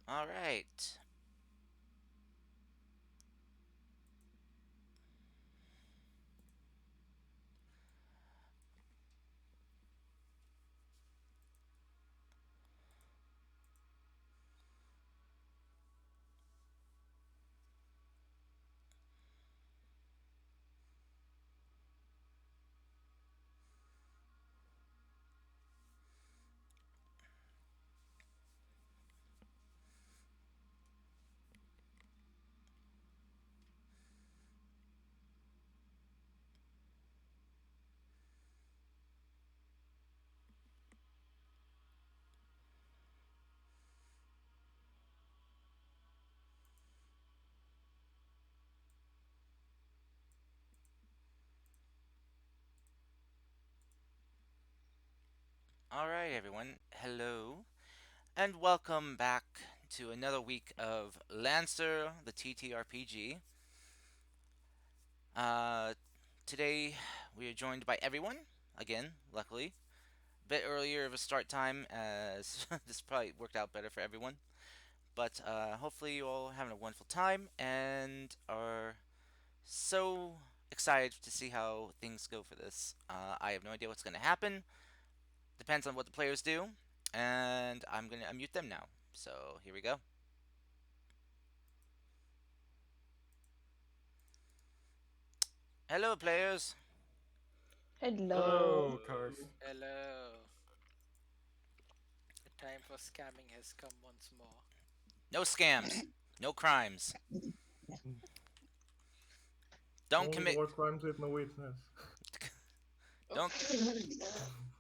All right. All right, everyone. Hello, and welcome back to another week of Lancer, the TTRPG. Uh, Today we are joined by everyone again. Luckily, a bit earlier of a start time, as this probably worked out better for everyone. But hopefully, you all having a wonderful time and are so excited to see how things go for this. I have no idea what's going to happen. Depends on what the players do, and I'm going to unmute them now. So here we go. Hello, players. Hello. Hello, Hello. Cars. Hello. The time for scamming has come once more. No scams, no crimes. Mm. Don't Only commit. war crimes with no witness. Don't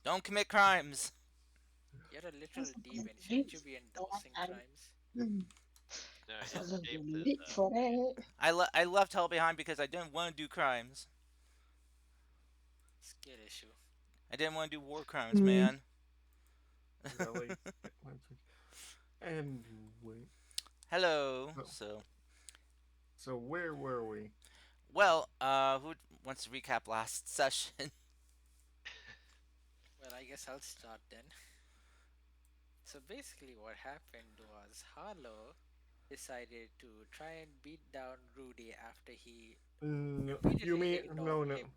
don't commit crimes. You're a literal demon. Shouldn't you be endorsing crimes? No, his cape says Wait for it. I left hell behind because I didn't want to do crimes. Skill issue. I didn't want to do war crimes, Mm. man. Really? Anyway, Hello. so, So, so where were we? well, who wants to recap last session? Well, I guess I'll start then. So basically, what happened was Harlow decided to try and beat down Rudy after he You repeatedly mean ignored no, him.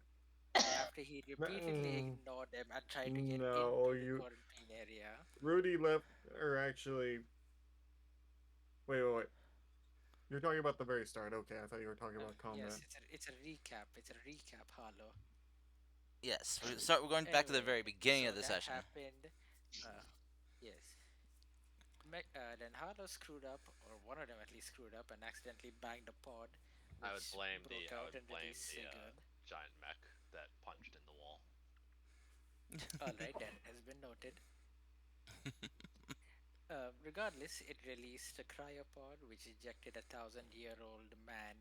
no, After he repeatedly ignored him and tried to get no? into the You quarantine area. Rudy left, or actually, wait. You're talking about the very start. Okay, I thought you were talking about Yes, combat. it's a recap. It's a recap, Harlow. Yes, we're going back to the very Anyway, beginning of so the that session. happened. Uh, yes. Then Harlow screwed up, or one of them at least screwed up, and accidentally banged a pod, I would which blame broke the I out would and blame released the Sigurd. giant mech that punched in the wall. Alright, that has been noted. Regardless, it released a cryopod, which ejected a 1,000-year-old man,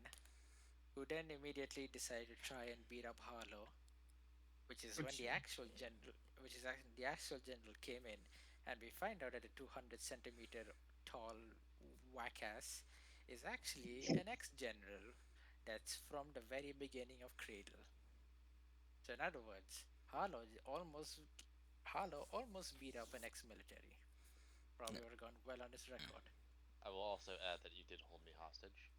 who then immediately decided to try and beat up Harlow, which is when Which, the actual general came in, and we find out that a 200 centimeter tall wackass is actually an ex-general that's from the very beginning of Cradle. So in other words, Harlow almost beat up an ex-military. Probably would have gone well on his record. I will also add that you did hold me hostage.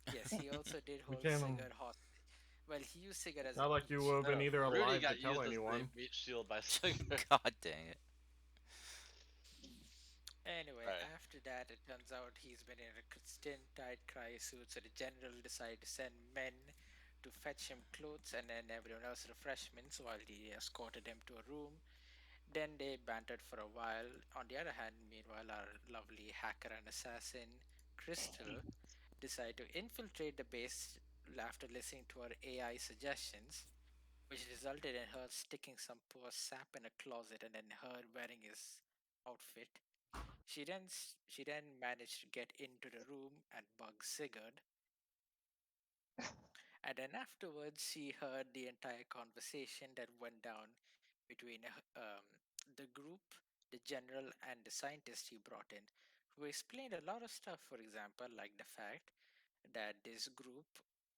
Yes, he also did we hold can't. Sigurd hostage. Well, he used Sigurd as a Not like you leech. would have been No, either Rudy alive to got tell used as the anyone. meat shield by Singer. God dang it. Anyway, Alright. after that, it turns out he's been in a constant tight cryosuit, so the general decided to send men to fetch him clothes and then everyone else refreshments while he escorted him to a room. Then they bantered for a while. On the other hand, meanwhile, our lovely hacker and assassin, Crystal, decided to infiltrate the base after listening to her AI suggestions, which resulted in her sticking some poor sap in a closet and then her wearing his outfit. She then managed to get into the room and bug Sigurd, and then afterwards she heard the entire conversation that went down between the group, the general, and the scientist he brought in, who explained a lot of stuff. For example, like the fact that this group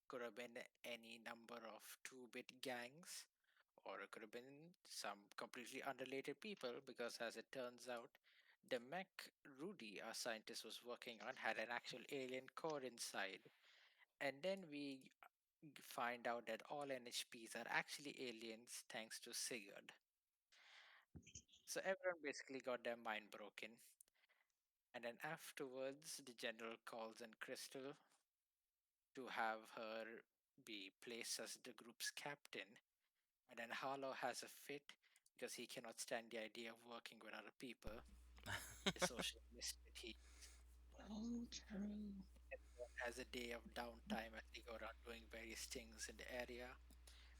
could have been any number of two-bit gangs, or it could have been some completely unrelated people, because as it turns out, The mech Rudy, our scientist, was working on had an actual alien core inside. And then we find out that all NHPs are actually aliens thanks to Sigurd. So everyone basically got their mind broken. And then afterwards, the general calls in Crystal to have her be placed as the group's captain. And then Harlow has a fit because he cannot stand the idea of working with other people. The social misfit he Oh, true. has a day of downtime as they go around doing various things in the area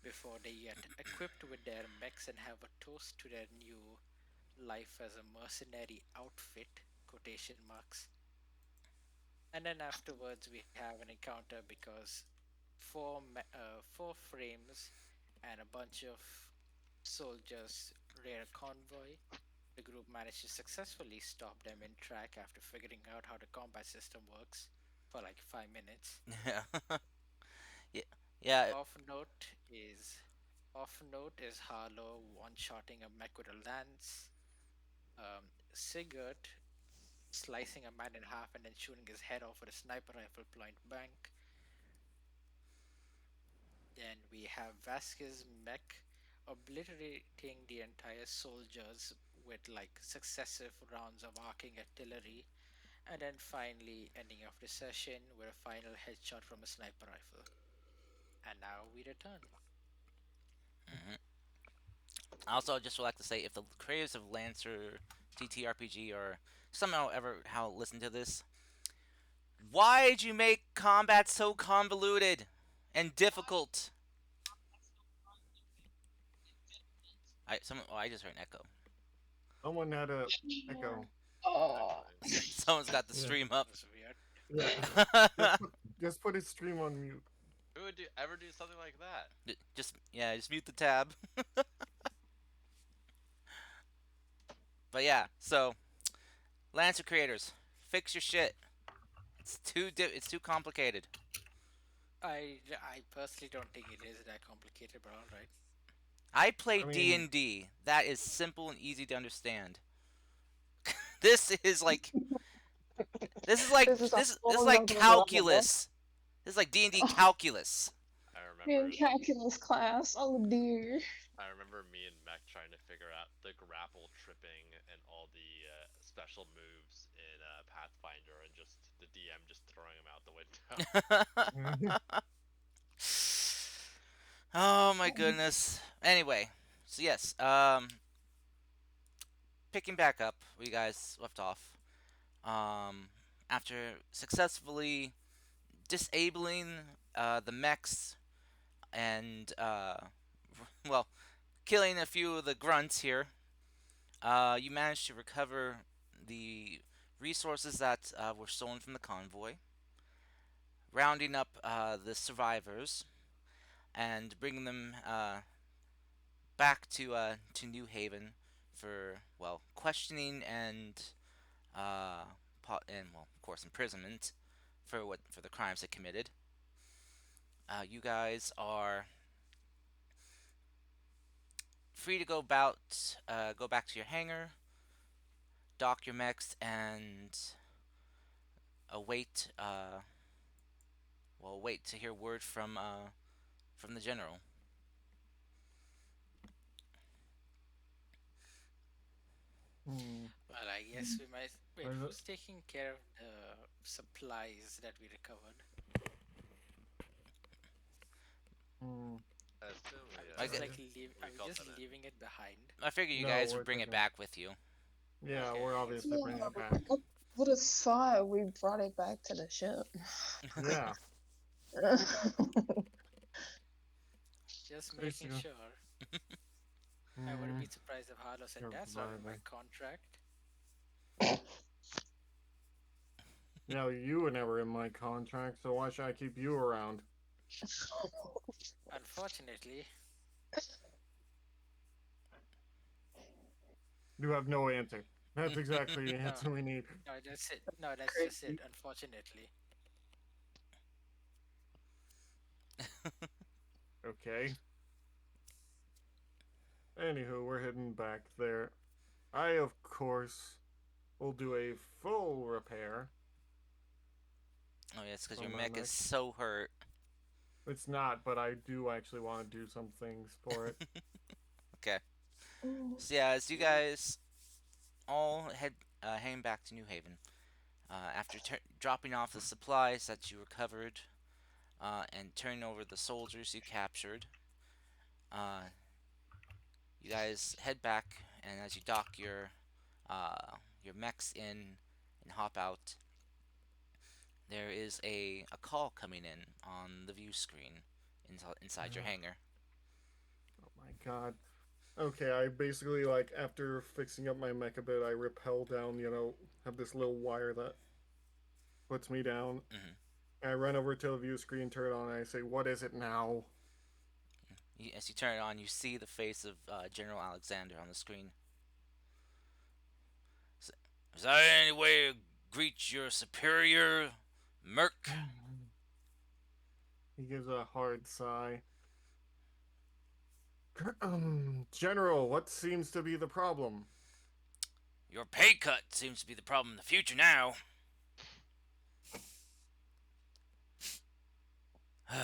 before they get equipped with their mechs and have a toast to their new life as a mercenary outfit, quotation marks. And then afterwards we have an encounter because four frames and a bunch of soldiers raid a convoy. The group managed to successfully stop them in track after figuring out how the combat system works for like 5 minutes. Yeah. Yeah. Yeah. Off note is Off note is Harlow one-shotting a mech with a lance. Sigurd slicing a man in half and then shooting his head off with a sniper rifle point blank. Then we have Vasquez mech obliterating the entire soldiers with like successive rounds of arcing artillery, and then finally ending off the session with a final headshot from a sniper rifle. And now we return. Also, I just would like to say, if the creators of Lancer TTRPG are somehow ever how listen to this, why'd you make combat so convoluted and difficult? I just heard an echo. Someone had a Yeah. echo. Oh. Actually, Someone's got the Yeah. stream That up. was weird. Yeah. Just put his stream on mute. who would ever do something like that? Just mute the tab. But yeah, so Lancer creators, fix your shit. It's too complicated. I personally don't think it is that complicated, but all right. I play I D mean, and D. That is simple and easy to understand. This is like this is like This is a this is whole like nother level. calculus. This is like D&D calculus. I In remember calculus class. Oh dear. I remember me and Mech trying to figure out the grapple tripping and all the special moves in Pathfinder, and just the DM just throwing them out the window. Oh my goodness. Anyway, so yes, picking back up where you guys left off. Um, After successfully disabling the mechs and well, killing a few of the grunts here, you managed to recover the resources that were stolen from the convoy, rounding up the survivors and bringing them back to New Haven for questioning and of course imprisonment for the crimes they committed. You guys are free to go back to your hangar, dock your mechs, and await wait to hear word from the general. hmm. Well, I guess we might wait. Is it- Who's taking care of the supplies that we recovered? hmm. I assume Are we we, I just get- like we are we felt just that in. leaving it behind? I figure you No, guys we're would bring it taking- back with you. Yeah, Okay, we're I guess obviously Yeah, bringing it back. I would have thought we brought it back to the ship. Yeah. just Crazy. making sure. I wouldn't Hmm. be surprised if Harlow said You're that's not in my surviving. contract. No, you were never in my contract, so why should I keep you around? Unfortunately, You have no answer. That's exactly the no, answer we need. no, that's it. No, that's just Crazy. it. Unfortunately, Okay. Anywho, we're heading back there. I, of course, we'll do a full repair Oh, yeah, it's because your on my mech is mech. so hurt. It's not, but I do actually want to do some things for it. Okay. Mm. So, yeah, as you guys all heading back to New Haven, after dropping off the supplies that you recovered and turning over the soldiers you captured, uh, you guys head back, and as you dock your mechs in and hop out, there is a call coming in on the view screen inside your hangar. Oh my god. Okay, I basically like after fixing up my mech a bit, I rappel down. Have this little wire that puts me down. Hmm. I run over to the view screen, turn it on, and I say, "What is it now?" As you turn it on, you see the face of General Alexander on the screen. Is there any way to greet your superior, Merc? He gives a hard sigh. General, what seems to be the problem? Your pay cut seems to be the problem in the future now. But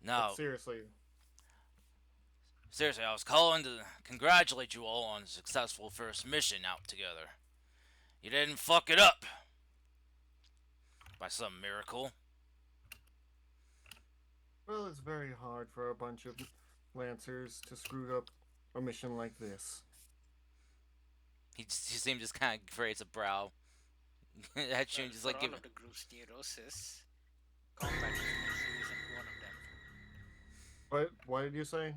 No, seriously, seriously, I was calling to congratulate you all on a successful first mission out together. You didn't fuck it up by some miracle. well, it's very hard for a bunch of Lancers to screw up a mission like this. He seemed just kind of raise a brow. That Well, changes for like all give. of the group's neurosis, combat efficiency isn't one of them. What did you say?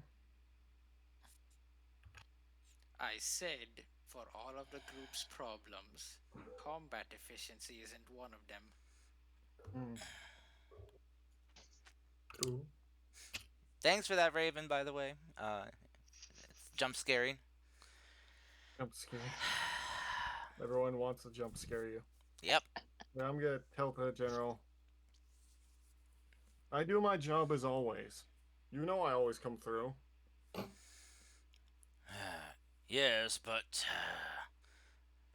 I said, for all of the group's problems, combat efficiency isn't one of them. Hmm. True. Thanks for that, Raven. By the way, it's jump scary. Jump scare. Everyone wants to jump scare you. Yep. Yeah, I'm gonna tell the general. I do my job as always. You know I always come through. Yes, but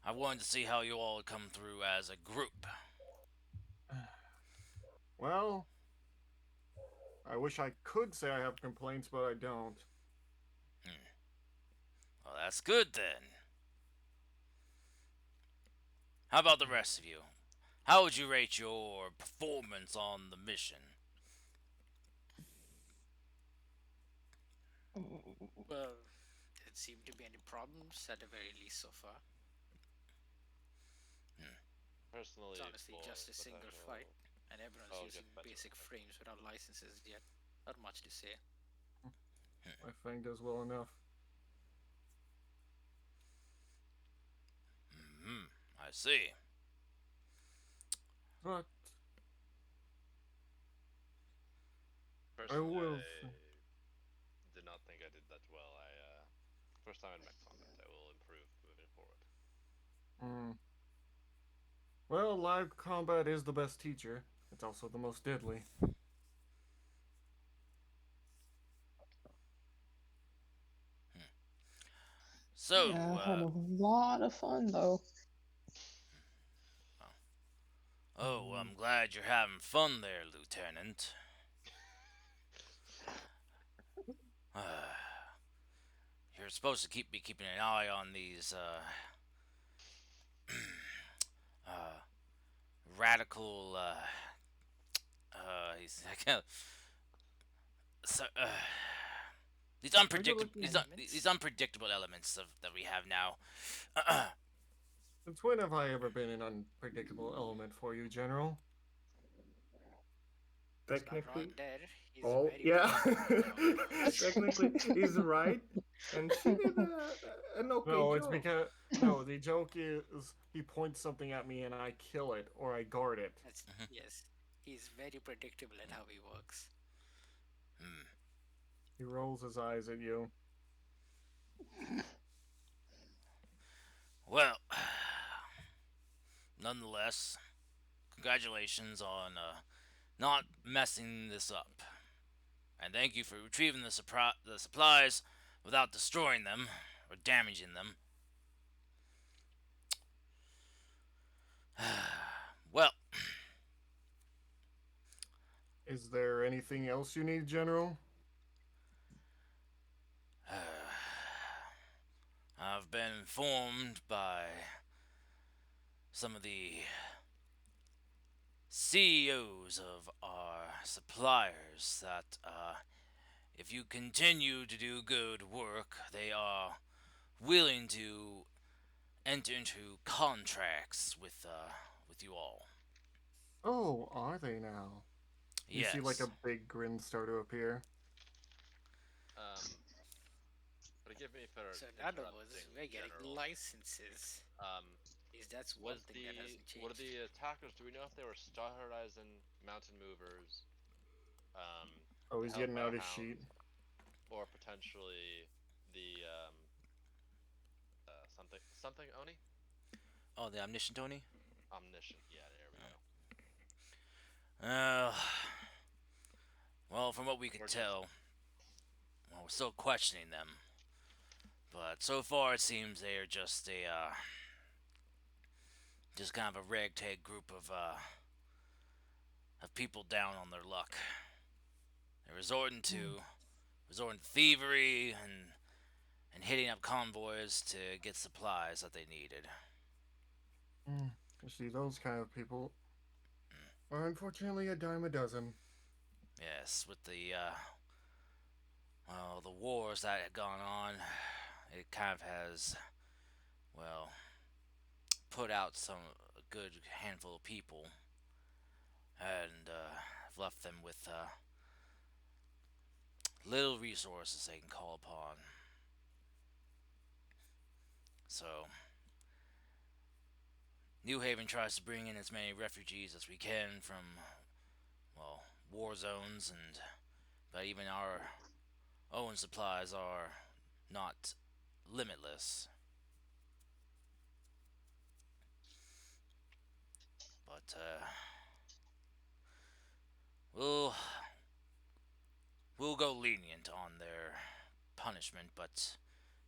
I wanted to see how you all come through as a group. Well, I wish I could say I have complaints, but I don't. Well, that's good then. How about the rest of you? How would you rate your performance on the mission? Well, didn't seem to be any problems at the very least so far. Personally, It's honestly for just a single potential- flight, and everyone's Oh, using just better. basic frames without licenses yet. Not much to say. My Fang does well enough. Hmm, I see. But Personally, will I say- did not think I did that well. First time in mech combat, I will improve moving forward. well, live combat is the best teacher. It's also the most deadly. So, Yeah, I had a lot of fun though. oh, well, I'm glad you're having fun there, Lieutenant. You're supposed to be keeping an eye on these radical he's so, these unpredictable looking these unpredictable elements that we have now. Since when have I ever been an unpredictable element for you, General? He's not wrong Technically, there. He's oh very yeah, predictable. technically he's right, and she did an okay No, job. it's because no. The joke is he points something at me and I kill it or I guard it. Yes, he's very predictable at how he works. He rolls his eyes at you. Well, nonetheless, congratulations on not messing this up, and thank you for retrieving the supplies without destroying them or damaging them. Is there anything else you need, General? I've been informed by some of the CEOs of our suppliers that if you continue to do good work, they are willing to enter into contracts with you all. Oh, are they now? You see, like, a Yes. big grin start to appear. Forgive me for So in other words, interrupting, we're getting General. licenses. Um, At least that's one was thing that the hasn't were changed. the attackers? Do we know if they were Star Horizon mountain movers, Oh, he's held getting by out a his hound, sheet. or potentially the something Oni? Oh, the omniscient Tony. Omniscient. Yeah, there we go. Uh, well, from what we could Or just tell, well, we're still questioning them. But so far, it seems they are just kind of a ragtag group of people down on their luck. They're resorting to thievery and hitting up convoys to get supplies that they needed. You see, those kind of people are unfortunately a dime a dozen. Yes, with the wars that had gone on, it kind of has well put out some a good handful of people and left them with little resources they can call upon. So New Haven tries to bring in as many refugees as we can from war zones, and but even our own supplies are not limitless. But we'll we'll go lenient on their punishment, but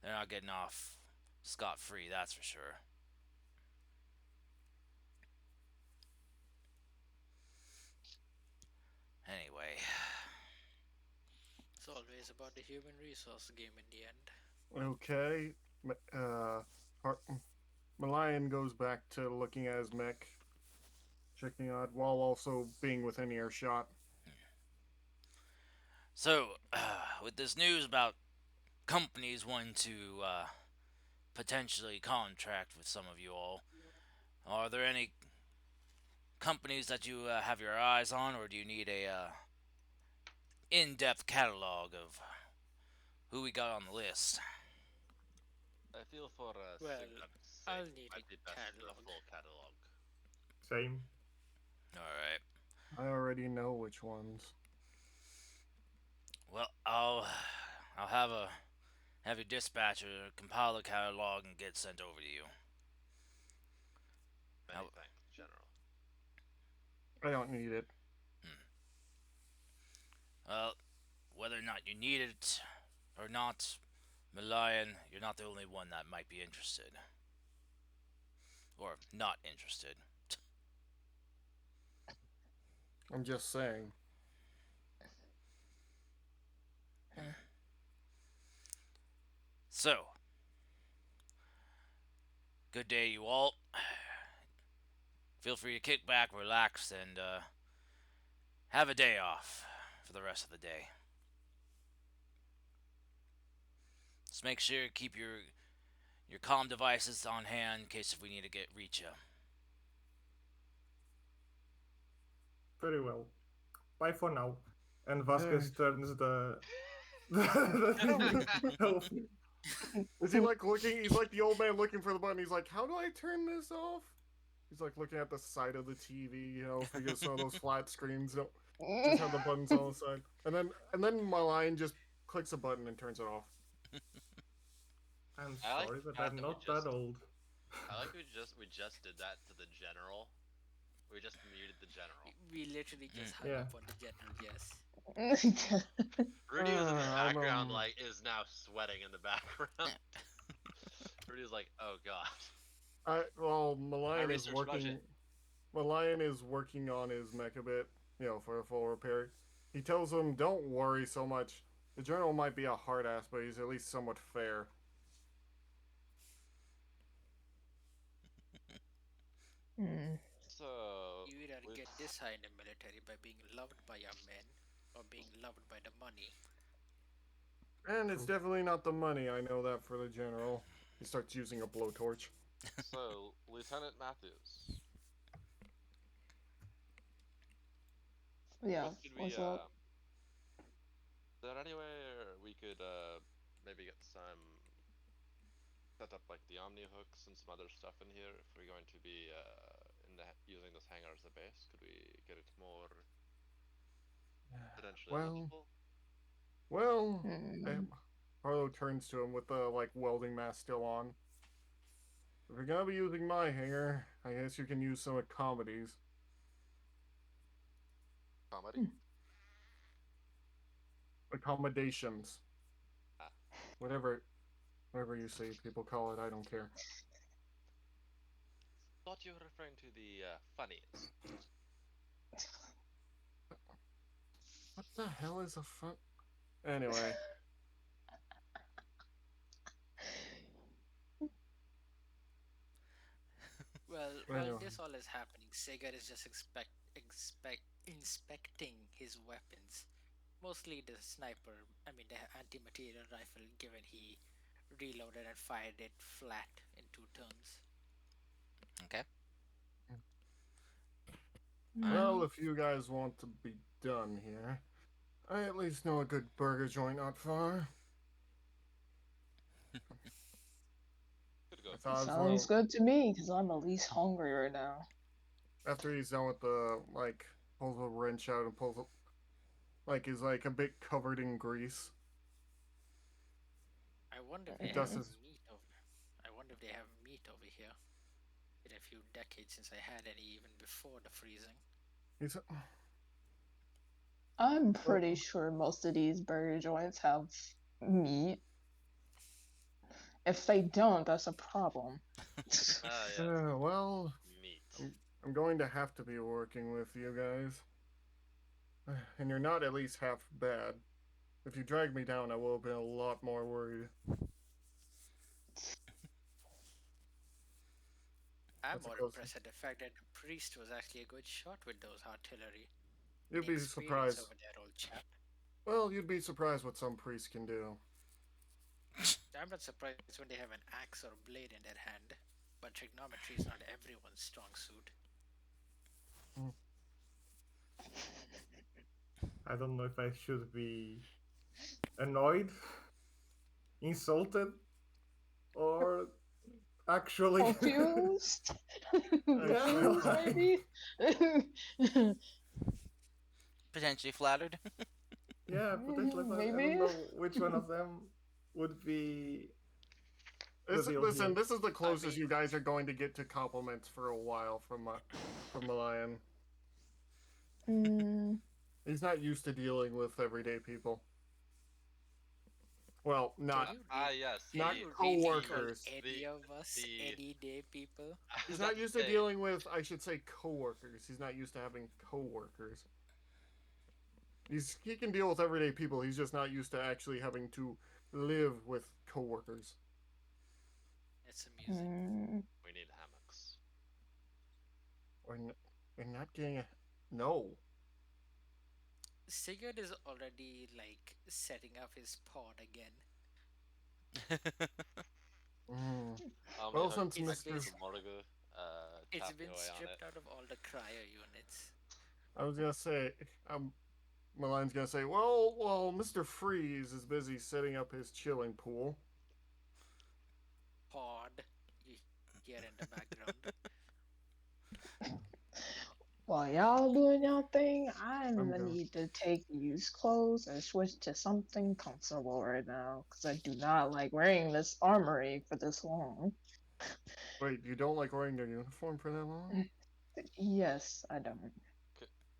they're not getting off scot free. That's for sure. Anyway, It's always about the human resource game in the end. Okay. Har- Malayan goes back to looking at his mech, checking out while also being within earshot. so with this news about companies wanting to potentially contract with some of you all, are there any companies that you have your eyes on, or do you need a in-depth catalog of who we got on the list? I feel for Well, Sigrad's sake, I'll it need a might be best a catalog. full catalog. Same. All right. I already know which ones. Well, I'll have your dispatcher compile the catalog and get sent over to you. Many Now, thanks, General. I don't need it. well, whether or not you need it or not, Malayan, you're not the only one that might be interested or not interested. I'm just saying. So, good day, you all. Feel free to kick back, relax, and have a day off for the rest of the day. Just make sure to keep your comm devices on hand in case if we need to get reach you. Very well. Bye for now. And Vasquez Alright. turns the thing to health. Is he like looking? He's like the old man looking for the button. He's like, how do I turn this off? He's like looking at the side of the TV, if you get some of those flat screens, just have the buttons on the side. And then my line just clicks a button and turns it off. I'm I like sorry, the but fact I'm that we not that just old. I like we just did that to the general. We just muted the general. We literally just hung Yeah. up on the general, yes. Rudy was in the I'm, background, like is now sweating in the background. Rudy was like, "Oh God." well, My research budget. Malayan is working on his mech a bit. for a full repair. He tells him, "Don't worry so much. The general might be a hard ass, but he's at least somewhat fair." Hmm. So, You either Lut- get this high in the military by being loved by your men or being loved by the money. And it's definitely not the money. I know that for the general. He starts using a blowtorch. so Lieutenant Matthews, Yeah, what should we what's up? is there any way we could maybe get some set up like the Omni hooks and some other stuff in here if we're going to be using this hangar as a base? Could we get it more potentially Well, legible? well. eh, Hmm. Harlow turns to him with the welding mask still on. If you're gonna be using my hangar, I guess you can use some accommodations. Comedy? Accommodations. Ah, Whatever you say people call it, I don't care. thought you were referring to the funnies. What the hell is a fun? Anyway, Well, while anyway. this all is happening, Sega is just inspecting his weapons. Mostly the sniper, I mean the anti-material rifle, given he reloaded and fired it flat in 2 turns. Okay. All right. Well, if you guys want to be done here, I at least know a good burger joint not far. Could go I for thought I was Sounds one good to me, because I'm at least hungry right now. after he's done with the pulls a wrench out and pulls is a bit covered in grease. I wonder if He they does have Mm. his. meat over. I wonder if they have meat over here. Been a few decades since I had any, even before the freezing. He's. I'm pretty Well, sure most of these burger joints have meat. If they don't, that's a problem. Ah, yes, well, meat. I'm going to have to be working with you guys, and you're not at least half bad. If you dragged me down, I will have been a lot more worried. I'm That's a more close. impressed at the fact that the priest was actually a good shot with those artillery. You'd be Inexperience surprised. over there, old chap. Well, you'd be surprised what some priests can do. I'm not surprised when they have an axe or a blade in their hand, but trigonometry is not everyone's strong suit. I don't know if I should be annoyed, insulted, or actually. Confused? Yeah, Both, maybe? Potentially flattered. Yeah, potentially, but I don't Maybe? know which one of them would be the deal Listen, here. this is the closest mean- you guys are going to get to compliments for a while from the lion. Mm, He's not used to dealing with everyday people. Well, not Yes, not Can you really call coworkers. any of us the- any day people? I He's was not about used to to say, dealing with, I should say, coworkers. He's not used to having coworkers. He can deal with everyday people. He's just not used to actually having to live with coworkers. It's amusing. we need hammocks. We're not getting a no. Sigurd is already like setting up his pod again. Mm. Omni Well, hooks since It's Mister, basi- Morgue, It's tapping been away on it. stripped out of all the cryo units. I was gonna say, Malign's gonna say, well, Mister Freeze is busy setting up his chilling pool. Pod, you hear in the background. while y'all doing y'all thing, I'm I'm gonna going. need to take these clothes and switch to something comfortable right now, because I do not like wearing this armory for this long. Wait, you don't like wearing your uniform for that long? Yes, I don't.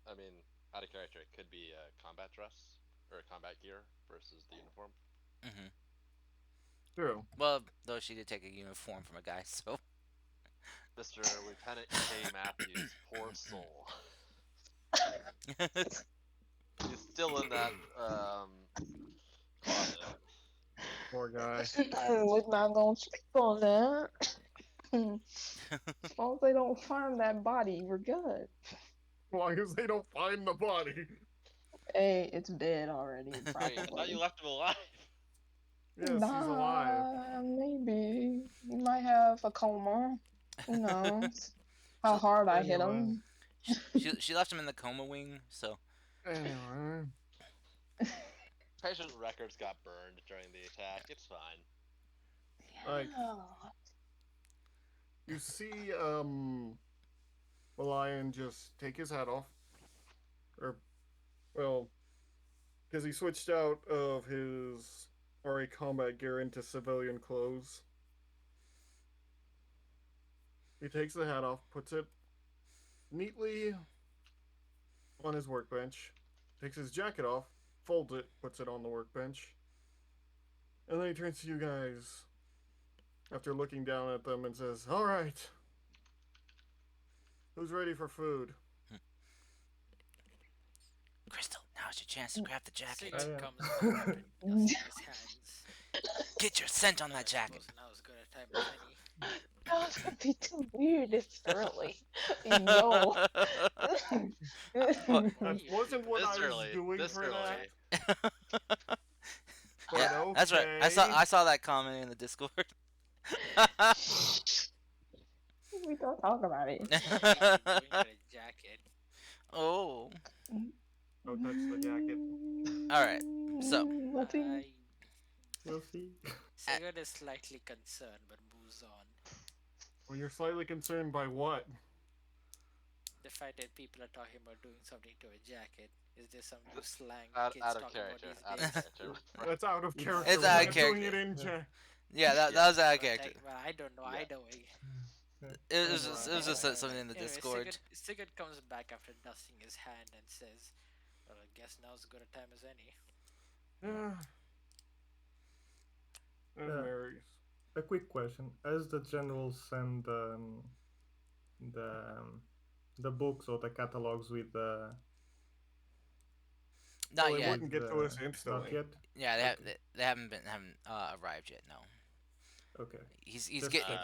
I mean, out of character, it could be combat dress or combat gear versus the uniform. Hmm. True. Well, though she did take a uniform from a guy, so Mr. Lieutenant K. Matthews, poor soul. He's still in that closet. Poor guy. We're not gonna speak on that. As long as they don't find that body, we're good. As long as they don't find the body. Hey, it's dead already, Wait, I thought you probably. left him alive. Yes, he's alive. Maybe. He might have a coma. Who knows? How she, hard I hit Anyway. him. she left him in the coma wing, so Anyway. Patient records got burned during the attack. It's fine. Like, Yeah. you see, Lion just take his hat off. Or, well, because he switched out of his RA combat gear into civilian clothes. He takes the hat off, puts it neatly on his workbench, takes his jacket off, folds it, puts it on the workbench, and then he turns to you guys after looking down at them and says, "All right, who's ready for food?" Crystal, now's your chance to grab the jacket. Sigurd am. comes back after dusting his hands. Get your scent on I that jacket. suppose now is good a time as any. That was gonna be too weird this early. Yo. That wasn't what This I was early. doing This for early. that. But Yeah, okay. that's right. I saw that comment in the Discord. We don't talk about it. What are you doing for a jacket? Oh. Don't touch the jacket. All right. So, Nothing. We'll see. Sigurd is slightly concerned but moves on. Well, you're slightly concerned by what? The fact that people are talking about doing something to a jacket. Is there some new slang Out, kids out of talking about character. these Out days? of character. That's out of character. It's We're out of not doing character. it in yeah, that was out of Well, character. well, I don't know. Yeah. Either way. It was just something in the Anyway, Discord. Sigurd comes back after dusting his hand and says, "Well, I guess now's as good a time as any." Yeah. And Yeah. Mary's. A quick question: as the general send the the books or the catalogs with the Not Well, they yet. wouldn't get to us not instantly. yet? Yeah, Okay. they haven't arrived yet. No. Okay. He's Just getting checking.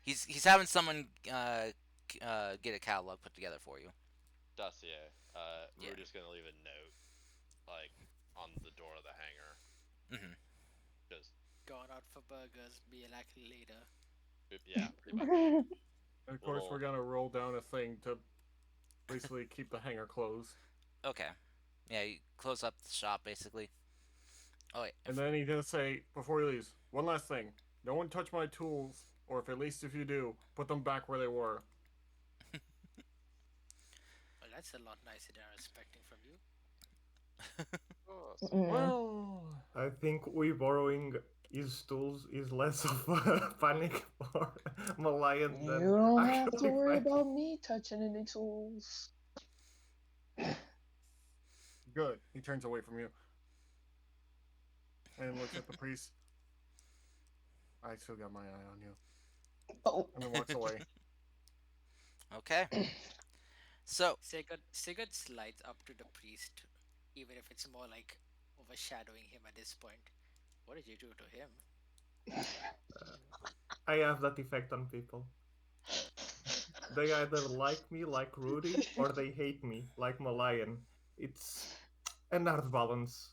he's having someone get a catalog put together for you. Dossier. Yeah. We're just gonna leave a note, like, on the door of the hangar. Hmm. Just, Going out for burgers, be back later. yeah, pretty much. And of course, Little- we're gonna roll down a thing to basically keep the hangar closed. Okay. Yeah, you close up the shop basically. Oh wait. And then he's gonna say, before he leaves, one last thing. No one touch my tools, or if at least if you do, put them back where they were. Well, that's a lot nicer than I was expecting from you. Oh, Well, I think we borrowing his tools is less of a panic for Malayan You than don't have to actually worry fighting. about me touching any tools. good. He turns away from you. And looks at the priest. I still got my eye on you. Oh. And then walks away. Okay. So Sigurd slides up to the priest, even if it's more like overshadowing him at this point. What did you do to him? I have that effect on people. They either like me like Rudy or they hate me like Malayan. It's an hard balance.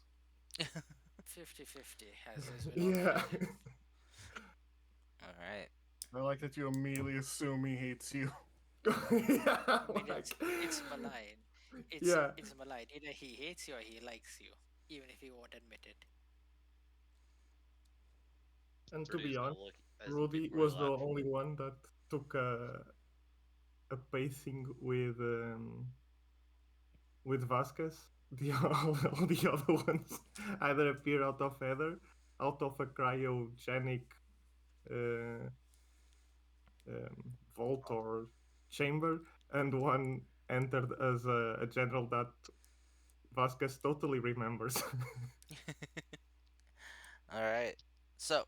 50-50, as is with all Yeah. religion. all right. I like that you immediately assume he hates you. Yeah, I mean, like- it's malign. Yeah. It's malign. Either he hates you or he likes you, even if he won't admit it. And to Rudy's be gonna honest, look as Rudy before he was the left. only one that took a pacing with Vasquez. All the other ones either appear out of ether, out of a cryogenic vault or chamber, and one entered as a general that Vasquez totally remembers. All right. So,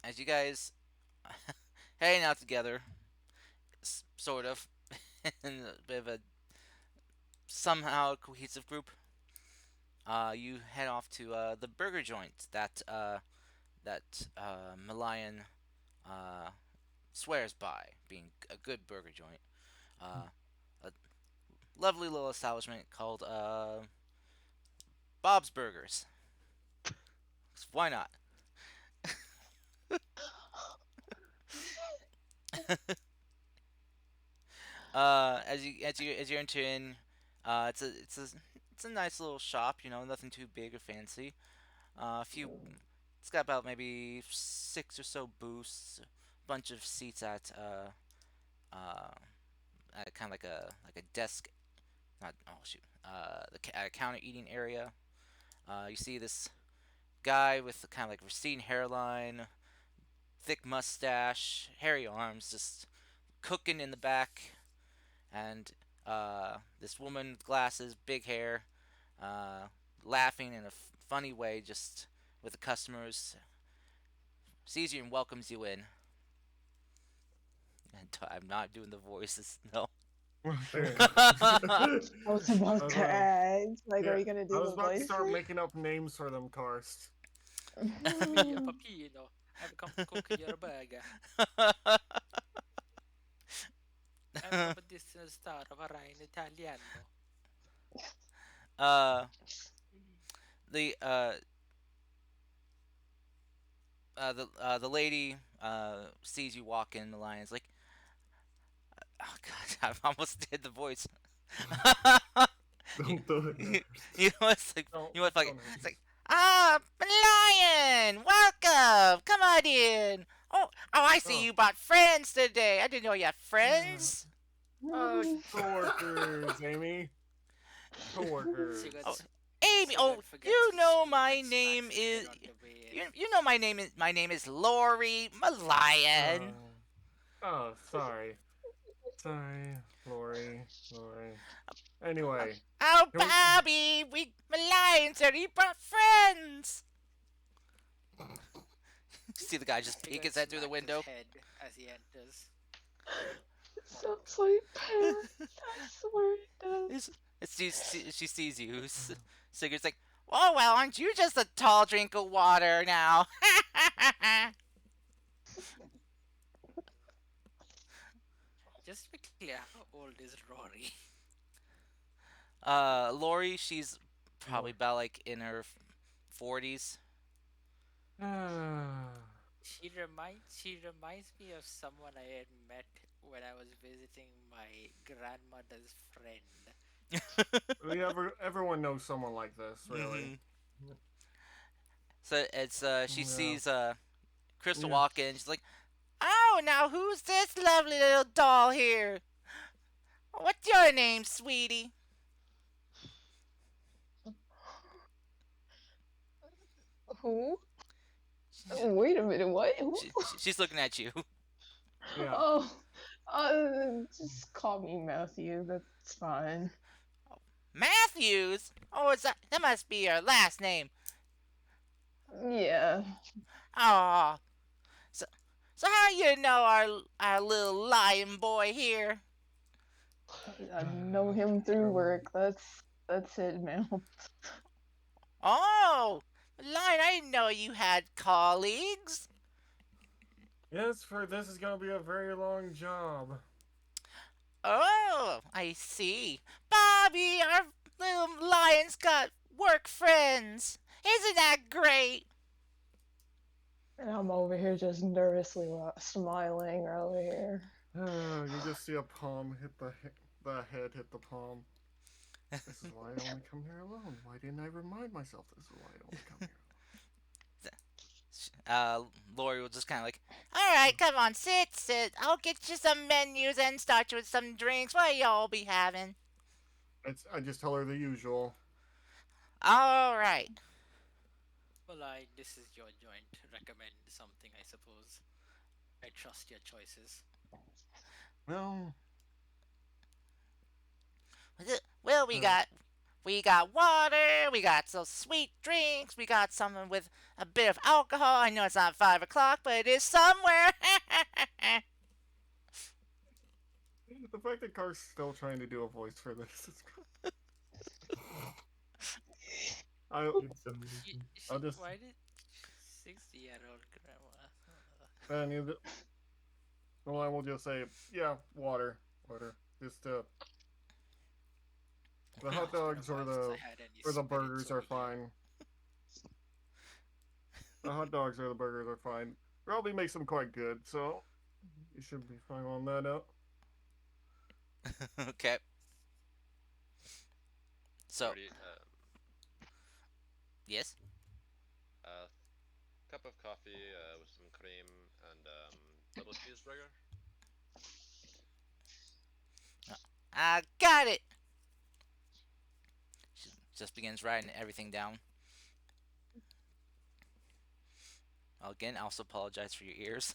as you guys hanging out together, sort of, in a bit of a somehow a cohesive group, you head off to the burger joint that Malayan uh, swears by being a good burger joint. A lovely little establishment called Bob's Burgers. Why not? As you enter in, it's a nice little shop. You know, nothing too big or fancy. A few. It's got about maybe six or so booths. Bunch of seats uh, at kind of like a desk. Not oh shoot. At a counter eating area. You see this guy with kind of like receding hairline, thick mustache, hairy arms, just cooking in the back, and this woman with glasses, big hair, uh, laughing in a funny way, just with the customers, sees you and welcomes you in. And I'm not doing the voices, no. Okay. I was I about don't to know. ask, like, are Yeah, you gonna I do was the about to start voices? making up names for them, Karst. Me, a Papino. I've come to cook your burger. I'm from a distant star of Orion Italiano. uh, the the lady sees you walk in. The lion's like, oh god, I almost did the voice. you, Don't do it. you know it's like Don't, you know it's like don't it's like lion, welcome, come on in. Oh, I see Oh. you brought friends today. I didn't know you had friends. Coworkers, Amy. Coworkers. Oh, Cigarettes. Amy. Oh, Cigarette forgets you to know speak my and name smacks is Finn on the way in. you know my name is Lori Malayan. Sorry. Sorry, Lori. Lori. Anyway, Oh, can we- Bobby, we Malayan said he brought friends. See the guy just peek his head through the Smacks his window. head as he enters. It sounds like pants. I swear it does. She sees you. Sigurd's like, oh well, aren't you just a tall drink of water now? Just to be clear, how old is Rory? Lori, she's probably about like in her 40s. She reminds me of someone I had met when I was visiting my grandmother's friend. everyone knows someone like this, really. Mhm. So it's she Yeah. sees Crystal Yeah. walk in. She's like, oh, now who's this lovely little doll here? What's your name, sweetie? Who? Wait a minute, what? Who? She's looking at you. Yeah. Oh, just call me Matthew. That's fine. Matthews? Oh, that must be your last name. Yeah. Aw. So how you know our little lion boy here? I know him through work. That's it, man. Oh, lion! I didn't know you had colleagues. Yes, for this is gonna be a very long job. Oh, I see. Bobby, our little lion's got work friends. Isn't that great? And I'm over here just nervously smiling over here. You just see a palm hit the head hit the palm. This is why I only come here alone. Why didn't I remind myself this is why I only come here Lori will just kind of like, all right, come on, sit. I'll get you some menus and start you with some drinks. What y'all be having? alone? I just tell her the usual. All right. Well, this is your joint. Recommend something, I suppose. I trust your choices. Well, Well, we got water, we got some sweet drinks, we got something with a bit of alcohol. I know it's not 5 o'clock, but it is somewhere. the fact that Car's still trying to do a voice for this is I It's amazing. I'll She, just why did 60-year-old grandma? and you, well, I will just say, yeah, water. Just the hot It's been a dogs while since I had any or the spirits burgers are over here. fine. The hot dogs or the burgers are fine. Probably makes them quite good, so you should be fine on that out. Okay. So, Rudy, yes. a cup of coffee with some cream and double cheeseburger. I got it. She just begins writing everything down. Again, I also apologize for your ears.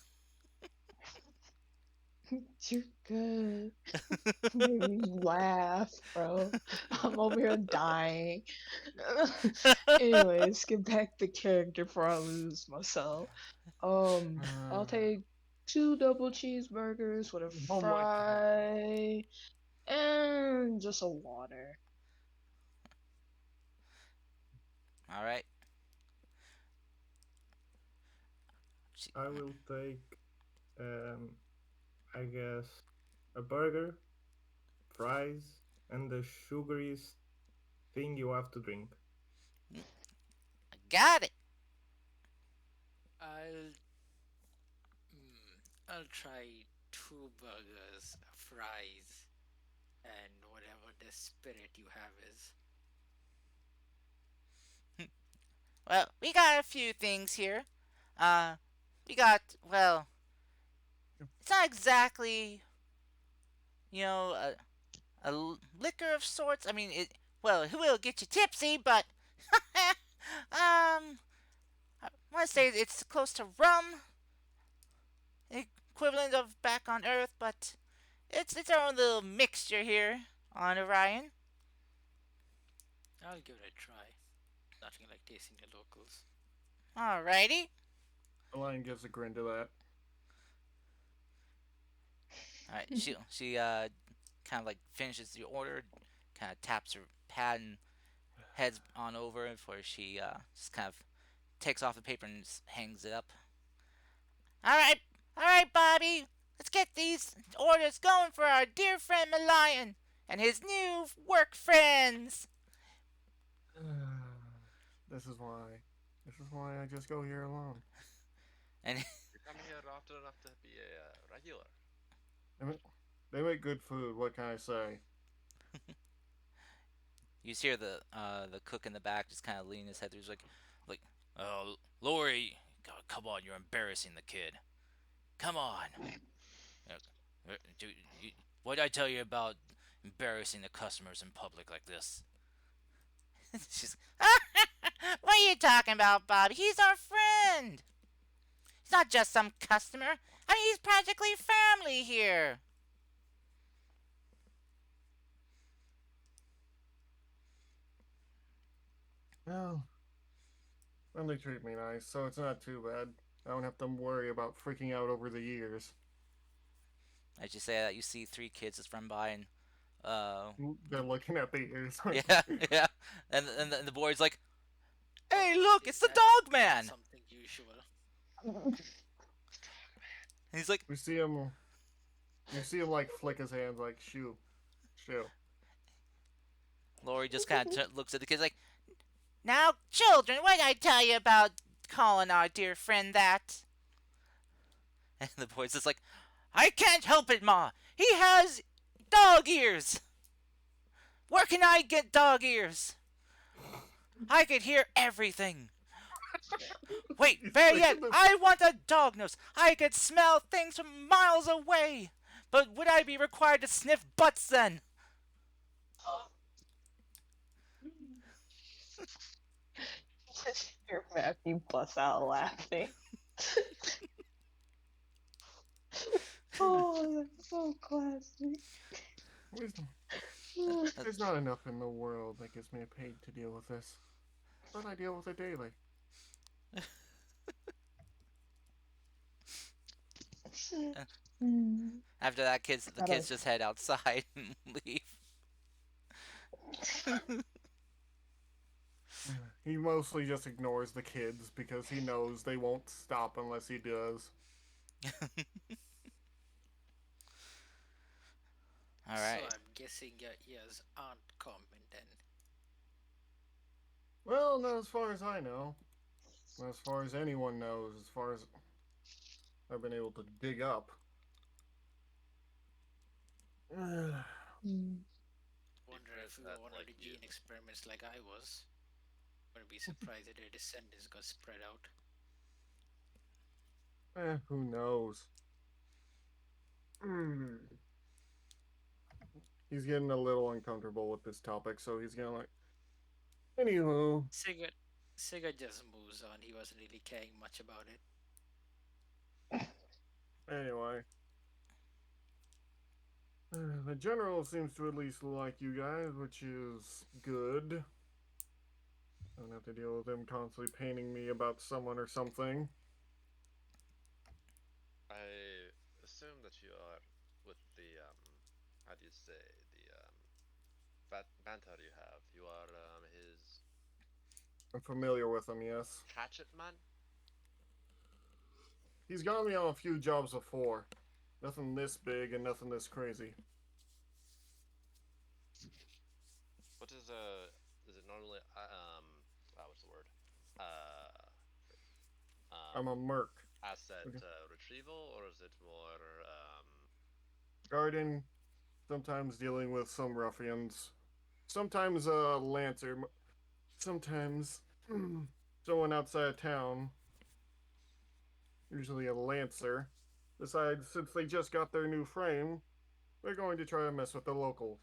You're good. Made me laugh, bro. I'm over here dying. Anyways, get back to character before I lose myself. I'll take two double cheeseburgers with a Oh my god. fry and just a water. All right. She, I will take, um, I guess, a burger, fries, and the sugariest thing you have to drink. I got it. I'll I'll try two burgers, fries, and whatever the spirit you have is. Well, we got a few things here. Uh, we got, well, it's not exactly, a liquor of sorts. I mean, well, it will get you tipsy, but, I want to say it's close to rum, equivalent of back on Earth, but it's our own little mixture here on Orion. I'll give it a try. Nothing like tasting the locals. Alrighty. The lion gives a grin to that. All right. She kind of like finishes the order, kind of taps her pad and heads on over before she just kind of takes off the paper and just hangs it up. All right, Bobby. Let's get these orders going for our dear friend Malayan and his new work friends. This is why. This is why I just go here alone. And You come here often enough to be a regular. I mean, they make good food. What can I say? you just hear the cook in the back just kind of leaning his head through. He's like, oh, Lori, God, come on, you're embarrassing the kid. Come on. What did I tell you about embarrassing the customers in public like this? She's, what are you talking about, Bob? He's our friend. He's not just some customer. I mean, he's practically family here. Well, and they treat me nice, so it's not too bad. I don't have to worry about freaking out over the years. As you say that, you see three kids just run by and, They're looking at the ears. yeah, yeah, and the boy's like, "Hey, Oh, look, is it's the that dog not man." something usual? And he's like, we see him. You see him like flick his hands, like shoo, shoo. Lori just kind of looks at the kids like, "Now, children, what did I tell you about calling our dear friend that?" And the boy's just like, "I can't help it, Ma. He has dog ears. Where can I get dog ears? I could hear everything. Wait, better yet, I want a dog nose. I could smell things from miles away. But would I be required to sniff butts then?" Your Matthew busts out laughing. Oh, that's so classic. Wisdom. Oh, There's not enough in the world that gives me paid to deal with this, but I deal with it daily. After that, the Gotta- kids just head outside and leave. He mostly just ignores the kids because he knows they won't stop unless he does. All So right. I'm guessing your ears aren't common then. Well, not as far as I know. Not as far as anyone knows, as far as I've been able to dig up. Mm. Wonder Fred if we had were one of like the you. gene experiments like I was. Wouldn't be surprised if their descendants got spread out. Who knows? He's getting a little uncomfortable with this topic, so he's gonna like. Anywho, Sigurd, Sigurd just moves on. He wasn't really caring much about it. anyway. The general seems to at least like you guys, which is good. I don't have to deal with him constantly painting me about someone or something. I assume that you are with the how do you say the banter you have. You are his I'm familiar with him, yes. hatchet man. He's got me on a few jobs before. Nothing this big and nothing this crazy. What is it normally what's the word? Uh I'm a merc. Asset Okay. retrieval, or is it more Garden, sometimes dealing with some ruffians. Sometimes a lancer. Sometimes someone outside of town, usually a lancer, decides since they just got their new frame, they're going to try to mess with the locals.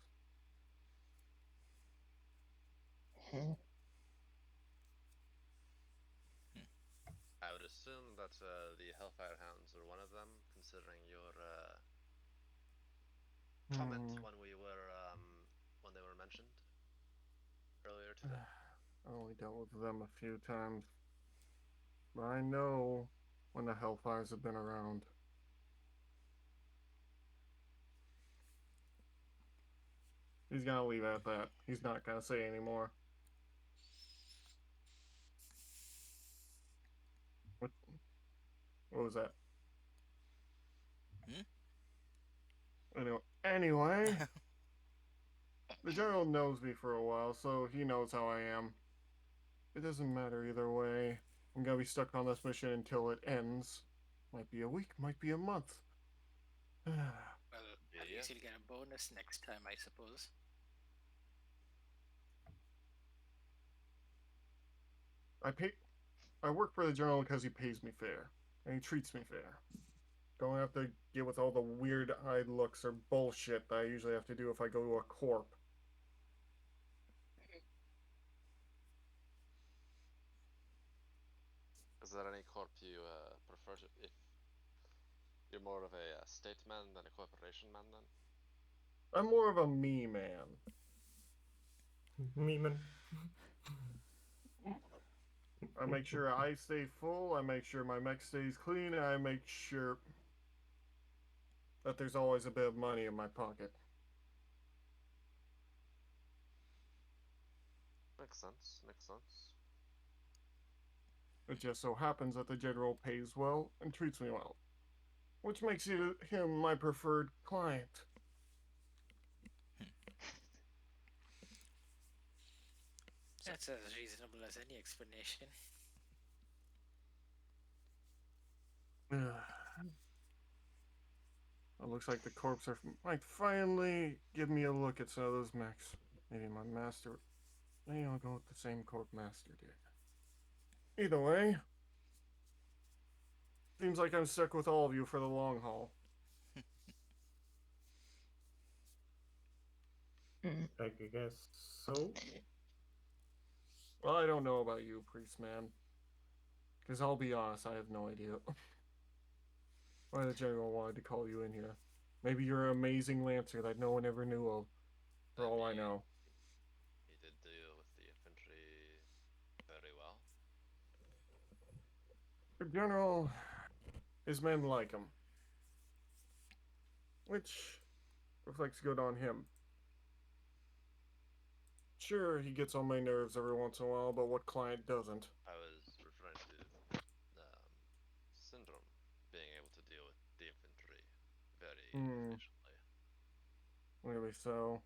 I would assume that the Hellfire Hounds are one of them, considering your comment when we were when they were mentioned earlier today. I only dealt with them a few times, but I know when the Hellfires have been around. He's gonna leave it at that. He's not gonna say anymore. What? What was that? Hmm? Anyway, the general knows me for a while, so he knows how I am. It doesn't matter either way. I'm gonna be stuck on this mission until it ends. Might be a week, might be a month. Well, at Yeah. least you'll get a bonus next time, I suppose. I pay. I work for the general because he pays me fair and he treats me fair. Don't have to deal with all the weird-eyed looks or bullshit that I usually have to do if I go to a corp. Is there any corp you prefer to, if you're more of a state man than a corporation man then? I'm more of a me man. Meeman. I make sure I stay full, I make sure my mech stays clean, and I make sure that there's always a bit of money in my pocket. Makes sense, makes sense. It just so happens that the general pays well and treats me well, which makes him my preferred client. That's as reasonable as any explanation. It looks like the corpse might finally give me a look at some of those mechs. Maybe my master. Maybe I'll go with the same corp master did. Either way, seems like I'm stuck with all of you for the long haul. I guess so. Well, I don't know about you, priest man. Because I'll be honest, I have no idea why the general wanted to call you in here. Maybe you're an amazing lancer that no one ever knew of, for all I know. He did deal with the infantry very well. The general, his men like him, which reflects good on him. Sure, he gets on my nerves every once in a while, but what client doesn't? I was referring to syndrome, being able to deal with the infantry very Hmm, efficiently. maybe so.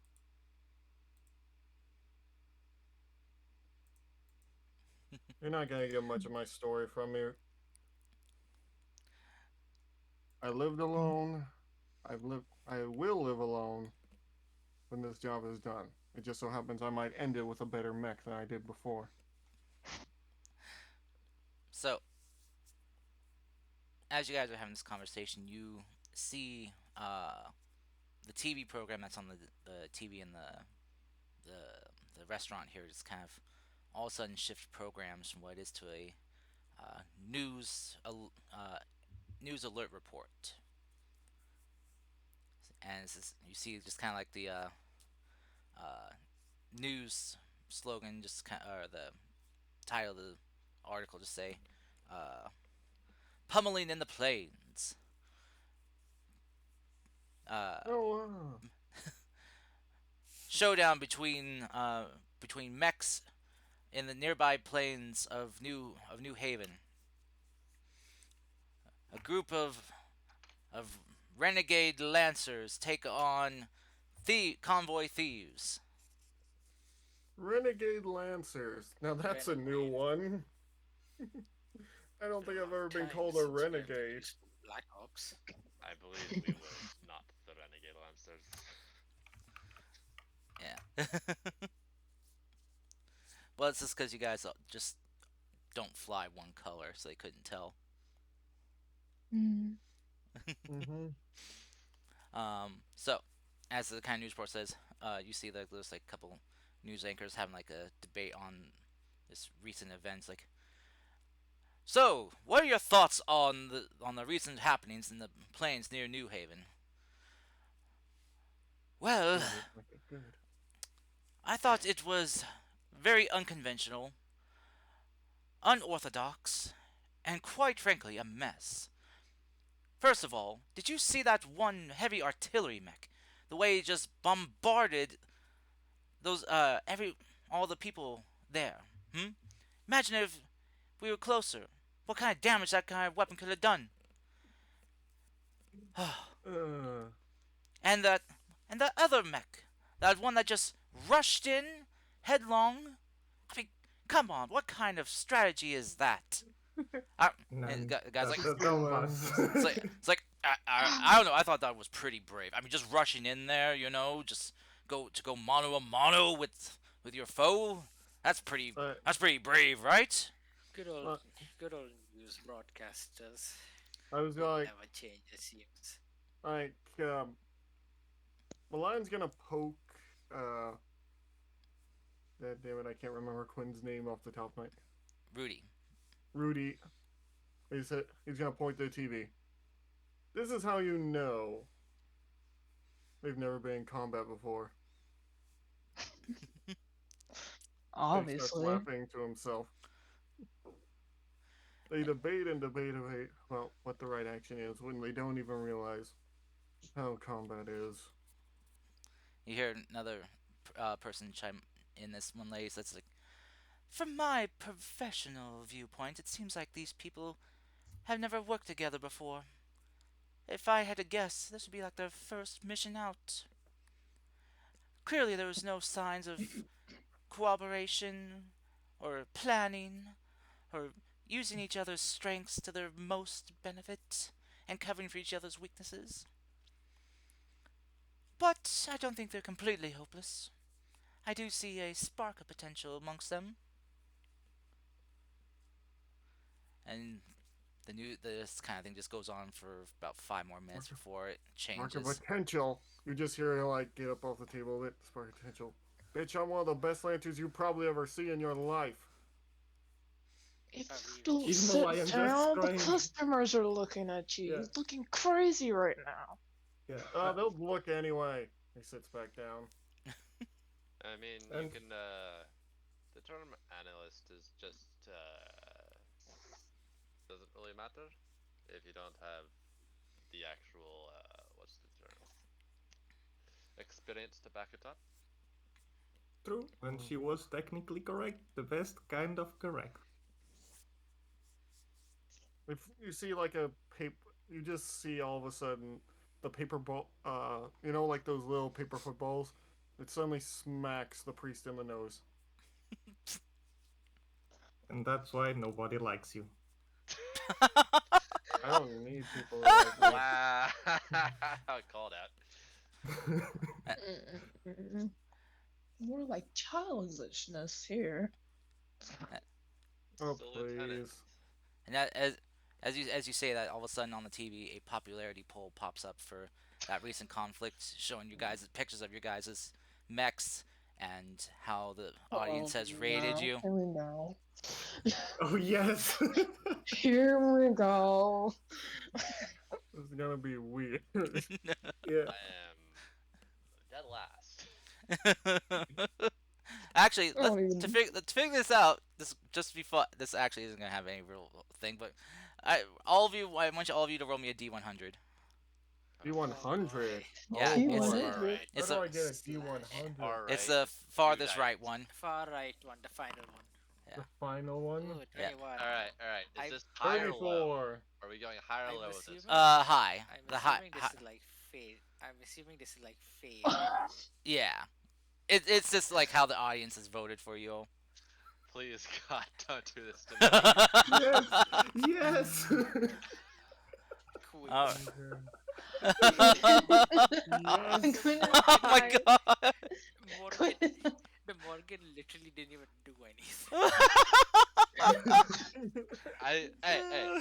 You're not gonna get much of my story from me. I lived alone. I will live alone when this job is done. It just so happens I might end it with a better mech than I did before. So, as you guys are having this conversation, you see the TV program that's on the TV in the restaurant here just kind of all of a sudden shift programs from what it is to a uh, news uh, news alert report, and you see just kind of like the uh, news slogan, just kind of, or the title of the article, just say uh, "Pummeling in the Plains." Uh, Oh, Showdown between mechs in the nearby plains of New Haven. A group of renegade lancers take on convoy thieves. Renegade Lancers. Now that's a new Renegade. one. I don't For a think I've long ever been time called a since we have been renegade. used to Black Ops. I believe we were not the Renegade Lancers. Yeah. Well, it's just because you guys just don't fly one color, so they couldn't tell. Mm. Mm-hmm. So, as the kind of news report says, you see that there's like a couple news anchors having like a debate on this recent events. Like, so what are your thoughts on the recent happenings in the plains near New Haven? Well, Good. It's like a good. I thought it was very unconventional, unorthodox, and quite frankly a mess. First of all, did you see that one heavy artillery mech? The way he just bombarded those every all the people there. Hmm? Imagine if we were closer. What kind of damage that kind of weapon could have done? Uh, and that and that other mech, that one that just rushed in headlong. I mean, come on, what kind of strategy is that? And None. the guy's like, That's a still, dumb boss. I don't know. I thought that was pretty brave. I mean, just rushing in there, just go mano a mano with your foe. That's pretty. uh, That's pretty brave, right? Good old, uh, good old news broadcasters. I was Will like, never change, it seems. like, the lion's gonna poke. Damn it, I can't remember Quinn's name off the top of my. Rudy. Rudy. He's gonna point to the TV. This is how you know they've never been in combat before. And he starts Obviously. laughing to himself. They debate and debate about what the right action is when they don't even realize how combat is. You hear another person chime in. This one lady says like, from my professional viewpoint, it seems like these people have never worked together before. If I had to guess, this would be like their first mission out. Clearly, there was no signs of cooperation or planning or using each other's strengths to their most benefit and covering for each other's weaknesses. But I don't think they're completely hopeless. I do see a spark of potential amongst them. And this kind of thing just goes on for about 5 more minutes before it Spark of changes. potential. You just hear her like get up off the table a bit. Spark of potential. Bitch, I'm one of the best lanterns you probably ever see in your life. If Have you you don't Even sit though I am just down, the crying. customers are looking at you. Yeah. You're looking crazy right now. Yeah. They'll look anyway. He sits back down. I mean, you And can. The term analyst is just doesn't really matter if you don't have the actual what's the term, experience to back it up. True, and she was technically correct, the best kind of correct. If you see like a paper, you just see all of a sudden the paper ball. Like those little paper footballs. It suddenly smacks the priest in the nose. And that's why nobody likes you. I don't need people to like me. Wow. Called out. Mm-mm. More like childishness here. Oh So, Lieutenant, please. And as you say that, all of a sudden on the TV, a popularity poll pops up for that recent conflict, showing you guys pictures of your guys' mechs and how the Oh audience has rated no, you. here we go. Oh, yes! Here we go. This is gonna be weird. Yeah. I am dead last. Actually, I don't even. to figure this out, this just be fun. This actually isn't gonna have any real thing, but I want all of you to roll me a D100. D100. Yeah, Oh it's boy. Alright. It's How do a I get a Slash. D100? Alright. it's the farthest dice. right one. Far right one, the final one. The final one? Ooh, Yeah. 21. Alright. Is I- this high or low? 34. Are we going higher or I'm low with this? assuming- High. I'm The high. assuming this is like fade. I'm assuming this is like fade. Yeah. It's just like how the audience has voted for you. Please, God, don't do this to me. Yes! Cool. Oh. I'm Yes. gonna Oh my die. god. Morgan, the Morgan literally didn't even do anything. Hey, I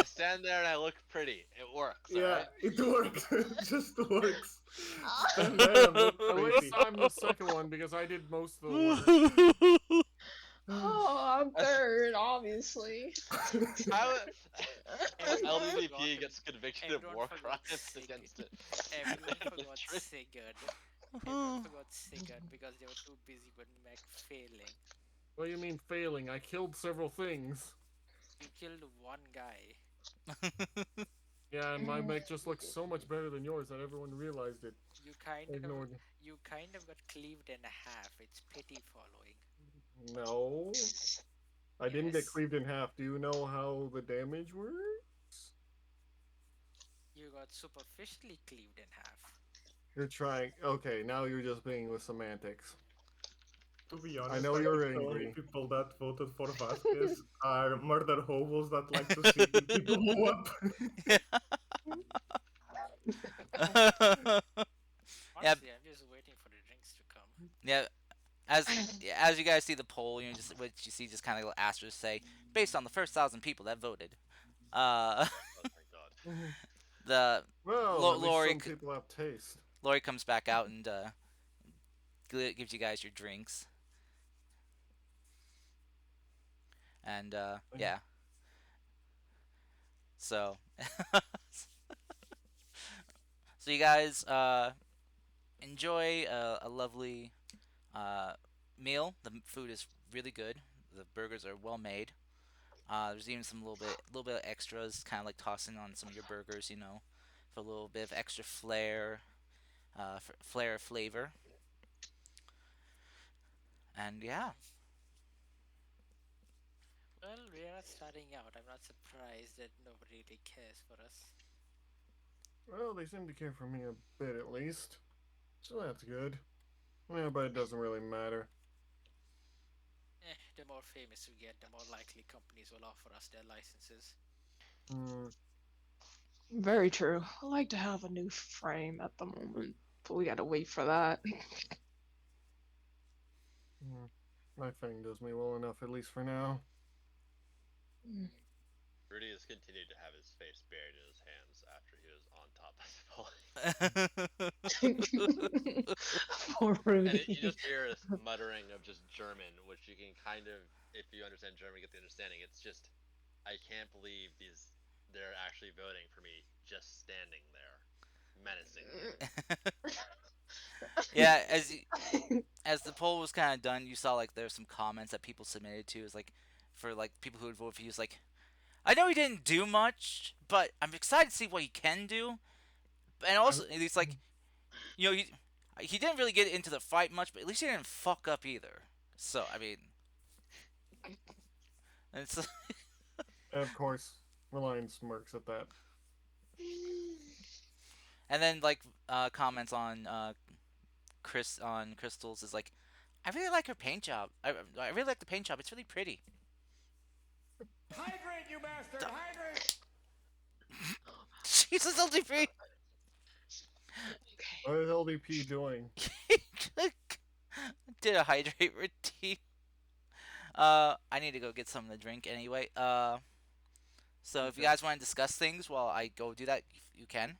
stand there and I look pretty. It works, Yeah, alright? it works. It just works. Stand there and look At pretty. least I'm the second one because I did most of the work. Oh, I'm third, obviously. How Everyone LVP forgot- gets convicted of everyone war forgot crimes Sigurd. against it. Everyone forgot True. Sigurd. Everyone forgot Sigurd because they were too busy with mech failing. What do you mean failing? I killed several things. You killed one guy. Yeah, and my mech just looks so much better than yours that everyone realized it. You kind of Ignored. got cleaved in half. It's pity following. No. I didn't get Yes. cleaved in half. Do you know how the damage works? You got superficially cleaved in half. You're trying. Okay, now you're just being with semantics. To be honest, know I you're think the only angry. people that voted for Vasquez are murder hobos that like to see people blow up. Honestly, I'm just waiting for the drinks to come. Yeah, as you guys see the poll, just what you see, just kind of asterisks say based on the first 1,000 people that voted. Oh, thank God. The Well, Lo- at least Lori some c- people have taste. Lori comes back out and gives you guys your drinks. And yeah. So so you guys enjoy a lovely meal. The food is really good. The burgers are well made. There's even some little bit of extras, kind of like tossing on some of your burgers, for a little bit of extra flair, flavor. And yeah, Well, we are starting out. I'm not surprised that nobody really cares for us. Well, they seem to care for me a bit at least. So that's good. Yeah, but it doesn't really matter. The more famous we get, the more likely companies will offer us their licenses. Hmm. Very true. I like to have a new frame at the moment, but we gotta wait for that. My thing does me well enough, at least for now. Rudy has continued to have his face buried in his hands after he was on top of the pulley. Poor And Rudy. you just hear this muttering of just German, which you can kind of, if you understand German, get the understanding. It's just, I can't believe they're actually voting for me just standing there, menacingly. yeah. As the poll was kind of done, you saw like there's some comments that people submitted to, is like for like people who would vote for you. Is like, I know he didn't do much, but I'm excited to see what he can do. And also, it's like, he, He didn't really get into the fight much, but at least he didn't fuck up either. So I mean, it's And of course, Reliant smirks at that. and then like comments on Chris on Crystals is like, I really like her paint job. I really like the paint job. It's really pretty. Hydrate, you bastard! Hydrate! Jesus, LDP. What is LDP doing? Did a hydrate routine. I need to go get something to drink anyway. So if you guys want to discuss things while I go do that, you can.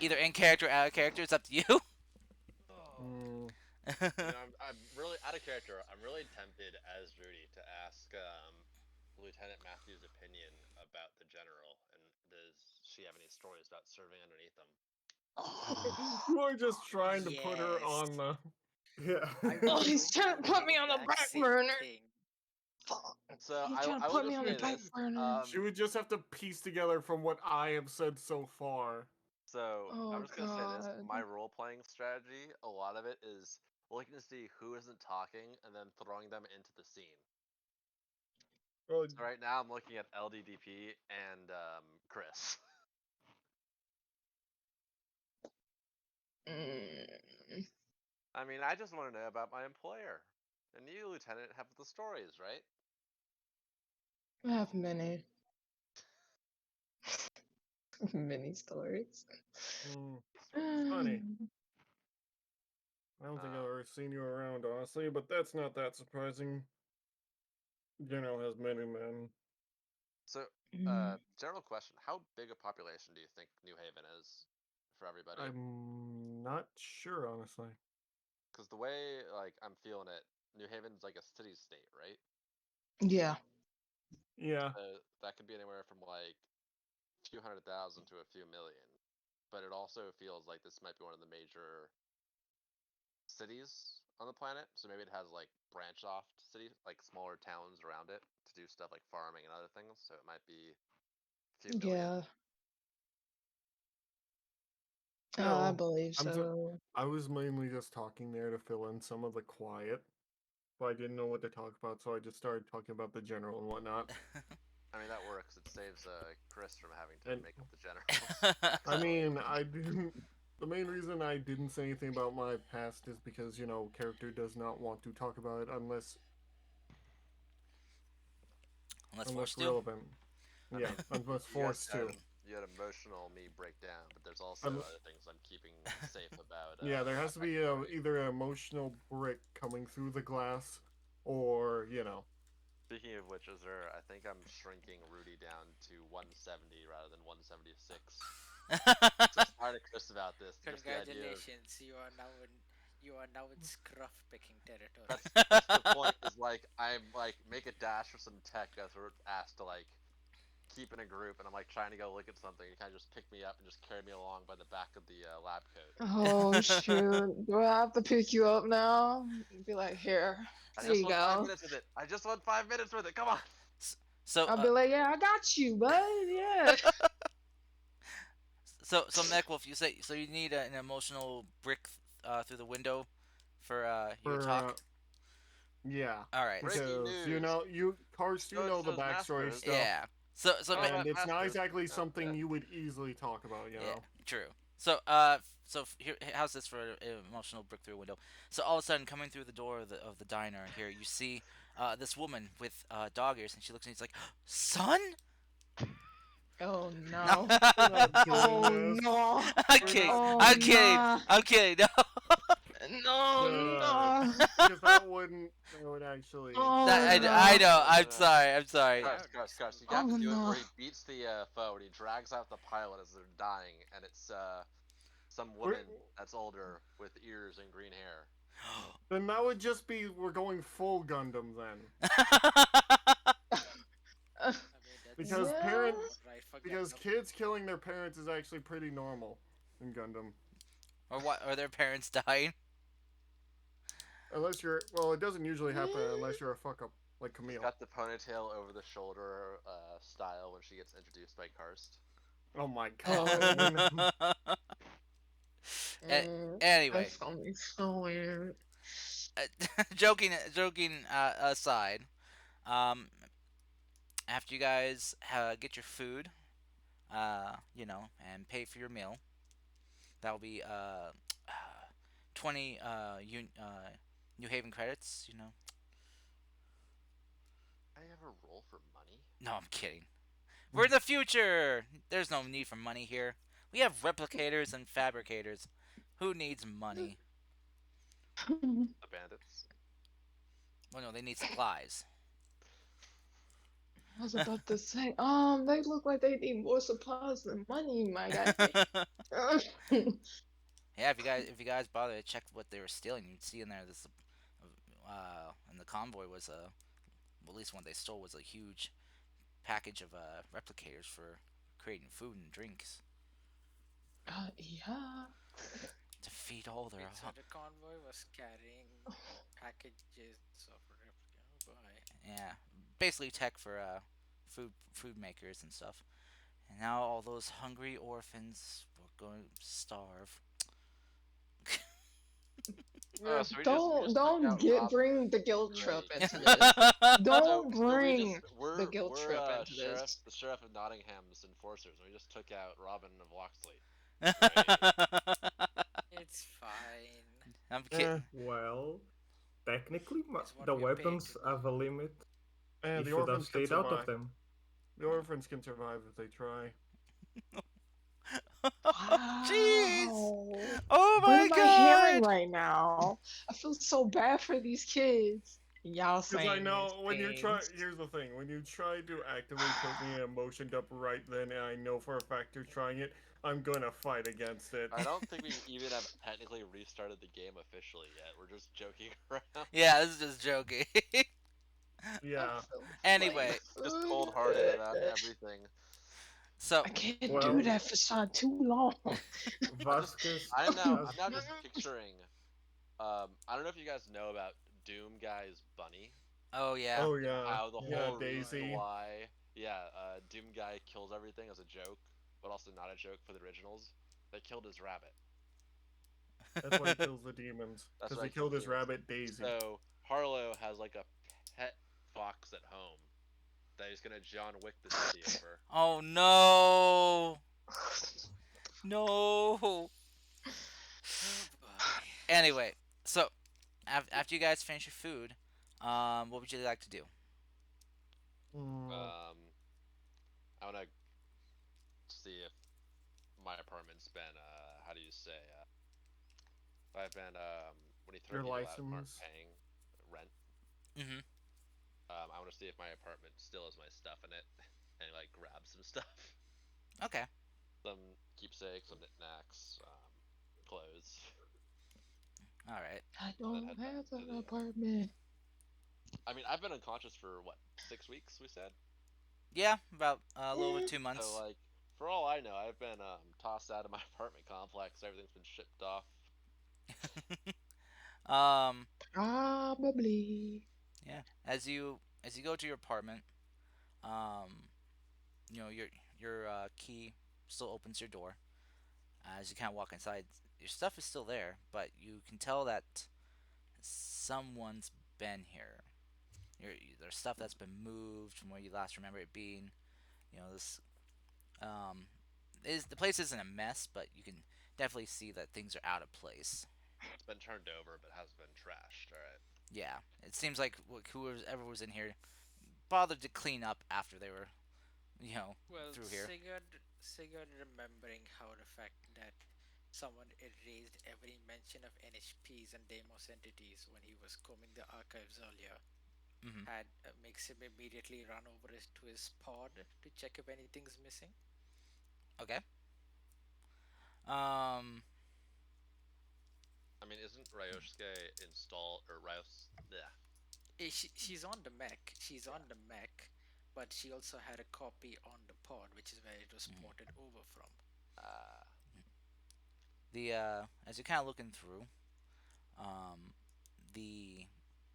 Either in character or out of character. It's up to you. Mm, I'm really out of character. I'm really tempted as Rudy to ask Lieutenant Matthew's opinion about the general, and does she have any stories about serving underneath him? you are just trying to put her Yes. on the. Yeah. I Oh, was he's trying to thinking put me on the exact back same burner. thing. Fuck. So He's I trying to will put me just on the say back this. burner. She would just have to piece together from what I have said so far. So Oh, I'm just gonna say this: God. my role-playing strategy, a lot of it is looking to see who isn't talking and then throwing them into the scene. Well, So right now I'm looking at LDDP and Chris. Mm, I mean, I just want to know about my employer, and you, Lieutenant, have the stories, right? I have many. Many stories. it's funny. I don't think I've Um, ever seen you around, honestly, but that's not that surprising. General has many men. So, Mm, general question: how big a population do you think New Haven is for everybody? I'm not sure, honestly. Because the way like I'm feeling it, New Haven's like a city state, right? yeah. Yeah, That could be anywhere from like a few 100,000 to a few million. But it also feels like this might be one of the major cities on the planet. So maybe it has like branch off cities, like smaller towns around it to do stuff like farming and other things. So it might be a few million. Yeah. I no. believe I'm just, so. I was mainly just talking there to fill in some of the quiet, but I didn't know what to talk about, so I just started talking about the general and whatnot. I mean that works. It saves Chris from having to And make up the generals. I mean, I didn't. The main reason I didn't say anything about my past is because, character does not want to talk about it unless Unless forced to. relevant. I Yeah, mean, unless you guys forced to. you had emotional me breakdown, but there's also Un- other things I'm keeping safe about. Yeah, there has to my be story. either an emotional brick coming through the glass, or Speaking of which, I think I'm shrinking Rudy down to 170 rather than 176. So sorry to Chris about this. Just the idea of Congratulations, you are now in scruff picking territory. that's the point. Is like I'm like make a dash for some tech as we're asked to like keep in a group, and I'm like trying to go look at something. You kind of just pick me up and just carry me along by the back of the lab coat. Oh, shoot. Do I have to pick you up now? Be like, here. I There just you want 5 go. minutes with it. I just want 5 minutes with it. Come on. So, I'll be like, yeah, I got you, bud. Yeah. so Meckwolf, you say so you need an emotional brick through the window for your for talk. yeah, All right. Breaking because news. Karst, you know the So-and-so's backstory Masters. stuff, Yeah. So Oh, Me- about and it's not Masters. exactly Oh, something yeah. you would easily talk about. yeah, true. So here, how's this for an emotional brick through a window? So all of a sudden, coming through the door of the diner here, you see this woman with dog ears, and she looks and she's like, "Son." Oh, No, no. We're not doing Oh, this. no. I'm We're kidding. not. Oh, I'm kidding. nah. I'm kidding. No. No, Uh, no. because that would actually. Oh, I no. know. No, I'm no, no. sorry. I'm sorry. Cars. You Oh, have to do it no. where he beats the foe and he drags out the pilot as they're dying, and it's some We're- woman that's older with ears and green hair. Then that would just be we're going full Gundam then, I mean, that's because Yeah. parents, right for because Gundam. kids killing their parents is actually pretty normal in Gundam. Or what? Or their parents dying? Unless it doesn't usually happen unless you're a fuck up like Camille. Got the ponytail over the shoulder style when she gets introduced by Karst. Oh my Oh. god. A- That's anyway, gonna be so weird. joking aside, um, after you guys get your food, and pay for your meal, that'll be 20 New Haven credits. I ever roll for money? No, I'm kidding. We're in the future. There's no need for money here. We have replicators and fabricators. Who needs money? The bandits. Well, no, they need supplies. I was about to say, they look like they need more supplies than money, my guy. Yeah, if you guys bother to check what they were stealing, you'd see in there this, and the convoy was well, at least one they stole was a huge package of replicators for creating food and drinks Yeah. to feed all their. Wait, so the convoy was carrying packages of replica. Oh boy. Yeah, basically tech for food makers and stuff. And now all those hungry orphans were going to starve. Oh, so we Don't just took don't out get Robin. bring the guilt trip Great. into this. So Don't so we just bring the guilt we're trip into sheriff this. the sheriff of Nottingham's enforcers, and we just took out Robin of Locksley. Great. It's fine. I'm Eh, kidding. Well, technically, It's what the we're paid weapons to do. have a limit. and You the should have orphans can stayed out of survive. them. The orphans can survive if they try. Jeez! Wow. Oh What my am I hearing god! right now? I feel so bad for these kids. Y'all Because I saying these know when you try. things. Here's the thing: when you try to actively put me emotioned up right then, and I know for a fact you're trying it, I'm gonna fight against it. I don't think we even have technically restarted the game officially yet. We're just joking around. Yeah, this is just joking. I Yeah. feel Anyway, Just cold-hearted about everything. so I can't do Well, that for so too long. Vasquez I'm has. now just picturing. I don't know if you guys know about Doom Guy's bunny. oh yeah, Oh yeah. How the Yeah, whole reason Daisy. why, yeah, Doom Guy kills everything as a joke, but also not a joke for the originals. They killed his rabbit. That's why he kills the demons. That's Because why he he kills killed his demons. rabbit Daisy. So Harlow has like a pet fox at home that he's gonna John Wick the city over. Oh no, no. Oh boy. Anyway, so after you guys finish your food, what would you like to do? Mm, I wanna see if my apartment's been how do you say if I've been when you throw your people out who aren't license. paying rent. Mm-hmm. I want to see if my apartment still has my stuff in it, and like grab some stuff, Okay. some keepsakes, some knickknacks, clothes, All right. I and then don't head back have to an the. apartment. I mean, I've been unconscious for what 6 weeks? We said. Yeah, about a little over Eh, 2 months. So like, for all I know, I've been tossed out of my apartment complex. Everything's been shipped off. um, Probably. yeah. As you go to your apartment, um, your key still opens your door. As you kind of walk inside, your stuff is still there, but you can tell that someone's been here. There's stuff that's been moved from where you last remember it being. This um, is the place isn't a mess, but you can definitely see that things are out of place. It's been turned over, but hasn't been trashed. All right. Yeah, it seems like whoever was in here bothered to clean up after they were, you know, Well, through here. Sigurd remembering how the fact that someone erased every mention of NHPs and Deimos entities when he was combing the archives earlier Hmm. had makes him immediately run over to his pod to check if anything's missing. Okay. Um. I mean, isn't Ryosuke installed or Ryos? Yeah. She's on the mech. She's on the mech, but she also had a copy on the pod, which is where it was ported over from. Uh, The as you're kind of looking through, um, the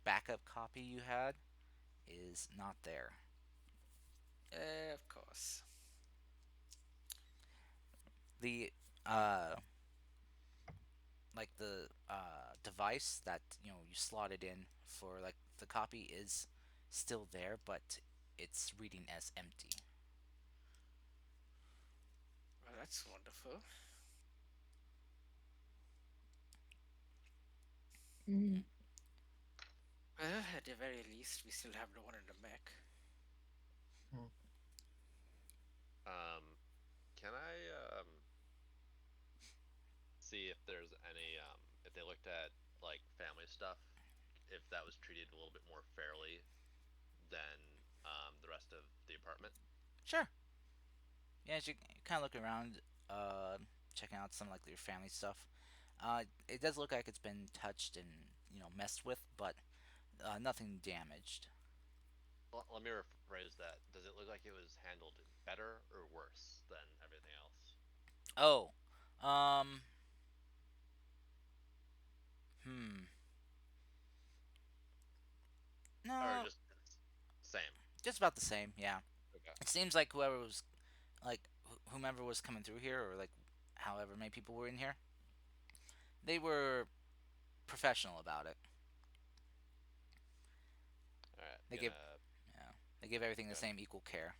backup copy you had is not there. Of course. The uh like the device that you slotted in for like the copy is still there, but it's reading as empty. Well, that's wonderful. Mm. Well, at the very least, we still have the one in the mech. Can I see if there's any if they looked at like family stuff, if that was treated a little bit more fairly than the rest of the apartment? Sure. Yeah, as you kind of look around, uh, checking out some like your family stuff. It does look like it's been touched and messed with, but nothing damaged. Let me rephrase that. Does it look like it was handled better or worse than everything else, Oh, um, hmm, or no, just same? just about the same. Yeah, Okay. it seems like whoever was like whomever was coming through here, or like however many people were in here, they were professional about it. All right. They give Gonna yeah, they give everything the go. same equal care.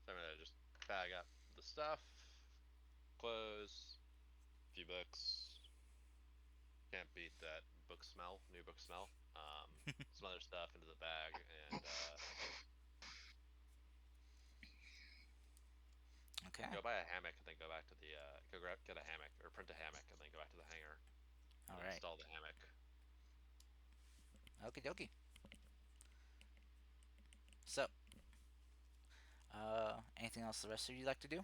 So I'm gonna just bag up the stuff, clothes, few books. Can't beat that book smell, new book smell. Some other stuff into the bag, and Okay, go buy a hammock, and then go back to the go grab get a hammock or print a hammock, and then go back to the hangar all and right, install the hammock. okie dokie. So, anything else the rest of you like to do?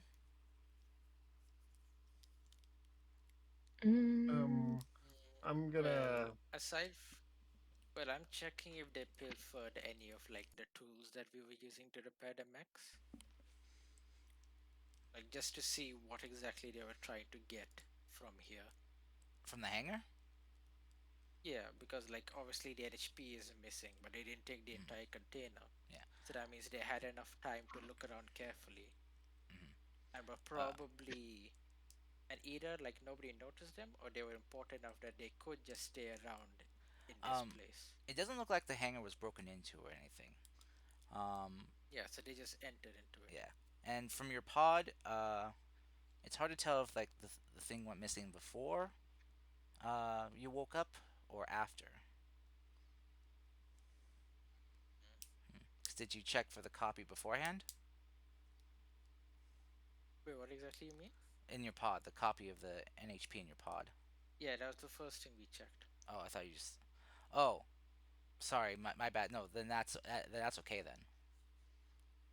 Mm. Um, I'm Well, gonna. well, I'm checking if they pilfered any of like the tools that we were using to repair the mechs, like just to see what exactly they were trying to get from here. From the hangar? Yeah, because like obviously the NHP is missing, but they didn't take the entire container. Yeah. So that means they had enough time to look around carefully Hmm. and were Uh, probably and either like nobody noticed them or they were important enough that they could just stay around in this um, place. it doesn't look like the hangar was broken into or anything. Um, Yeah, so they just entered into it. yeah. And from your pod, it's hard to tell if like the thing went missing before you woke up or after. 'Cause did you check for the copy beforehand Wait, what exactly you mean? in your pod? The copy of the NHP in your pod. Yeah, that was the first thing we checked. Oh, I thought you just. Oh, sorry, my bad. No, then that's okay then.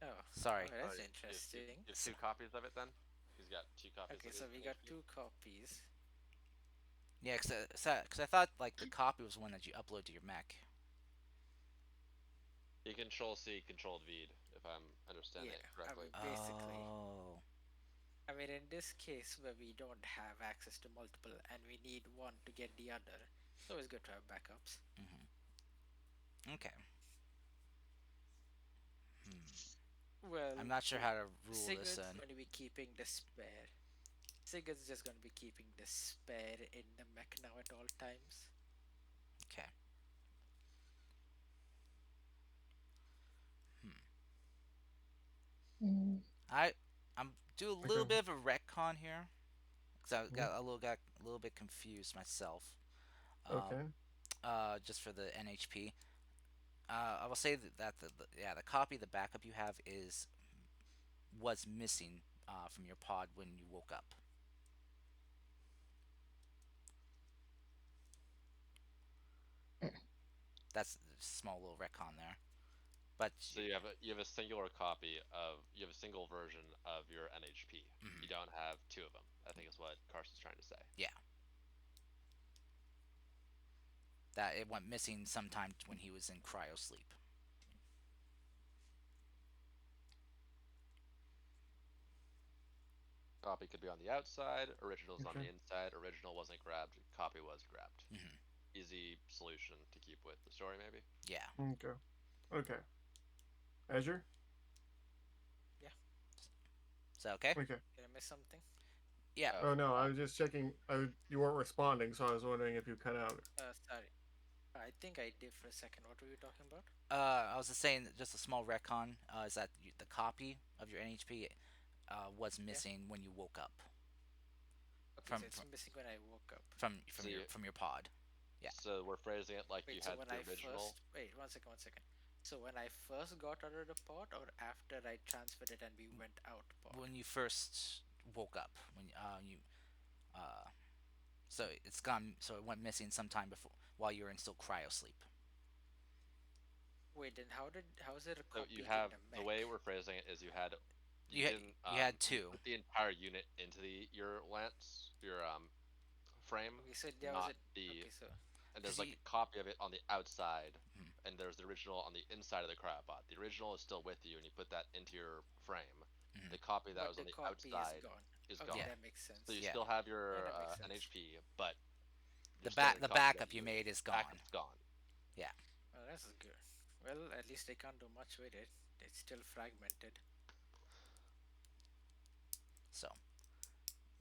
Oh, oh, Sorry. that's You have interesting. two copies of it then. He's got two copies Okay, of his so we got NHP. two copies. Yeah, cause I thought like the copy was one that you upload to your Mac. He control C, control V, if I'm understanding Yeah, it I correctly. mean, basically. Oh. I mean, in this case where we don't have access to multiple and we need one to get the other, it's always good to have backups. Okay. Hmm. I'm Well, not sure how to rule this Sigurd's in. going to be keeping the spare. Sigurd's just going to be keeping the spare in the mech now at all times. Okay. Hmm. Mm. I I'm do a little Okay. bit of a retcon here because I Mhm. got a little bit confused myself. Um, Okay. just for the NHP. I will say that the copy, the backup you have is was missing from your pod when you woke up. That's a small little retcon there. But So you have a singular copy of you have a single version of your NHP. You mhm, don't have two of them. I think is what Carson's trying to say. yeah, that it went missing sometime when he was in cryo sleep. Copy could be on the outside. Original's on Okay. the inside. Original wasn't grabbed. Copy was grabbed. Hmm. Easy solution to keep with the story, maybe. Yeah. Okay. Okay. Azure. Yeah, Is that okay? Okay. did I miss something? Yeah. Oh no, I Uh, was just checking. You weren't responding, so I was wondering if you cut out. Sorry. I think I did for a second. What were you talking about? I was just saying that just a small retcon is that the copy of your NHP was Yeah. missing when you woke up Okay, so from it's from missing when I woke up. from see, your pod. Yeah. so we're phrasing it like you Wait, so had when the I original. first wait, one second, one second. So when I first got out of the pod, or after I transferred it and we went out pod? When you first woke up, when you uh, so it's gone. So it went missing sometime before while you were in still cryo sleep. Wait, then how is it a So you copy in have the the mech? way we're phrasing it is you You had didn't you had two. put the entire unit into your lance your frame, Okay, so there was not a the okay, so and there's Because like you a copy of it on the outside, mhm, and there's the original on the inside of the cryopod. The original is still with you, and you put that into your frame. mhm, The copy that but was on the the copy is outside gone. is Okay, gone. yeah, that makes So you sense. yeah. still have Yeah, your that makes sense. NHP, but you're still getting a The copy of backup you you. made is gone. Backup's gone. Yeah. Well, that's good. Well, at least they can't do much with it. It's still fragmented. So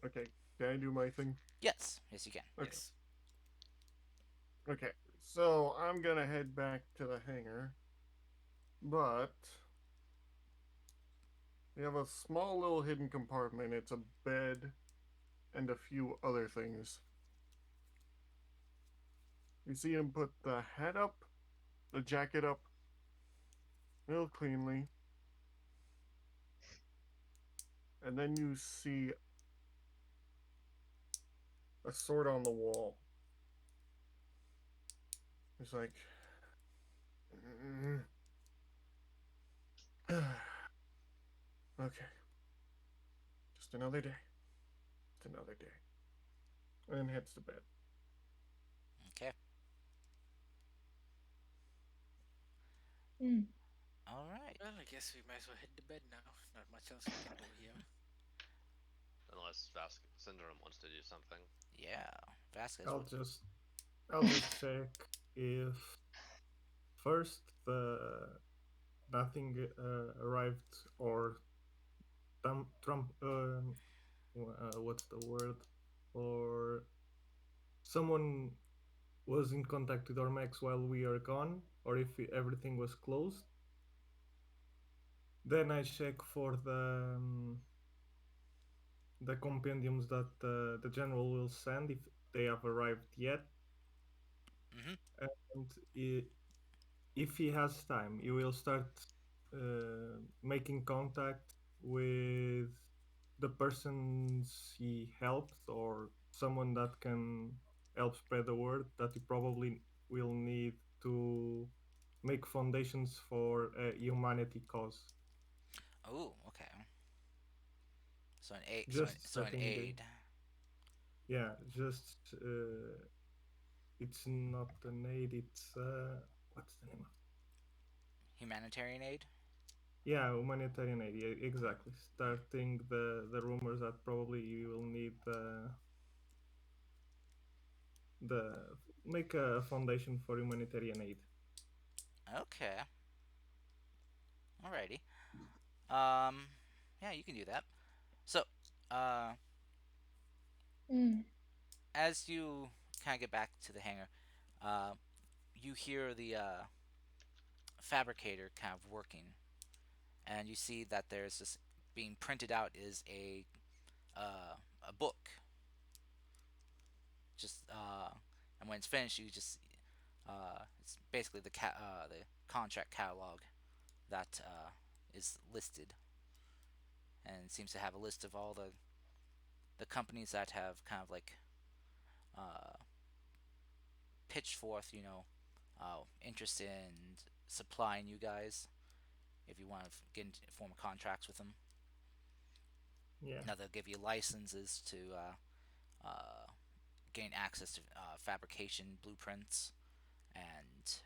Okay, can I do my thing? yes, you can. Okay. Yes. Okay. So I'm gonna head back to the hangar, but we have a small little hidden compartment. It's a bed and a few other things. You see him put the hat up, the jacket up, real cleanly, and then you see a sword on the wall. He's like, "Mm, okay, just another day, just another day," and heads to bed. Okay. Mm. All right. Well, I guess we might as well hit the bed now. Not much else we can do here. Unless Syndrome wants to do something. Yeah. Vasquez. I'll What? just I'll just check if first the nothing arrived or Trump what's the word, or someone was in contact with our mechs while we are gone, or if everything was closed. Then I check for the compendiums that the general will send if they have arrived yet, Mhm. and if he has time, he will start making contact with the persons he helped or someone that can help spread the word that he probably will need to make foundations for a humanity cause. Oh, okay. So an aid. Just So an setting the aid. yeah, just it's not an aid. It's what's the name of Humanitarian aid. yeah, humanitarian aid. Yeah, exactly. Starting the rumors that probably you will need the make a foundation for humanitarian aid. Okay. Alrighty. Um. Yeah, you can do that. So, uh, Mm. as you kind of get back to the hangar, uh, you hear the fabricator kind of working, and you see that there's this being printed out is a book. Just and when it's finished, you just it's basically the contract catalog that is listed, and it seems to have a list of all the companies that have kind of like uh, pitched forth, interest in supplying you guys if you want to get into form of contracts with them. Yeah. Now they'll give you licenses to gain access to fabrication blueprints and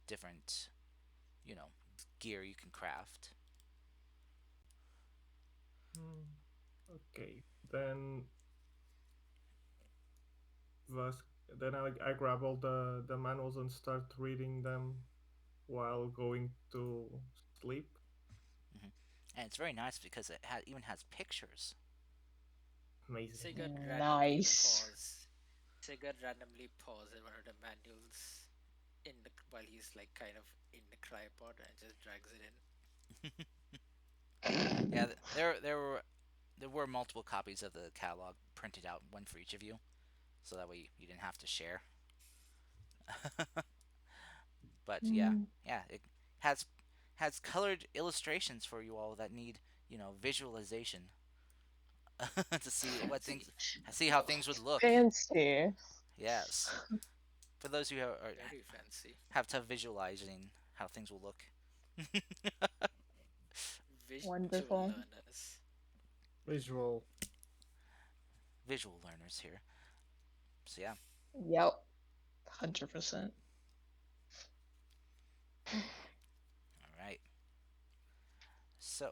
different, you know, gear you can craft. Okay. Then I grab all the manuals and start reading them while going to sleep. Hmm. And it's very nice because it even has pictures. amazing. Sigurd randomly Nice. pause. Sigurd randomly pause in one of the manuals while he's like kind of in the cryopod and just drags it in. Yeah, there were multiple copies of the catalog printed out, one for each of you, so that way you didn't have to share. But yeah, Mm. yeah, it has has colored illustrations for you all that need visualization to see how things would look. Fancy. Yes, for those who Very fancy. have tough visualizing how things will look. Visual Wonderful. learners. Visual. Visual learners here. So yeah, Yep. 100%. all right. So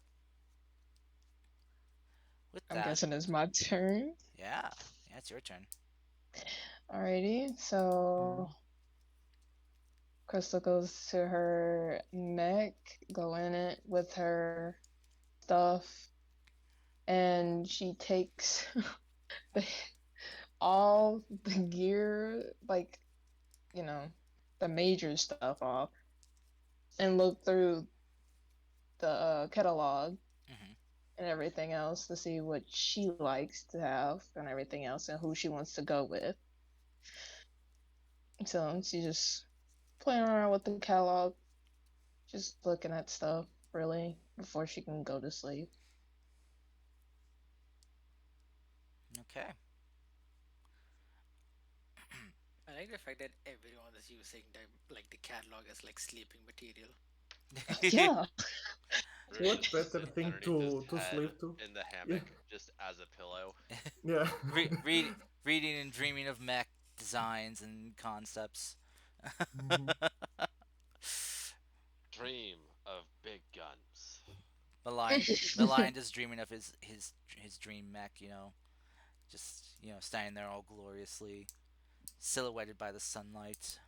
with I'm that, guessing it's my turn. yeah, yeah, it's your turn. Alrighty, so Crystal goes to her neck, go in it with her stuff, and she takes the, all the gear, like, you know, the major stuff off, and look through the catalog Hmm. and everything else to see what she likes to have and everything else and who she wants to go with. So she just playing around with the catalog, just looking at stuff really before she can go to sleep. Okay. I like the fact that everyone is using the catalog as like sleeping material. Yeah. What Rudy's better sitting thing underneath his to head sleep to? in the Yeah, hammock just as a pillow. yeah. Reading and dreaming of mech designs and concepts. Mhm. Dream of big guns. Maligned is dreaming of his dream mech. Just standing there all gloriously silhouetted by the sunlight,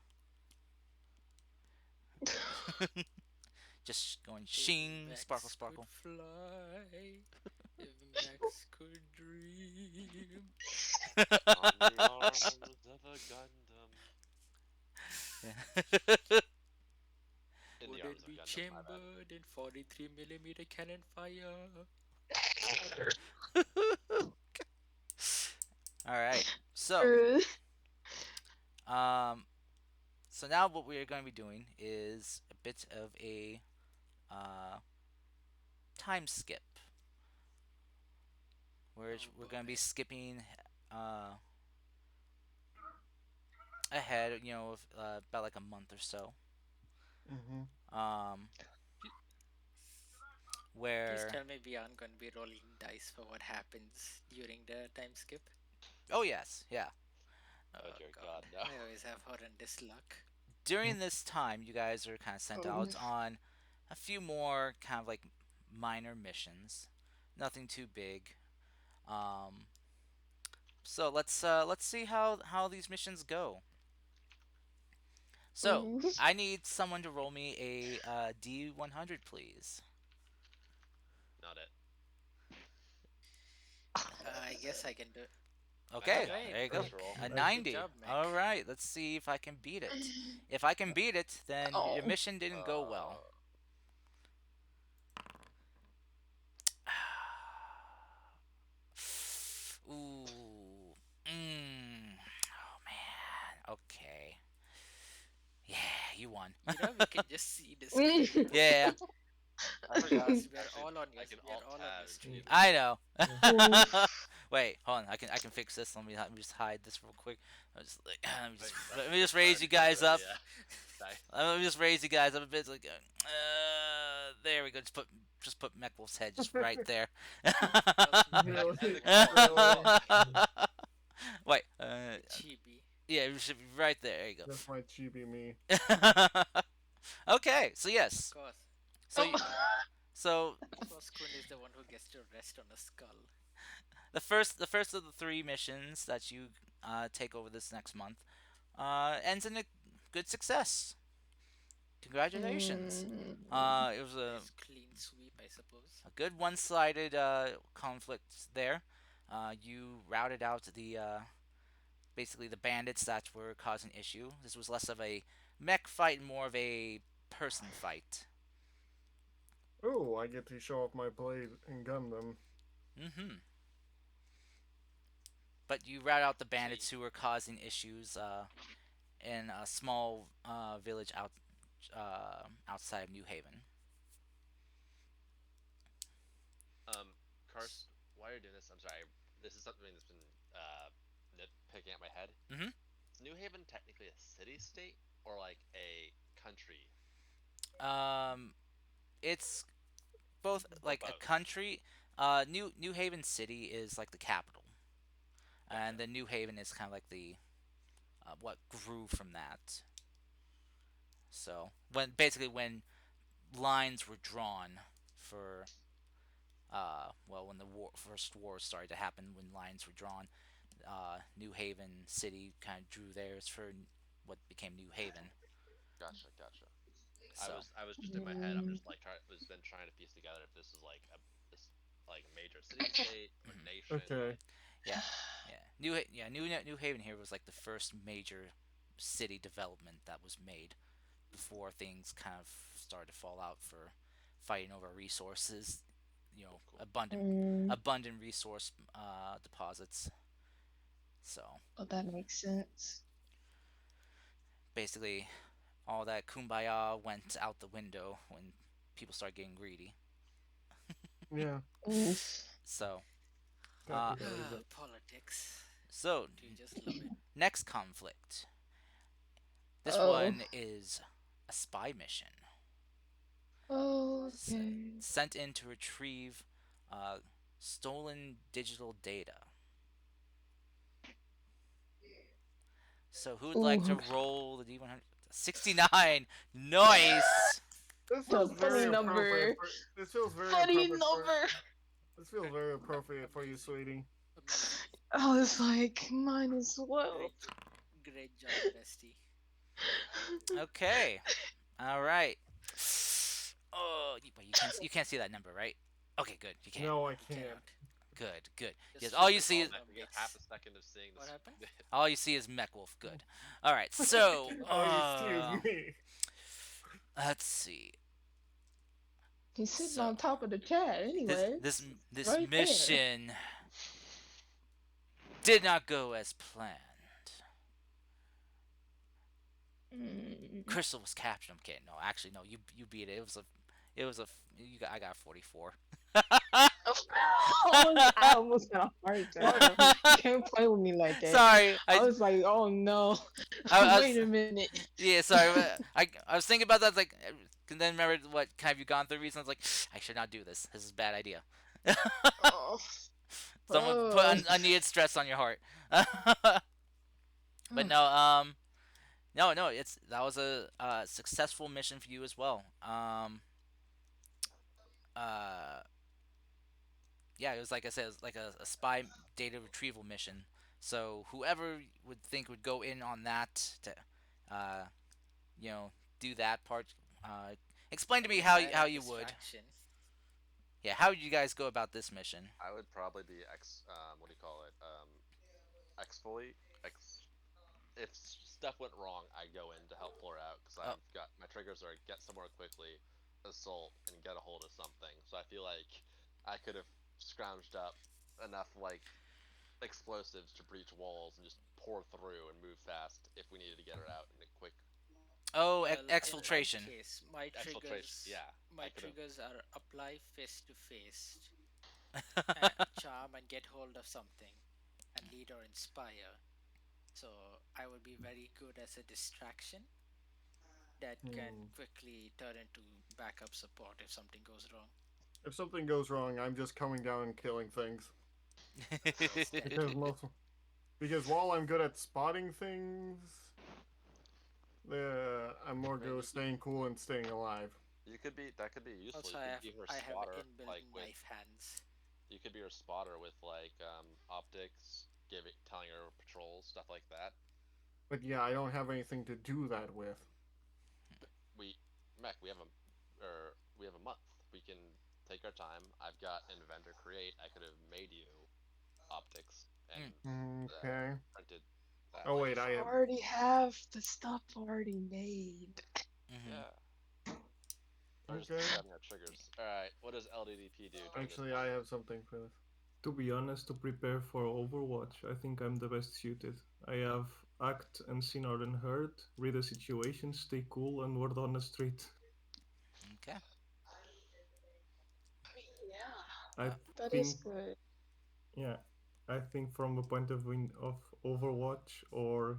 just going If shing, sparkle, Max could sparkle. fly, if Max could dream, On the arms of a Gundam. Yeah. In the would arms it of a be Gundam, my bad. chambered in 43 millimeter cannon fire? All right. So, um, so now what we are going to be doing is a bit of a uh, time skip. Oh We're going to be boy. skipping ahead, about like a month or so. Mm-hmm. Um, Pl- Please where tell me we aren't going to be rolling dice for what happens during the time skip. oh yes, yeah. Oh Oh dear God, god, no. I always have horrendous luck. During this time, you guys are kind of sent Oh. out on a few more kind of like minor missions. Nothing too big. Um, so let's see how these missions go. So Mhm. I need someone to roll me a D100, please. Not it. I guess I can do it. Okay, Yeah, there you go. first Mech. roll. A Good 90. job, All Mech. right, let's see if I can beat it. If I can beat it, then your Oh. mission didn't go well. Uh, Ooh. Oh man. Okay. Yeah, you won. We can just see the screen. Yeah, I forgot. Because we are Actually, all on I your can we are alt all on your tab and stream. change it. I know. Oof. Wait, hold on. I can fix this. Let me just hide this real quick. Let me just, Wait, let me just sorry, raise you guys sorry, up. yeah. Nice. Let me just raise you guys up a bit. Like, there we go. Just put Mechwolf's head just right there. Because Mech Really? And the Mech collar. Really? Wait. the chibi. Yeah, it should be right there. There you That's my chibi me. go. Okay. So Of yes. course. So you, so Of course Kun is the one who gets to rest on a skull. the first of the three missions that you take over this next month ends in a good success. Congratulations. It was a Nice clean sweep, I suppose. good one-sided conflict there. You routed out the basically the bandits that were causing issue. This was less of a mech fight and more of a person fight. Ooh, I get to show off my blade and gun them. Mm-hmm. But you route out the See, bandits who were causing issues in a small village outside of New Haven. Karst, while you're doing this, I'm sorry. This is something that's been nitpicking at my head. Mm-hmm. Is New Haven technically a city state or like a country Um, it's both or like a both? country. New Haven City is like the capital, and Gotcha. then New Haven is kind of like the what grew from that. So when lines were drawn for when the first war started to happen, when lines were drawn, New Haven City kind of drew theirs for what became New Haven. Gotcha, gotcha. So I was just in my head. I'm Mm, just like was been trying to piece together if this is like a this like a major city state or mhm. nation. Okay. Like, Yeah, yeah, New Haven here was like the first major city development that was made before things kind of started to fall out for fighting over resources. cool, cool. mm, Abundant resource deposits. So well, that makes sense. basically, all that kumbaya went out the window when people started getting greedy. Yeah. Oof. So, Got uh, to believe it. Politics. so Do you just love it? next conflict. This Oh. one is a spy mission Okay. sent in to retrieve uh, stolen digital data. So, who would like to Ooh. roll the D100? 69! Nice! This A feels funny very appropriate number. for. This feels very Funny appropriate for. number. This feels very appropriate for you, Amazing. sweetie. Amazing. I was like, mine as well. Great, great job, bestie. Okay. All right. Oh, but you can't see that number, right? Okay, good. You can. No, I You can't. cannot. Good, good. Yes, Just all show you the see Oh, is small man, we get half numbers. a second of seeing What this. happened? Mech Wolf. Good. All right. So, Oh, excuse me. let's see. He's sitting So, on top of the chat, anyways. this Right there. mission did not go as planned. Mm. Crystal was captured. I'm kidding. No, actually, no. You beat it. I got 44. I almost got a heart attack. You can't play with me like that. Sorry, I was like, oh no. I Wait was a minute. yeah, sorry. I was thinking about that. Like, and then remember what have you gone through recently? I was like, I should not do this. This is a bad idea. Oh. Someone put Oh. unneeded stress on your heart. But Oh. no, no. That was a successful mission for you as well. Uh, yeah, it was like I said, it was like a spy data retrieval mission. So whoever would think would go in on that to, uh, you know, do that part. Uh, explain to At me least I had how a you would. distraction. Yeah, how would you guys go about this mission? I would probably be what do you call it? Exfoliate. If stuff went wrong, I go in to help Flora out because Oh, I've got my triggers are get somewhere quickly, assault, and get a hold of something. So I feel like I could have scrounged up enough like explosives to breach walls and just pour through and move fast if we needed to get her out in a quick Well, in my exfiltration. case, exfiltration. Yeah, I my could have. triggers are apply fist to face, charm and get hold of something, and lead or inspire. So I would be very good as a distraction that can Hmm. quickly turn into backup support if something goes wrong. If something goes wrong, I'm just coming down and killing things. Steady. Because most. Because while I'm good at spotting things, I'm more good at staying cool and staying alive. You could be that could be useful. Also, You could be her I have spotter, inbuilt like with knife hands. you could be her spotter with like optics, telling her patrols, stuff like that. But yeah, I don't have anything to do that with. We, Mech, we have a month. We can take our time. I've got inventor create. I could have made you optics and Mm. Okay. printed that Oh way. wait, I I have. already have the stuff already made. Mm-hmm. Yeah. We're just Okay. programming our triggers. All right. What does LDDP do during this Actually, I moment? have something for this. To be honest, to prepare for Overwatch, I think I'm the best suited. I have act unseen or unheard, read a situation, stay cool, and word on the street. Okay. Yeah, I Uh, that is think, good. yeah, I think from a point of view of Overwatch or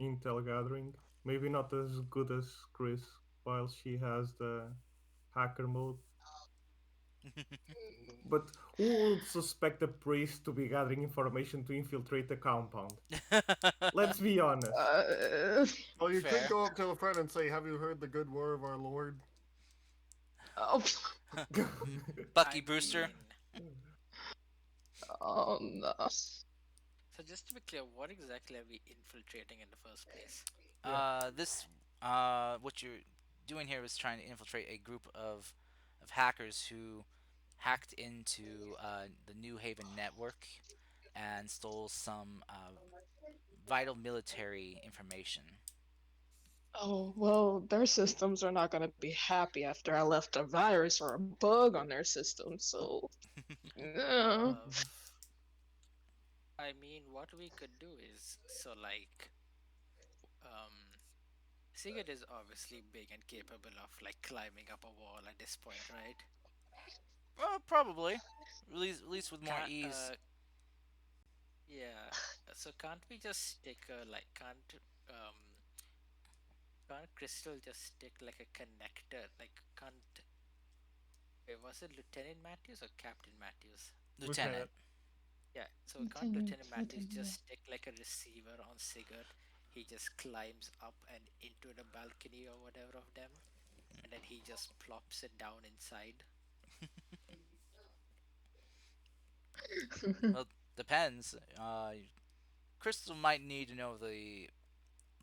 Intel gathering, maybe not as good as Chris, while she has the hacker mode. But who would suspect a priest to be gathering information to infiltrate a compound? Let's be honest. Uh, Well, you could Fair. go up to a friend and say, "Have you heard the good word of our Lord?" oh, Bucky I Brewster. mean, oh no. so just to be clear, what exactly are we infiltrating in the first place? Yeah. This what you're doing here is trying to infiltrate a group of hackers who hacked into the New Haven network and stole some vital military information. Oh, well, their systems are not going to be happy after I left a virus or a bug on their system, so. No. Uh, I mean, what we could do is so like um Sigurd is obviously big and capable of like climbing up a wall at this point, right? Well, probably, at least with more Can't ease. yeah. So can't we just stick a like um can't Crystal just stick like a connector like can't wait, was it Lieutenant Matthews or Captain Matthews? Lieutenant. Lieutenant. Yeah, so can't Lieutenant, Lieutenant Matthews just Lieutenant. stick like a receiver on Sigurd? He just climbs up and into the balcony or whatever of them, and then he just plops it down inside. Well, depends. Crystal might need to know the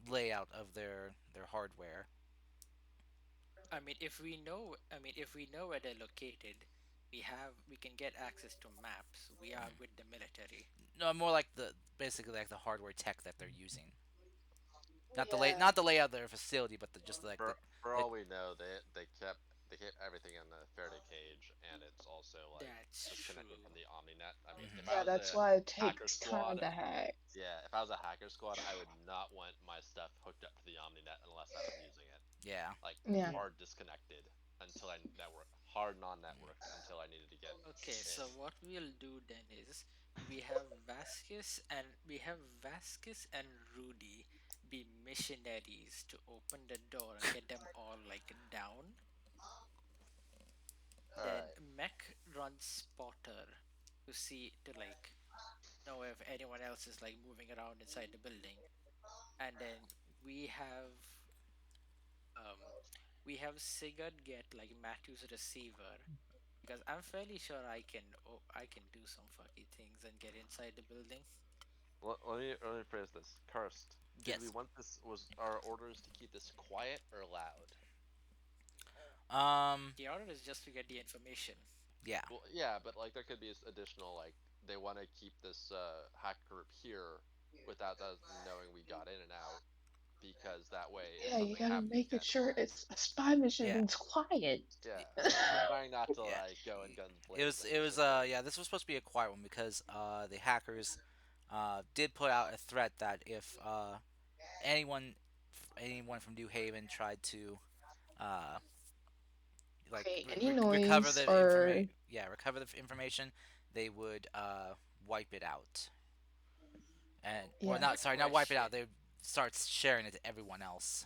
layout of their hardware. If we know where they're located, we can get access to maps. We are with the military. No, more like the basically like the hardware tech that they're using. Yeah. Not the layout of their facility, but just like For the all we know, they kept everything in the Faraday cage, and it's also like That's disconnected from true. the OmniNet. I mean, if Mhm. I Yeah, was that's a why it hacker takes time squad, to hack. yeah, if I was a hacker squad, I would not want my stuff hooked up to the OmniNet unless I was using it. Yeah. Like Yeah. hard disconnected until I network, hard non-networked until I needed to get Okay, in. so what we'll do then is we have Vasquez and Rudy be missionaries to open the door and get them all like down. All Then right. Mech runs Spotter to see to like know if anyone else is like moving around inside the building. And then we have um we have Sigurd get like Matthew's receiver because I'm fairly sure I can do some fucky things and get inside the building. Let me phrase this. Cursed. Did we Yes. want this? Was our orders to keep this quiet or loud? Um. The order is just to get the information. Yeah. Well, yeah, but like there could be additional like they want to keep this hack group here without us knowing we got in and out because that way if Yeah, you something gotta happens make it again, sure it's a spy mission Yeah. means quiet. yeah. I'm trying not to Yeah. like go in guns It was. blazing It was. or Yeah. This was supposed to be a quiet one because the hackers did put out a threat that if anyone anyone from New Haven tried to uh like Okay, any recover noise the or information, yeah, recover the information, they would wipe it out. And or yeah, not, Quick sorry, not wipe it out, question. they would start sharing it to everyone else.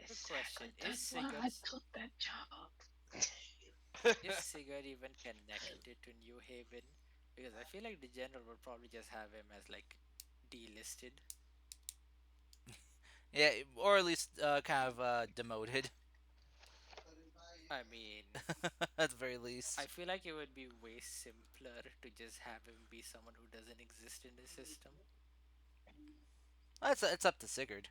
Quick exactly. question. That's why I took that job. Is Sigurd even connected to New Haven? Because I feel like the general would probably just have him as like delisted. Yeah, or at least kind of demoted I mean, at the very I least. feel like it would be way simpler to just have him be someone who doesn't exist in the system. Well, it's up to Sigurd.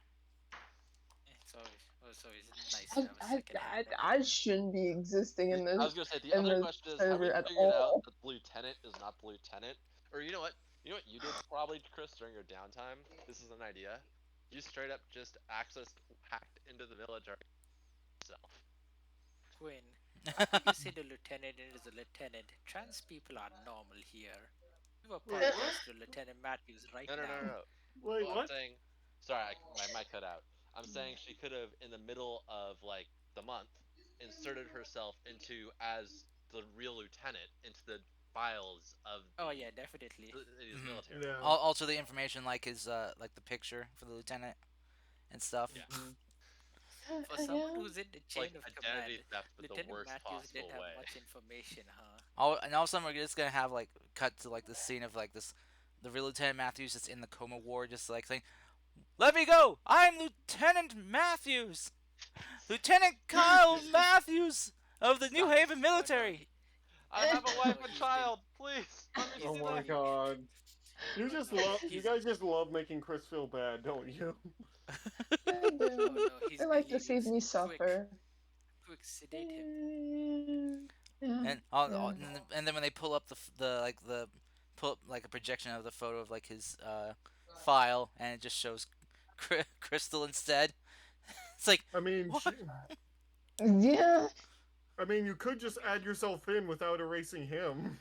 So it's nice to have a second hand in it. I shouldn't be existing I was in gonna say the the other question is, have server we at figured out all. that the lieutenant is not the lieutenant? Or you know what? You know what you did probably, Chris, during your downtime? This is an idea. You straight up just accessed, hacked into the military yourself. Quinn, after you say the lieutenant is a lieutenant, trans people are normal here. You Wait, apologize what? to Lieutenant Matthews right No, no, no, no, now. no. Wait, Well, I'm what? saying, sorry, my mic cut out. I'm saying she could have, in the middle of like the month, inserted herself into as the real lieutenant into the files of Oh yeah, definitely. his Hmm. military. Yeah. Also, the information like his like the picture for the lieutenant and stuff. Yeah, Mhm. For someone Yeah. who's in the it's like chain of identity command, theft, but the Lieutenant worst Matthews didn't possible have way. much information, huh? And all of a sudden, we're just gonna have like cut to like the scene of like this, the real Lieutenant Matthews just in the coma ward, just like saying, "Let me go! I'm Lieutenant Matthews, Lieutenant Kyle Matthews of the New Stop! Haven Oh no, Military." I have a oh wife no, and he's del child. Please let me Oh he's see my them. deleting. god. You Oh just no, love. You he's guys just love making Chris feel bad, don't you? I oh do. no, I he's like to see deleting. me Quick, suffer. quick, sedate him. Yeah. And Yeah. and then when they pull up the like the pull up like a projection of the photo of like his file, and it just shows Crystal instead. It's like, I mean, what? Yeah. I mean, you could just add yourself in without erasing him.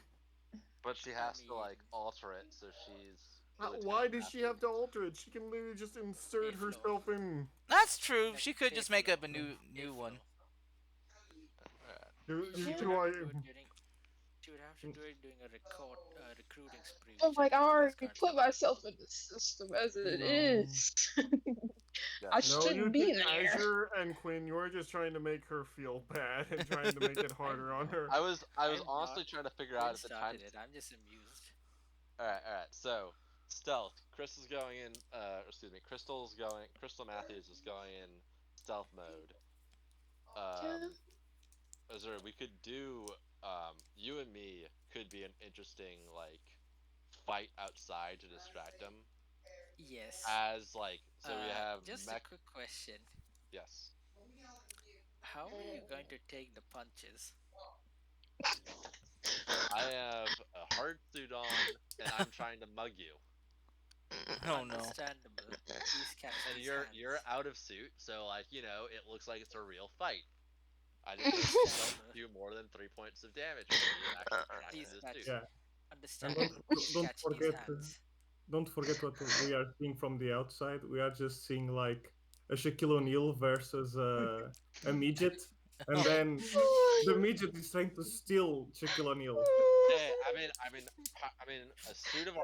But she I has to mean, like alter it so she's the Why Lieutenant does she have to Matthews. alter it? She can literally just hey insert Flo, herself in. That's true. like She could hey just make Flo, up a Yeah. hey new one. Flo. Do, She do would I? have to do it during. She would have to do it during a recruiting spree, Oh which I my think you guys already can't put support. myself in the system as it No. is. I Yes. No, you shouldn't be did. there. Azure and Quinn, you're just trying to make her feel bad and trying to make it I'm harder on not. her. I was I'm not. honestly trying to figure out Quinn at the time. started it. I'm just amused. All right. So stealth. Chris is going in. Excuse me. Crystal Matthews is going in stealth mode. Yeah. Um, Azure, we could do. You and me could be an interesting like fight outside to distract them. Yes. As like, so we have Just a mech. quick question. Yes. How are you going to take the punches? I have a hard suit on, and I'm trying to mug you. Oh no. Understandable. Please catch And these you're hands. out of suit, so like it looks like it's a real fight. I just don't Understandable. do more than 3 points of damage when you actually track Please into the catch. suit. Yeah, and Understandable. Please don't catch these forget hands. don't forget what we are seeing from the outside. We are just seeing like a Shaquille O'Neal versus a midget, and then the midget is trying to steal Shaquille O'Neal. Hey, I'm in a suit of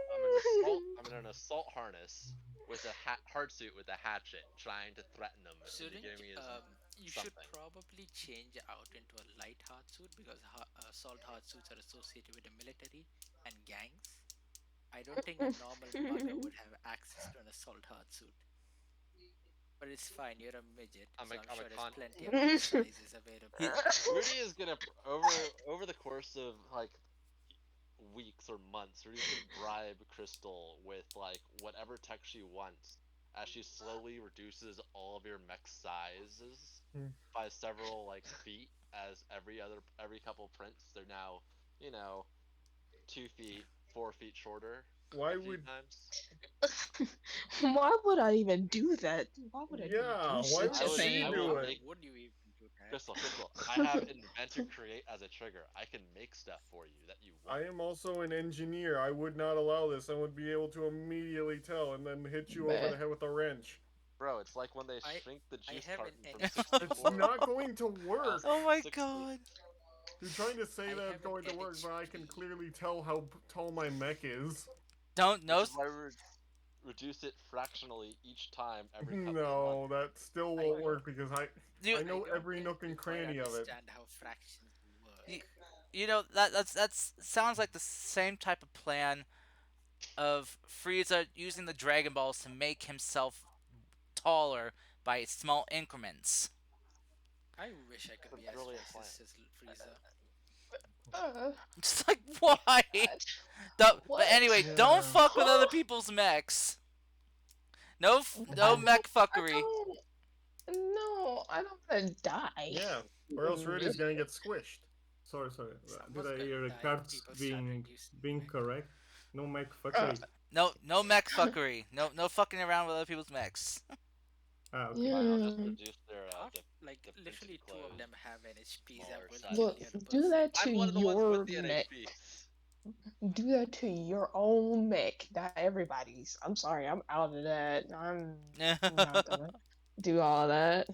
I'm in an assault harness with a hard suit with a hatchet, trying to threaten them into Shouldn't giving me you should something. probably change out into a light hard suit because assault hard suits are associated with the military and gangs. I don't think a normal mugger would have access to an assault hard suit. But it's fine, you're a midget, I'm so a I'm I'm a sure there's con. plenty of other sizes available. Rudy is gonna over the course of like weeks or months, Rudy's gonna bribe Crystal with like whatever tech she wants, as she slowly reduces all of your mech sizes Hmm. by several like feet. As every couple prints, they're now you know 2 feet, 4 feet shorter Why a few would? times. Why would I even do that? Why would I even Yeah, do why such I a would would she I thing? will do Why it? make would you even do that? Crystal. I have invent to create as a trigger. I can make stuff for you that you I want. am also an engineer. I would not allow this. I would be able to immediately tell and then hit you over Meh. the head with a wrench. Bro, it's like when they I shrink the I juice have an carton from It's 64 not going to past work. Oh my 60. god. You're trying to say I that it's have an going to work, but I can LHD. clearly tell how tall my mech is. Don't Which know. is why we reduce it fractionally each time every couple of No, months. that still I won't don't work because You, I I know don't every think nook you and quite cranny of it. understand how fractions you, work. you know that's sounds like the same type of plan of Frieza using the Dragon Balls to make himself taller by small increments. I wish I could It's a be as brilliant fast plan. as Frieza. Uh, Just like why? But what? anyway, don't Yeah. fuck with other people's mechs. No, no I mech I fuckery. don't. No, I don't want to die. Yeah, or else Rudy's Mm. gonna get squished. Sorry. Did Someone's I gonna hear the die when cards people start being reducing being mech. correct? No mech Uh, fuckery. No mech fuckery. No fucking around with other people's mechs. Ah, okay. Fine, I'll just yeah. reduce their Half, the like, printed literally two of clothes them have NHPs and smaller will size kill Well, the ones. other do person. that to I'm one of the ones with your the mech. NHPs. Do that to your own mech, not everybody's. I'm sorry, I'm out of that. I'm not gonna do all that.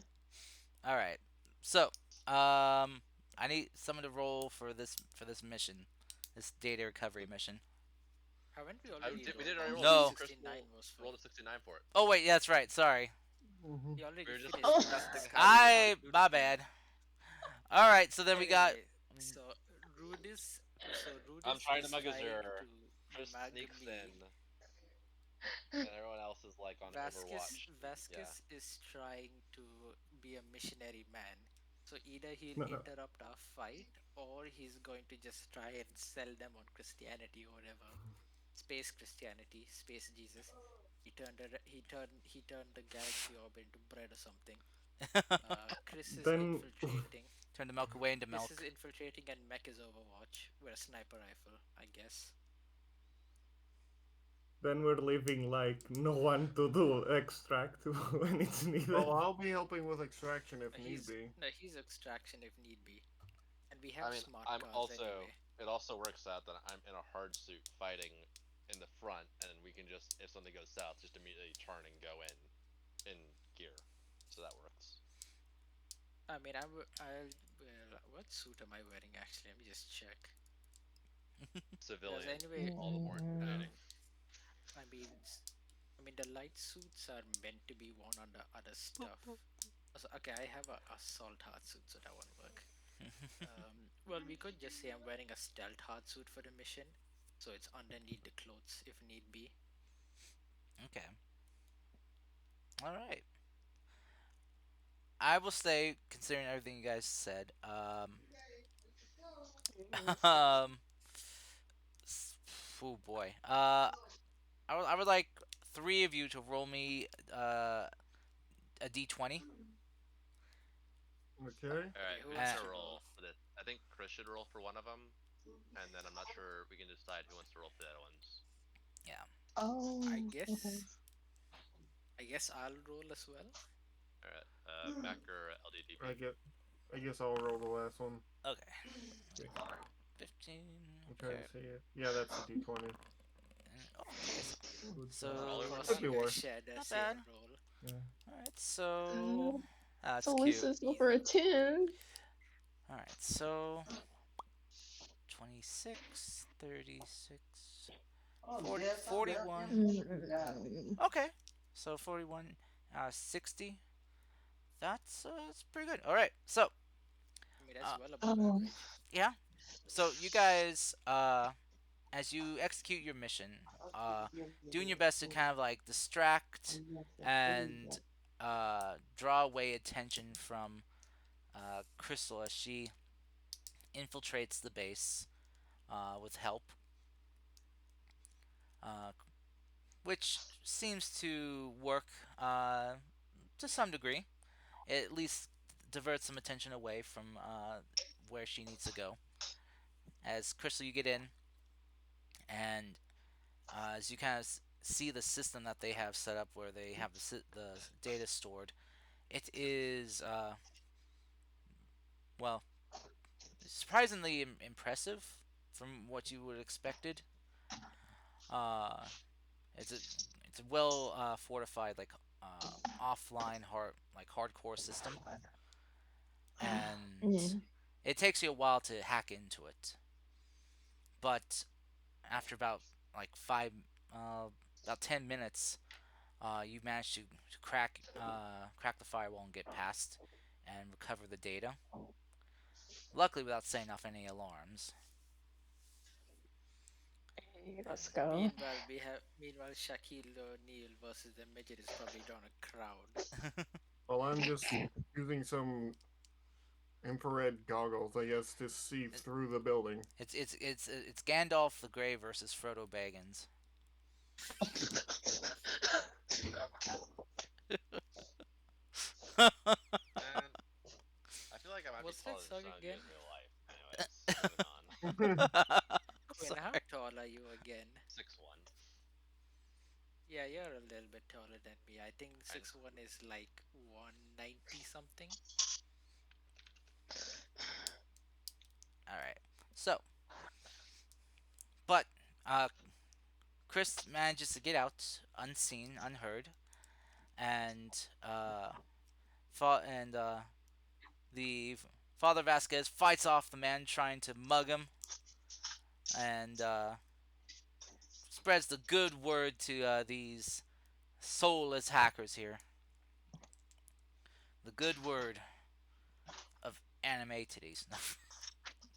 All right. So, um, I need someone to roll for this mission, this data recovery mission. Haven't we already We did rolled? already Oh, roll. No. 69 Crystal was for. rolled a 69 for it. Oh wait, yeah, that's right. Sorry. Hmm. He We already were just finished testing how you discovering how you I the do the my thing. bad. All right. So then we got. Anyway, so Rudis, so I'm Rudis trying to is mug a trying zero. to Chris mug sneaks me. in, and everyone else is like on Overwatch. Yeah. Vasquez is trying to be a missionary man. So either he'll No, no. interrupt our fight, or he's going to just try and sell them on Christianity or whatever. Space Christianity, space Jesus. He turned the galaxy orb into bread or something. Chris is Then, infiltrating. Turn the milk away into Chris is milk. infiltrating and mech is Overwatch with a sniper rifle, I guess. then we're leaving like no one to do extract when it's needed. Well, I'll be helping with extraction if need He's be. no, he's extraction if need be, and we I have mean, smart I'm cars also. anyway. It also works out that I'm in a hard suit fighting in the front, and we can just, if something goes south, just immediately turn and go in gear. So that works. I mean, I'll well, what suit am I wearing actually? Let me just check. Because Civilian, anyway, all the more uh, intimidating. I mean, the light suits are meant to be worn under other stuff. So, okay, I have a assault hard suit, so that won't work. Well, we could just say I'm wearing a stealth hard suit for the mission, so it's underneath the clothes if need be. Okay. All right. I will say, considering everything you guys said, um, oh boy, I would like three of you to roll me a d20. Okay. All Okay, right, who who's wants Uh, to gonna roll? roll for this? I think Chris should roll for one of them, and then I'm not sure we can decide who wants to roll for the other ones. yeah. Oh, I okay. guess. I guess I'll roll as well. All right, Mac or LDDP. I guess I'll roll the last one. Okay. Okay. 15. I'm trying Okay. to see it. Yeah, that's a D20. Okay. Good. So All Of over course, Could you be guys worse. share the not same bad. roll. Yeah. All right. So that's So at least cute. it's over a 10. All right. So 26, 36, 40, 41. Okay. So 41, 60. That's pretty good. All right. So, I mean, that's uh, well above Oh, average. yeah. So you guys, as you execute your mission, uh, doing your best to kind of like distract and draw away attention from Crystal as she infiltrates the base with help, uh, which seems to work to some degree. It at least diverts some attention away from where she needs to go. As Crystal, you get in, and as you kind of see the system that they have set up, where they have the data stored, it is well surprisingly impressive from what you would have expected. Uh, it's a it's a well fortified offline hardcore system, yeah. and it takes you a while to hack into it. But after uh, about 10 minutes, you manage to crack the firewall and get past and recover the data. Luckily, without setting off any alarms. Hey, let's And go. meanwhile Shaquille O'Neal versus the midget is probably drawing a crowd. Well, I'm just using some infrared goggles, I guess, to see through the building. It's Gandalf the Grey versus Frodo Baggins. And I feel like I might be What's that taller than song some of you again? in real life. Anyways, moving on. Quinn, how Sorry. tall are you again? Yeah, you're a little bit taller than me. I think I 6'1" is like 190 something. All right. So, but uh, Chris manages to get out unseen, unheard, and the Father Vasquez fights off the man trying to mug him, and spreads the good word to these soulless hackers here. The good word of anime titties.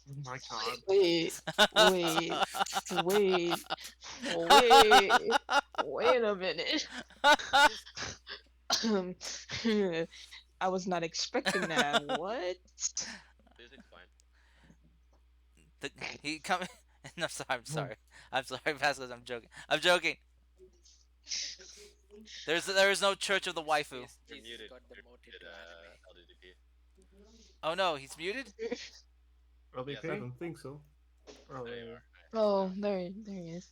Oh my god. Wait, wait, wait, wait, wait a minute. Just I was not expecting that. What? please explain. the, he come. No, sorry. I'm sorry. I'm sorry, Vasquez. I'm joking. I'm joking. There is no Church of the Waifu. Jesus, You're Jesus muted. got You're demoted muted, to anime. LDDP. Oh no, he's muted. Yes, I LDP? don't think so. Oh, there there you you are. Oh, Now, there he is.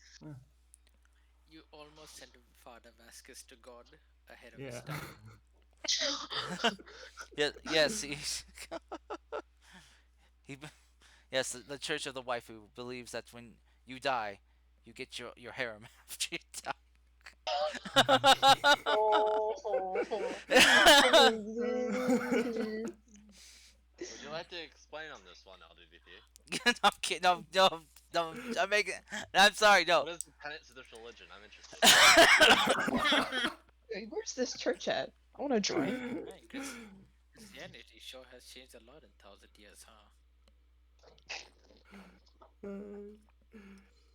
You almost sent Father Vasquez to God ahead of his Yeah. time. Yeah, yes, he yes, the Church of the Waifu believes that when you die, you get your harem after you die. Oh, would you like to explain on this one, LDDP? No, I'm kidding. No, no, no. I'm making. I'm sorry. No. What is the tenets of this religion? I'm interested. Hey, where's this church at? I want to join. Man, Christianity sure has changed a lot in 1,000 years, huh?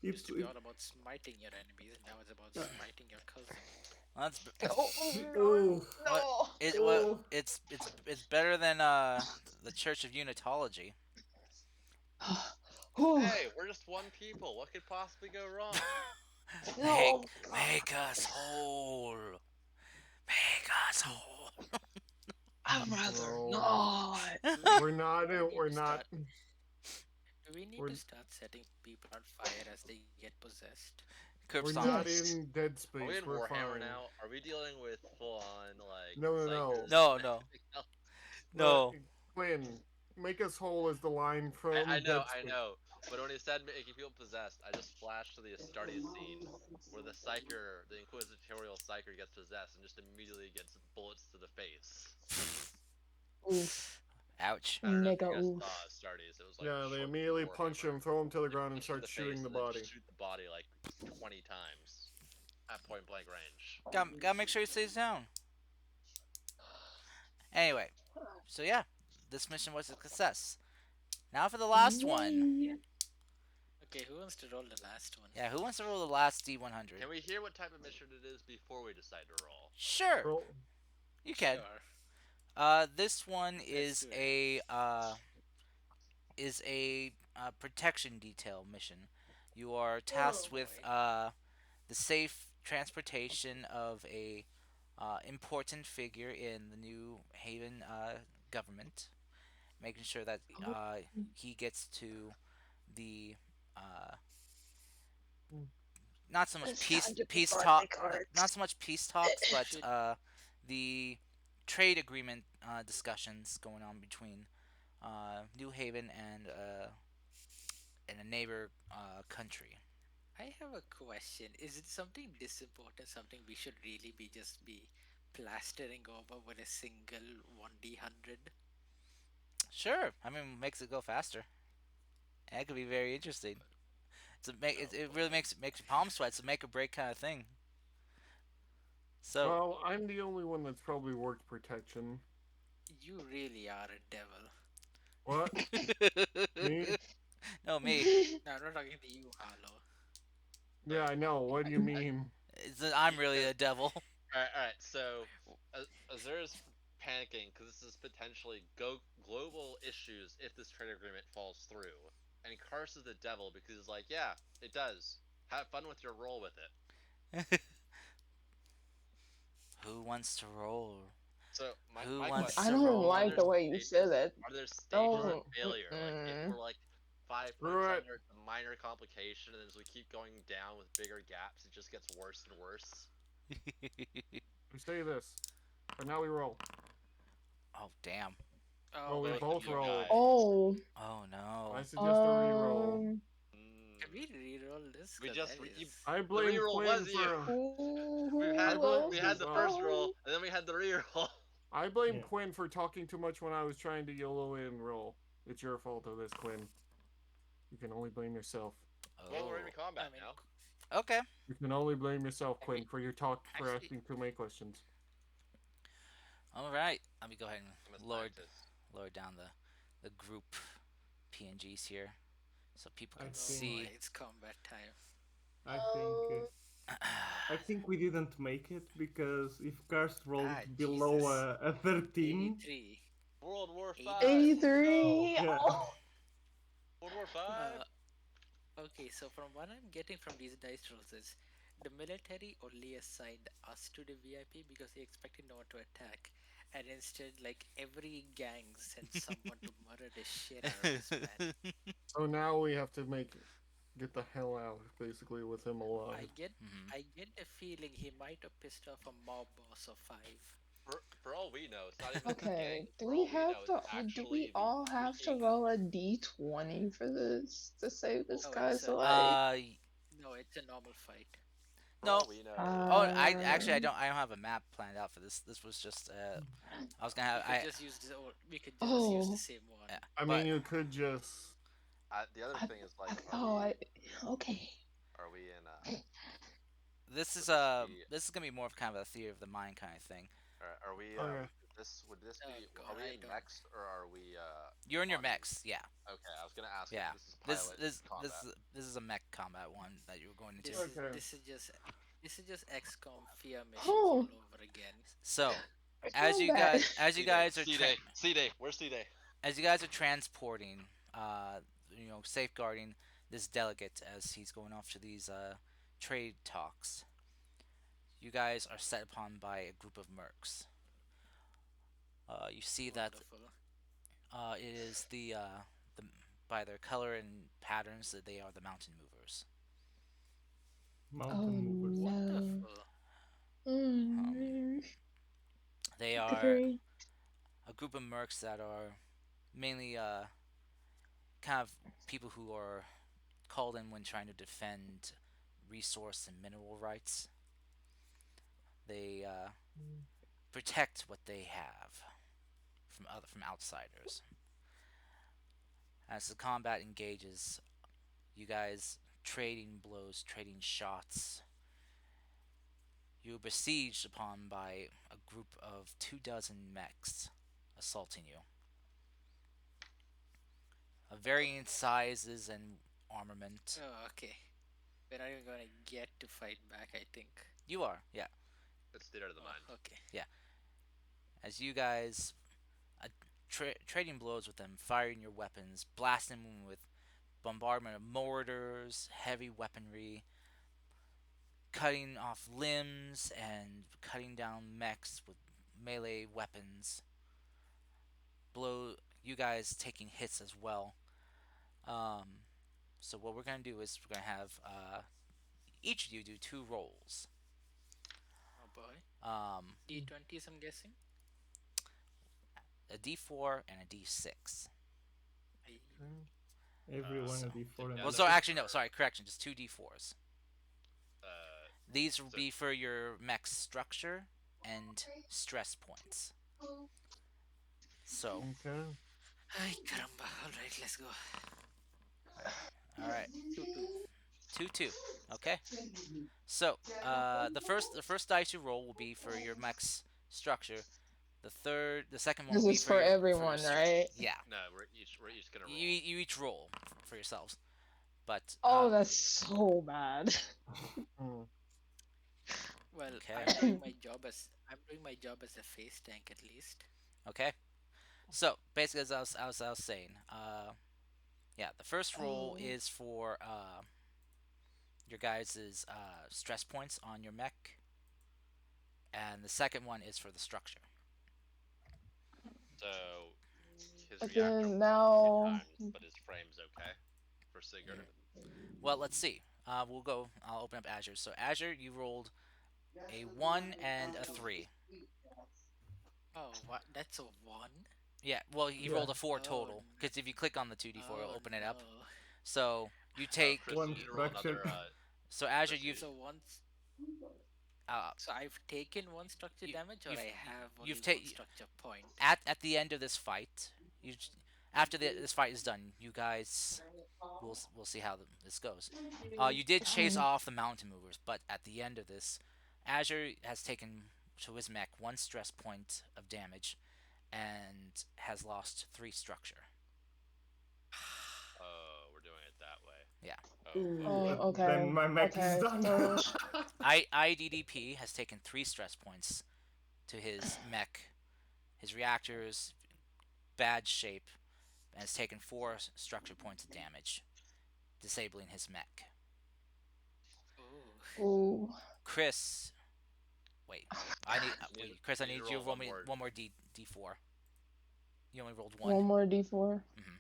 Used It, to be it, all about smiting your enemies, and now it's about smiting your cousin. Well, Oh, oh, what no. oh. it's better than the Church of Unitology. Oh, Hey, we're just one people. What could possibly go wrong? no. Make us whole. Make us whole. I'd rather No. not. Do we, We're not. do we need We're to not. start? Do we need We're, to start setting people on fire as they get possessed? Curb we're stomp. not Yes. in Dead Are we Space. in We're Warhammer fine. now? Are we dealing with full on like No, no, no. psychers No, and no, everything else? no. Quinn, make us whole is the line I from know, Dead I Space. know. But when he said making people possessed, I just flashed to the Astartes scene where the psyker, the inquisitorial psyker, gets possessed and just immediately gets bullets to the face. Oof. Ouch. I don't know if you Mega guys saw oof. Astartes. It was like Yeah, they short immediately punch Warhammer. him, throw him to the They ground, and punch you in start the shooting face the and then body. shoot the body like 20 times at point blank range. Gotta make sure he stays down. Anyway, so yeah, this mission was a success. Now for the last one. Yay. Okay, who wants to roll the last one? Yeah, who wants to roll the last D100? Can we hear what type of mission it is before we decide to roll? Sure, Roll. you can. Sure. This one Let's do it. is a protection detail mission. You are Oh tasked with boy. the safe transportation of a important figure in the New Haven government, making sure that he gets to the uh, not so much It's time to pick peace out my talk, not cards. so much peace talks, but Should the trade agreement discussions going on between New Haven and a neighbor country. I have a question. Is it something this important? Something we should really be plastering over with a single 1D100? Sure, I mean makes it go faster. That could be very interesting. Oh It really boy. makes your palm sweat. It's a make or break kind of thing. So Well, I'm the only one that's probably worked protection. You really are a devil. What? Me? no me. No, I'm not talking to you, Harlow. Yeah, I know. What do you mean? I'm really a devil. Alright, so Azura's panicking because this is potentially global issues if this trade agreement falls through. And he curses the devil because he's like, yeah, it does. Have fun with your roll with it. Who wants to roll? So Who my wants I question to is, don't roll? like the way you said that. are there stages of Don't. failure? Like if Mm-mm. we're like 5 points Screw it. under, it's a minor complication, and as we keep going down with bigger gaps, it just gets worse and worse. We say this, but now we roll. Oh damn. Oh Oh, we my Both of both you rolled. guys. Oh, Oh I no. suggest a reroll. Can Mm. we reroll this? We Because just that is. I the blame reroll Quinn was you. for. ooh, I who blame. We else had is the first roll, going? and then we had the reroll. I blame Yeah. Quinn for talking too much when I was trying to YOLO in roll. It's your fault of this, Quinn. You can only blame yourself. Well, we're in Oh. combat I mean, now. Okay. You can only blame yourself, I mean, Quinn, for your talk for actually, asking too many questions. All right. Let me go ahead and I'm a lower scientist. lower down the group PNGs here so people I can oh think boy, see. it's combat time. I think Um, I think we didn't make it because if Karst Ah, rolled below Jesus. a 13, 83. World War 83. Five. Let's go. 83. yeah, Oh, World War Five. Uh, okay, so from what I'm getting from these dice rolls is the military only assigned us to the VIP because they expected no one to attack. And instead, like, every gang sent someone to murder the shit out of this man. So now we have to get the hell out, basically, with him I alive. get Mhm. I get the feeling he might have pissed off a mob boss of five. For all we know, it's not even his gang. okay. Do For we all we have know, it's to? Do we actually the all have to freaking. roll a d20 for this to save this Oh, it's guy's a life? no, it's a normal fight. For No. all we know, Oh, it's I actually Um. I don't have a map planned out for this. This was just I was gonna We have could I just use the old, we could just use the Oh, same one. yeah, I mean, but you could just. the other I, thing is I like, thought I. Okay. are we in this would is this be this is gonna be more of kind of a theory of the mind kind of thing. are we Okay. this would this Oh be are god, we I in don't. mechs or are we You're in your on mechs, yeah, okay, I was gonna ask if yeah. this is pilot combat. This is a mech combat one that you're going into. Okay. This is just XCOM fear missions Oh, all over again. So, combat. as you C Day, guys are C Day, C Day, where's C Day? as you guys are transporting, safeguarding this delegate as he's going off to these trade talks, you guys are set upon by a group of mercs. You see that Wonderful. it is the by their color and patterns that they are the mountain movers. Oh mountain movers. no. Wonderful. Um, Mm, they are great. a group of mercs that are mainly kind of people who are called in when trying to defend resource and mineral rights. They protect what they have from outsiders. As the combat engages, you guys trading blows, trading shots. You're besieged upon by a group of 2 dozen mechs assaulting you, of varying sizes and armament. Oh, okay. We're not even gonna get to fight back, I think. You are, yeah, It's theater of the Oh, mind. okay. yeah. As you guys uh, trading blows with them, firing your weapons, blasting them with bombardment of mortars, heavy weaponry, cutting off limbs and cutting down mechs with melee weapons. Blow you guys taking hits as well. Um, so what we're gonna do is we're gonna have each of you do 2 rolls. Oh boy. Um, D20s, I'm guessing. a D4 and a D6. I, Okay. Everyone So, a D4 and well, a Together so six. actually no, sorry, correction, just 2 D4s. uh These will so be for your mech structure and stress points. So, Okay. ay, caramba. Alright, let's go. all right, 2-2. 2-2. Okay. So, the first dice you roll will be for your mech's structure. The second one will This be is for for your everyone, right? yeah. no, we're each gonna You roll. you each roll for yourselves, but Oh, that's so bad. Hmm. Well, okay, I'm doing my job as a face tank at least. okay. So basically, as I was saying, yeah, the first roll Oh, is for your guys' stress points on your mech, and the second one is for the structure. So his reactor again, will a few now. times, but his frame's okay for Sigurd. Well, let's see. We'll go. I'll open up Azure. So Azure, you rolled A 1 and a 3. Oh, what? That's a one? Yeah, well, he Yeah. rolled a 4 Oh, total because if you click on the 2d4, it'll oh open it up. no. So you Oh, take. Chris, you One need to roll structure. another. So Azure, Chris, you need. you've So once, uh, so I've taken one structure you, damage, or you've I have only you've one taken structure point. at the end of this fight. You after this fight is done, you guys we'll see how this goes. You did chase Oh, off the mountain movers, but at the end of this, Azure has taken to his mech 1 stress point of damage and has lost 3 structure. Oh, we're doing it that way. Yeah. Oh boy. Ooh, oh, then okay, my mech is okay. done. So, IDDP has taken 3 stress points to his mech. His reactor is bad shape and has taken 4 structure points of damage, disabling his mech. Oh, ooh, Chris, wait, I need Chris. I You need to need you roll to roll one me more. one more D4. You only rolled one. one more D4. Hmm.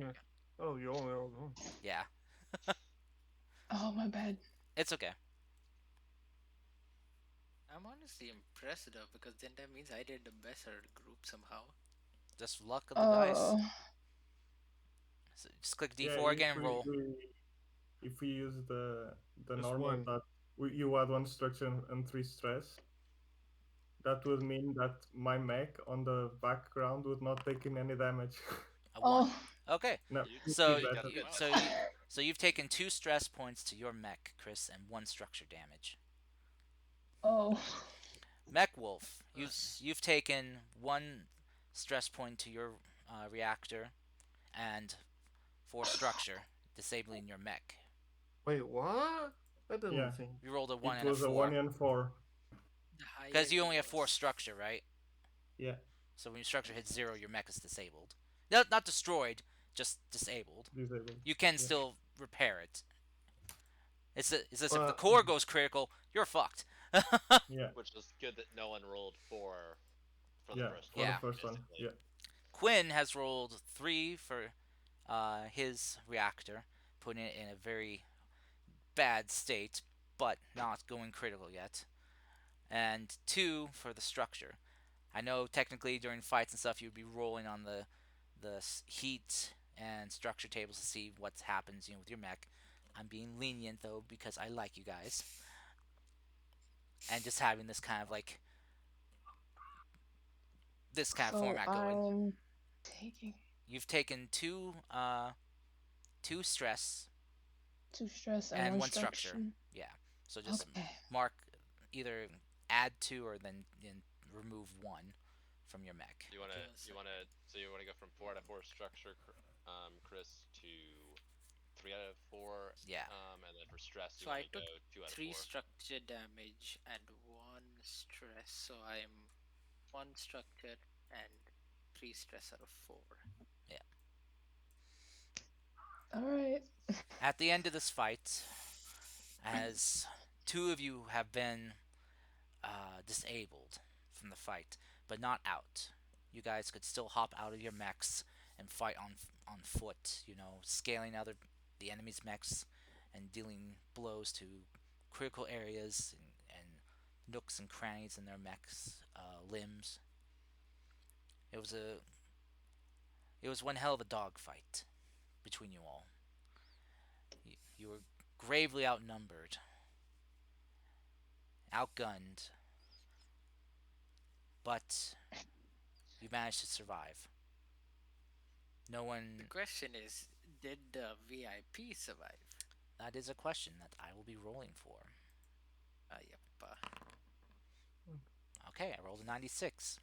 Yeah. Oh, you only rolled one. Yeah, Oh, my bad. it's okay. I'm honestly impressed though, because then that means I did the best out of the group somehow. Just luck of the dice. Oh, So just click Yeah, D4 again and roll. if we use the Just normal one. that you add one structure and 3 stress, that would mean that my mech on the background would not take in any damage. A one. oh, Okay. No, You would So be you got a better. you good so mech. you so you've taken 2 stress points to your mech, Chris, and 1 structure damage. oh. Mech Wolf, Plus, you've taken 1 stress point to your reactor and 4 structure, disabling your mech. Wait, what? That doesn't Yeah, seem. You rolled a 1 it and a was a 1 4 and 4. the higher because you only he have four was. structure, right? Yeah, So when your structure hits 0, your mech is disabled. Not destroyed, just disabled. disabled. You can Yeah, still repair it. It's as if the But core goes critical, you're fucked. yeah, Which is good that no one rolled for the yeah, first for one, the Yeah. first one. basically. Yeah, Quinn has rolled 3 for his reactor, putting it in a very bad state, but not going critical yet. And 2 for the structure. I know technically during fights and stuff you'd be rolling on the heat and structure tables to see what happens, with your mech. I'm being lenient though because I like you guys, and just having this kind of So format going. I'm taking You've taken two stress 2 stress and and one 1 structure. structure. Yeah. So just Okay. mark either add 2 or then remove 1 from your mech. You wanna Give us you wanna so you wanna go from 4 out of 4 structure, Chris, to 3 out of 4, Yeah. and then for stress you So I want to took go 2 out of 4. 3 structure damage and 1 stress, so I'm 1 structure and 3 stress out of 4. Yeah. All right. At the end of this fight, as 2 of you have been disabled from the fight, but not out. You guys could still hop out of your mechs and fight on foot. Scaling the enemy's mechs and dealing blows to critical areas and nooks and crannies in their mechs, limbs. It was a it was one hell of a dogfight between you all. You were gravely outnumbered, outgunned, but you managed to survive. No The one. question is, did the VIP survive? That is a question that I will be rolling for. Yep. Okay, I rolled a 96.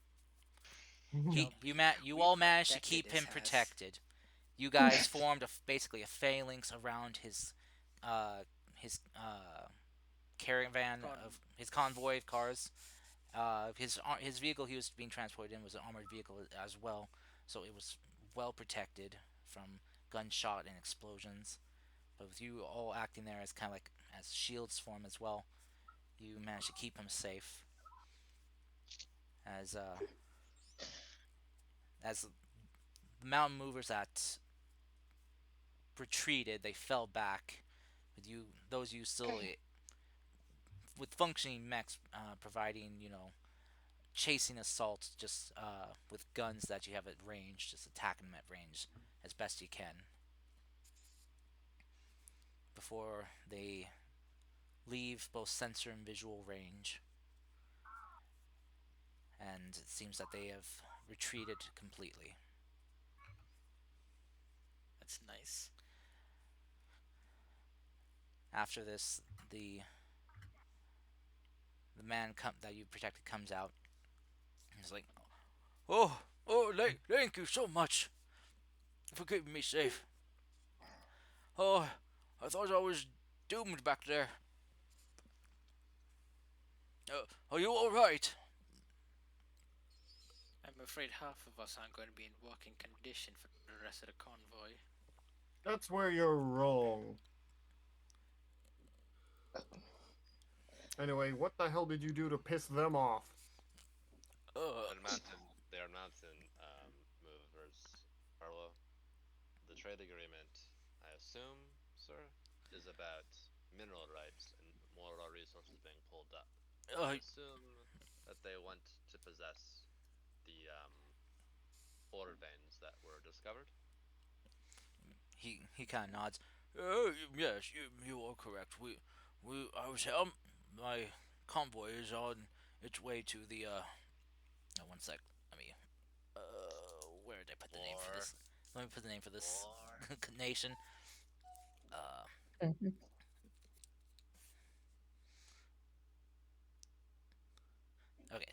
Yup. You We all managed to protected keep his him ass. protected. You guys formed basically a phalanx around uh, his caravan Con. of his convoy of cars. His vehicle he was being transported in was an armored vehicle as well, so it was well protected from gunshot and explosions. But with you all acting there as kind of like as shields for him as well, you managed to keep him safe. As the mountain movers that retreated, they fell back. With you, those you still Okay. with functioning mechs providing chasing assaults just with guns that you have at range, just attacking them at range as best you can before they leave both sensor and visual range. And it seems that they have retreated completely. That's nice. After this, the man that you protected comes out. He's like, thank you so much for keeping me safe. Oh, I thought I was doomed back there. Are you all right? I'm afraid half of us aren't going to be in working condition for the rest of the convoy. That's where you're wrong. Anyway, what the hell did you do to piss them off? They're mountain movers, Carlo. The trade agreement, I assume, sir, is about mineral rights and more resources being pulled up. I uh, assume that they want to possess the ore veins that were discovered. he kind of nods. Yes, you are correct. We I was my convoy is on its way to the one sec. Let me where did I put the name for Or, this? Let me put the name for this or, nation. Uh, Mhm. okay.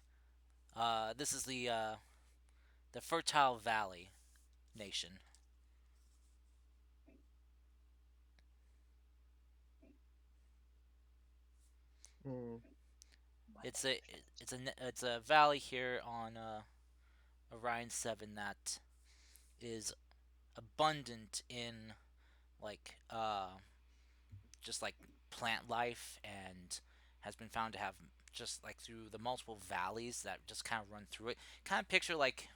This is the Fertile Valley nation. Hmm. It's a valley here on Orion 7 that is abundant in like just like plant life and has been found to have just like through the multiple valleys that just kind of run through it. Kind of picture like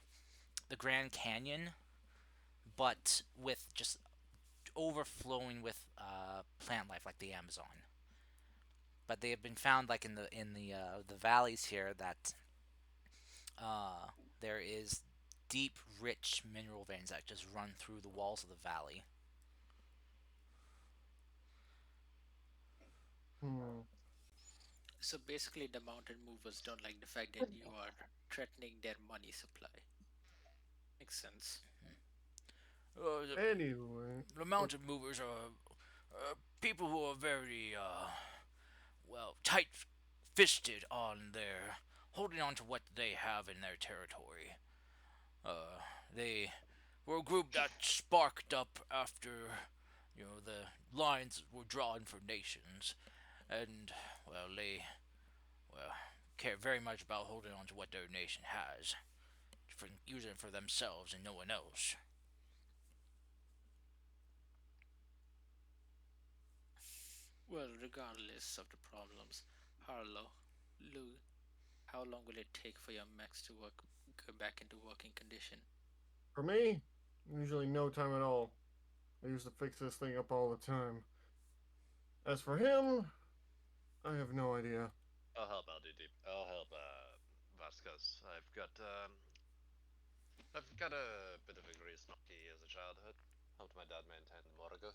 the Grand Canyon, but with just overflowing with plant life like the Amazon. But they have been found like in the valleys here that uh, there is deep, rich mineral veins that just run through the walls of the valley. Hmm. So basically, the mountain movers don't like the fact that you are threatening their money supply. Makes sense. Uh, Anyway, the mountain movers are people who are very tight-fisted on their holding on to what they have in their territory. They were a group that sparked up after the lines were drawn for nations, and they well care very much about holding on to what their nation has, for using it for themselves and no one else. Well, regardless of the problems, Harlow, Lou, how long will it take for your mechs to go back into working condition? for me, usually no time at all. I used to fix this thing up all the time. As for him, I have no idea. I'll help LDD. I'll help Vasquez. I've got a bit of a grease monkey as a childhood. Helped my dad maintain the morgue.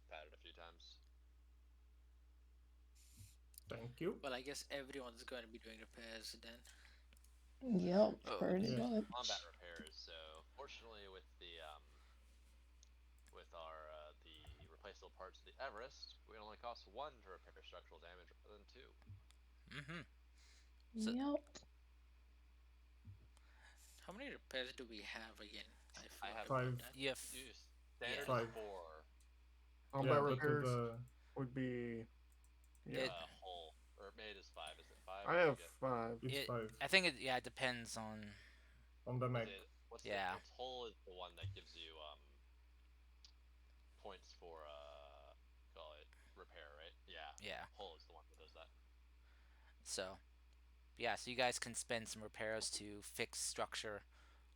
Patted a few times. Thank you. Well, I guess everyone's going to be doing repairs then. Yep, Oh, pretty Yeah. Combat much. repairs. So fortunately, with the with our the replaceable parts of the Everest, it only costs one to repair structural damage rather than two. mm-hmm. So Yep. How many repairs do we have again? I I forgot have about Five. that. you standard yeah, is Five. four. Combat Yeah, but repairs the would be, yeah. it Whole or made is five. Is it five? I What do you have get? 5. it's it five I think it depends on on the Is mech. it what's the yeah it's whole is the one that gives you points for call it repair, right? Yeah. yeah. Whole is the one that does that. So yeah, so you guys can spend some repairs to fix structure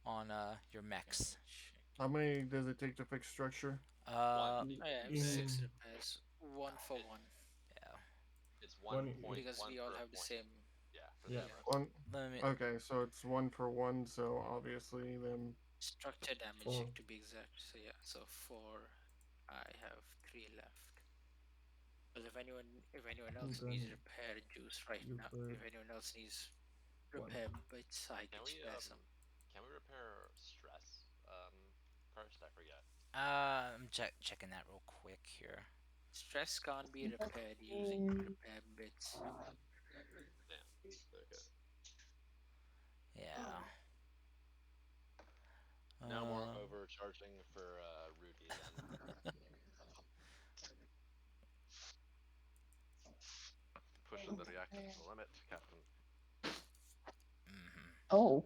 on your Okay, let mechs. me check. How many does it take to fix structure? Uh, One. Y- Oh, yeah, I have Say six In repairs. One for it, one. yeah. it's one point, It's because one we all per have the point. same. Yeah, for the yeah. Yeah. emerald. One. Let me. Okay, so it's 1 for 1. So obviously, then Structure damage Four. to be exact. So yeah, so four. I have three left. Well, if anyone else needs Then repair juice right you now, put if anyone else needs one. repair bits, I Can could we spare some. repair stress? First I forget. I'm checking that real quick here. Stress can't be repaired using Mm, repair bits. Damn. Okay. Yeah. Now more Uh, overcharging for Rudy then. Pushing the reactor to the limit, Captain. mhm. oh,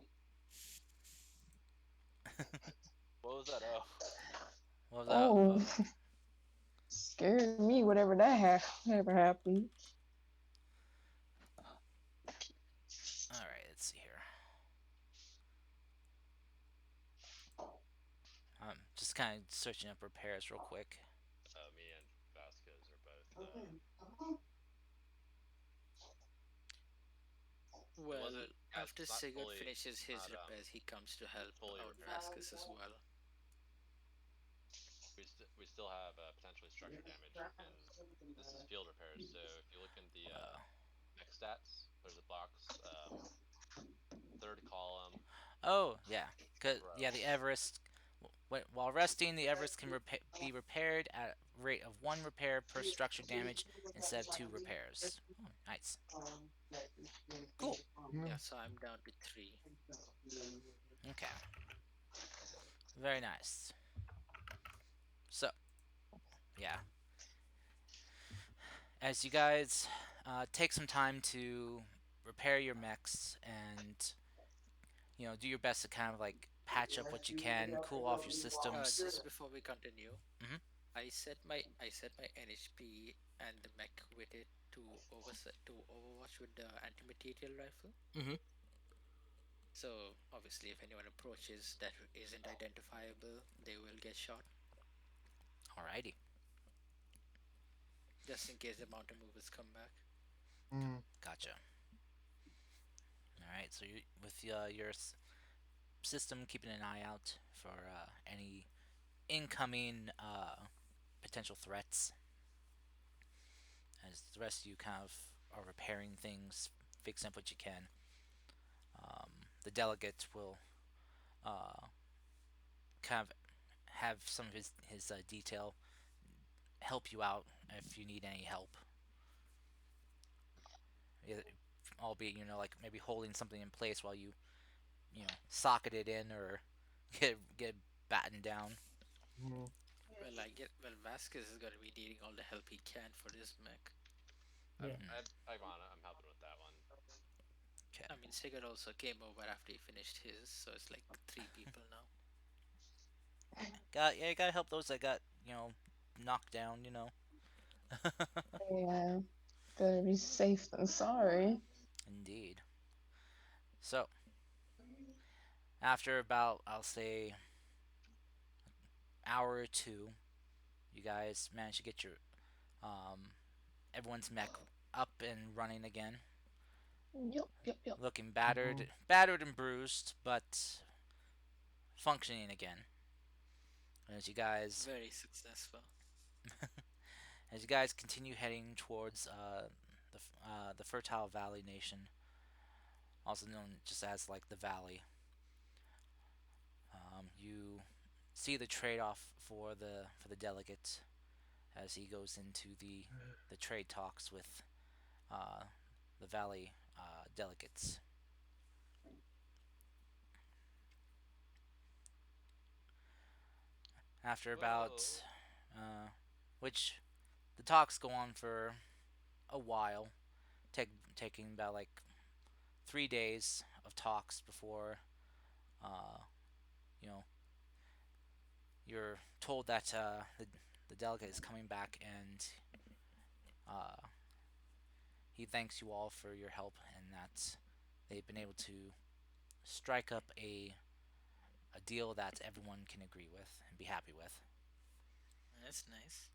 What was that? Oh. What was that? oh, scared me. Whatever happened. All right. Let's see here. Just kind of searching up repairs real quick. Me and Vasquez are both. It Well, wasn't. Guys, after it's not Sigurd fully. finishes It's his not repairs, he comes to help fully out repaired. Vasquez as well. We still have potentially structure damage, and this is field repairs. So if you look in the Uh, mech stats, there's a box, third column, oh yeah. Cause row. yeah, the Everest. While resting, the Everest can be repaired at a rate of one repair per structure damage instead of two repairs. Oh, nice. Cool. Yeah, so I'm down to three. Okay. Very nice. So yeah, as you guys take some time to repair your mechs and do your best to kind of like patch up what you can, cool off your systems. Just before we continue, Hmm. I set my NHP and the mech with it to overwatch with the anti-material rifle. Hmm. So obviously, if anyone approaches that isn't identifiable, they will get shot. Alrighty. Just in case the mountain movers come back. mm, Gotcha. All right. So you with your system keeping an eye out for any incoming potential threats, as the rest of you kind of are repairing things, fixing up what you can. The delegate will uh, kind of have some of his detail help you out if you need any help. Yeah, albeit like maybe holding something in place while socket it in or get battened down. mm. Well, Vasquez is gonna be needing all the help he can for this mech. Yeah. I'm helping with that one. Okay. I mean, Sigurd also came over after he finished his, so it's like three people now. Gotta help those that got knocked down. Yeah, better be safe than sorry. Indeed. So after about I'll say hour or two, you guys manage to get your um, everyone's mech up and running again, Yep, yep, yep. looking Mhm. battered and bruised, but functioning again. As you guys Very successful. as you guys continue heading towards the Fertile Valley Nation, also known just as like the Valley, you see the trade-off for the delegate as he goes into the trade talks with uh, the Valley delegates. After about, Whoa. uh, which the talks go on for a while, taking about like 3 days of talks before uh, you know you're told that the delegate is coming back and uh, he thanks you all for your help and that they've been able to strike up a deal that everyone can agree with and be happy with. That's nice.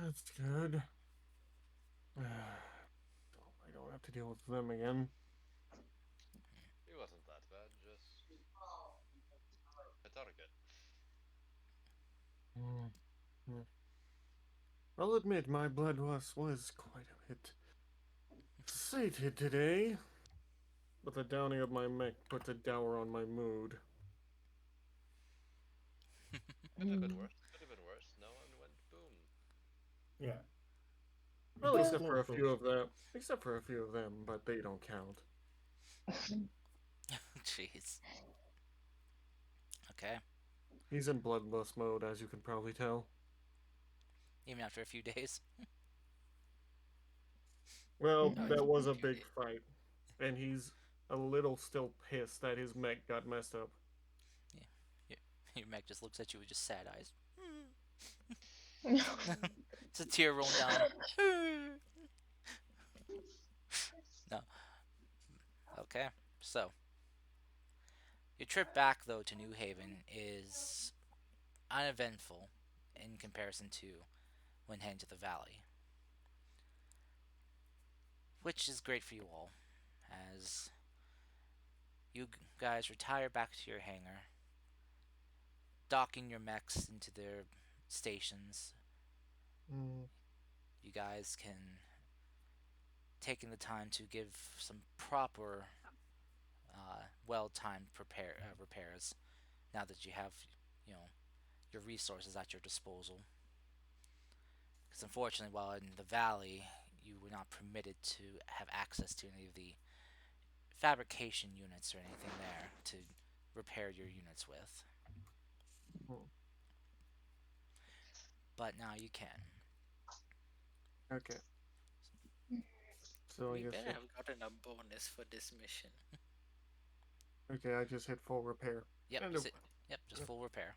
That's good. don't have to deal with them again. It wasn't that bad, just a target. Mm, mm. I'll admit my blood was quite a bit sated today, but the downing of my mech put a dour on my mood. Could have been worse. Could have been worse. No one went boom. Yeah, it Well, was But except for close a few also. of them. Except for a few of them, but they don't count. Jeez. Okay. He's in bloodlust mode, as you can probably tell. Even after a few days. Well, No, it's that been was a a few big days. fight, and he's a little still pissed that his mech got messed up. Yeah. Your, your mech just looks at you with just sad eyes. It's a tear rolling down. No. Okay. So, your trip back, though, to New Haven is uneventful in comparison to when heading to the valley, which is great for you all, as you guys retire back to your hangar, docking your mechs into their stations. Mm, You guys can taking the time to give some proper, well-timed repairs. Now that you have, you know, your resources at your disposal. Because unfortunately, while in the valley, you were not permitted to have access to any of the fabrication units or anything there to repair your units with. mm. But now you can. Okay, so I We guess better it. have gotten a bonus for this mission. Okay, I just hit full repair. Yep, And just yep, just full repair.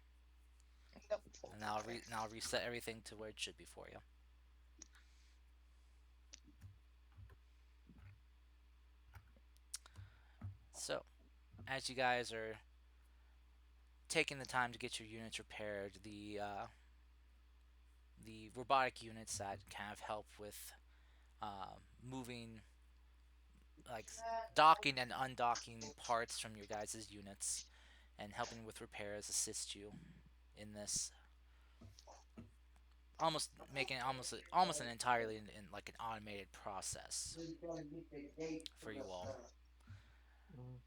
And now now I'll reset everything to where it should be for you. So, as you guys are taking the time to get your units repaired, the robotic units that kind of help with moving, like docking and undocking parts from your guys' units, and helping with repairs, assist you in this. Almost making it almost an entirely in like an automated process for you all. mm,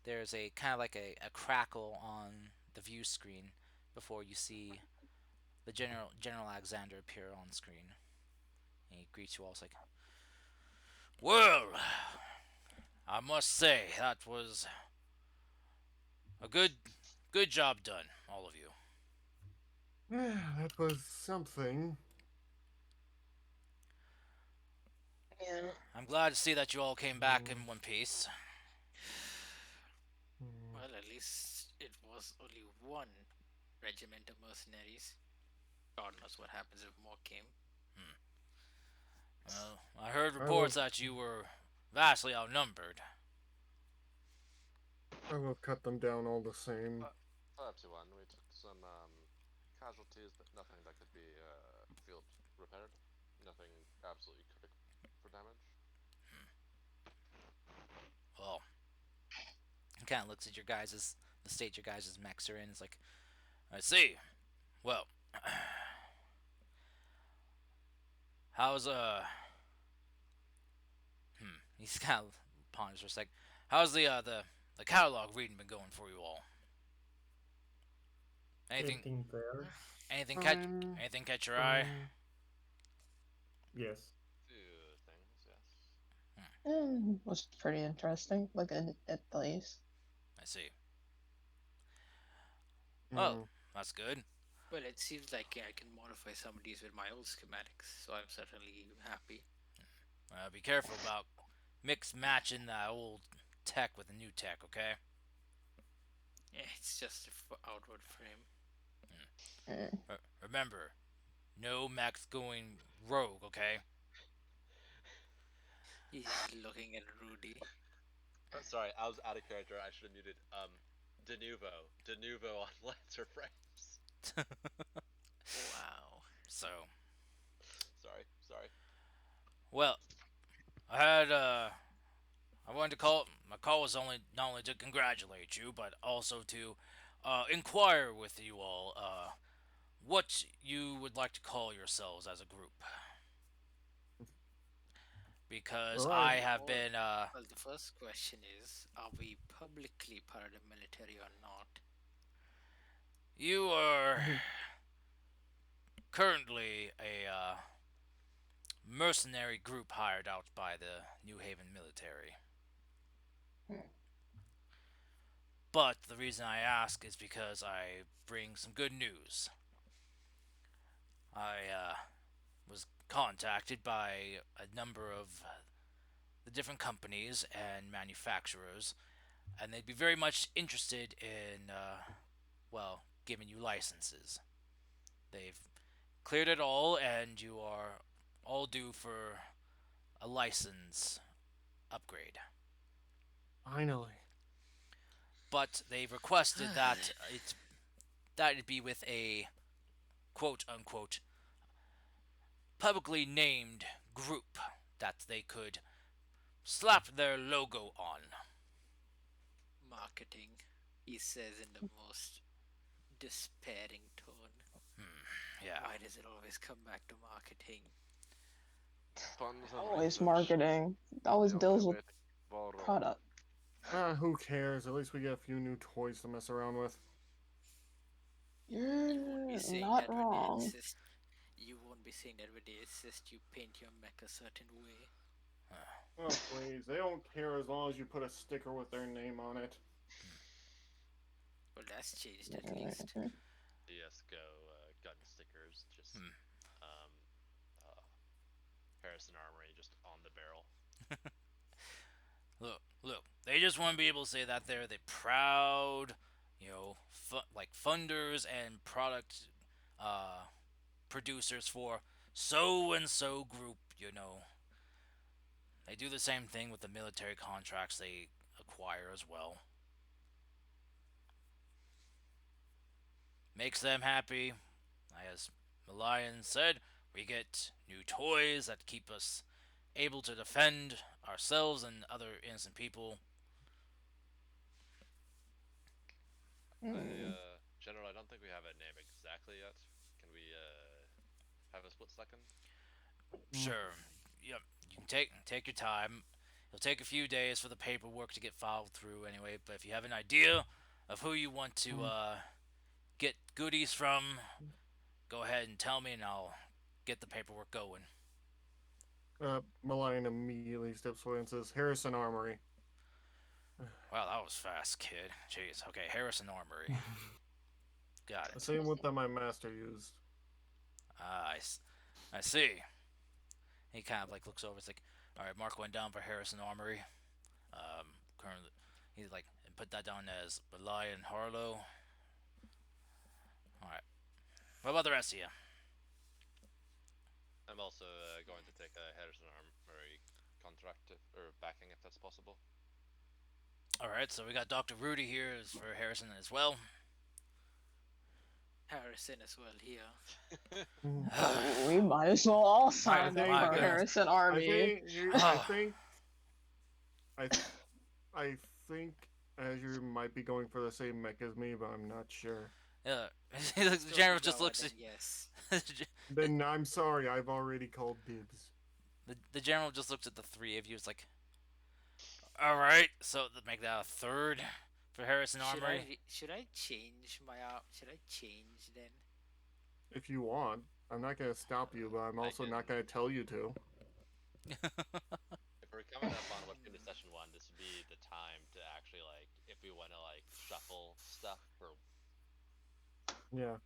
There's a kind of like a crackle on the view screen before you see the General Alexander appear on screen. And he greets you all. It's like, well, I must say that was a good job done, all of you. that was something. yeah. I'm glad to see that you all came back Mm, in one piece. mm. Well, at least it was only one regiment of mercenaries. God knows what happens if more came. Well, I heard I reports will. that you were vastly outnumbered. I will cut them down all the same. 5-1. We took some casualties, but nothing that could be field repaired. Nothing absolutely critical for damage. Well, he kind of looks at your guys' the state your guys' mechs are in. It's like, I see. Well, how's He's kind of ponders for a sec. How's the catalog reading been going for you all? Anything Getting there. anything catch Fine. anything catch your eye? Fine. Yes. Few things, yes. Was pretty interesting. Looking at place. I see. Well, Mm. that's good. Well, it seems like I can modify some of these with my old schematics, so I'm certainly happy. Be careful about mix matching that old tech with the new tech, okay? Yeah, it's just the outward frame. Mm. Remember, no mechs going rogue, okay? He's looking at Rudy. Sorry, I was out of character. I should have muted. De novo on Lancer frames. Wow. So, Sorry. well, had I wanted to call. My call was only not only to congratulate you, but also to inquire with you all what you would like to call yourselves as a group, because All right. I have Well, been well, the first question is, are we publicly part of the military or not? you are currently a mercenary group hired out by the New Haven military. But the reason I ask is because I bring some good news. I was contacted by a number of the different companies and manufacturers, and they'd be very much interested in, well, giving you licenses. They've cleared it all, and you are all due for a license upgrade. Finally. But they've requested that it be with a quote unquote publicly named group that they could slap their logo on. Marketing, he says in the most despairing tone. Yeah. Why does it always come back to marketing? Funds and Always research. marketing. Always The only deals with way to keep ball rolling. product. Who cares? At least we get a few new toys to mess around with. You won't be You're saying not that when they wrong. insist. You won't be saying that when they insist you paint your mech a certain way. Oh, please. They don't care as long as you put a sticker with their name on it. Well, that's changed at least. CS:GO gun stickers, just um, uh, Harrison Armory just on the barrel. Look. They just want to be able to say that they're the proud, like funders and product uh, producers for so and so group. They do the same thing with the military contracts they acquire as well. Makes them happy. As Malian said, we get new toys that keep us able to defend ourselves and other innocent people. General, I don't think we have a name exactly yet. Can we have a split second? Sure, yep. You can take your time. It'll take a few days for the paperwork to get filed through anyway. But if you have an idea of who you want to get goodies from, go ahead and tell me, and I'll get the paperwork going. Malian immediately steps forward and says, Harrison Armory. Wow, that was fast, kid. Jeez. Okay, Harrison Armory. Got The it. same one that my master used. I see. He kind of like looks over. It's like, all right, mark one down for Harrison Armory. Currently, he's like, put that down as Lion Harlow. All right. What about the rest of you? I'm also going to take a Harrison Armory contract or backing if that's possible. All right, so we got Dr. Rudy here for Harrison as well. Harrison as well here. We might as well all sign think- up for goodness. Harrison I Army. think Azure might be going for the same mech as me, but I'm not sure. Yeah, the general just Tokugawa, looks then at yes. Then I'm sorry, I've already called dibs. the general just looks at the three of you. It's like, all right, so make that a third for Harrison Armory. Should I change my should I change then? If you want. I'm not going to stop you, but I'm also not going to tell you to. If we're coming up on what's going to be session 1, this would be the time to actually if we want to shuffle stuff for. Yeah.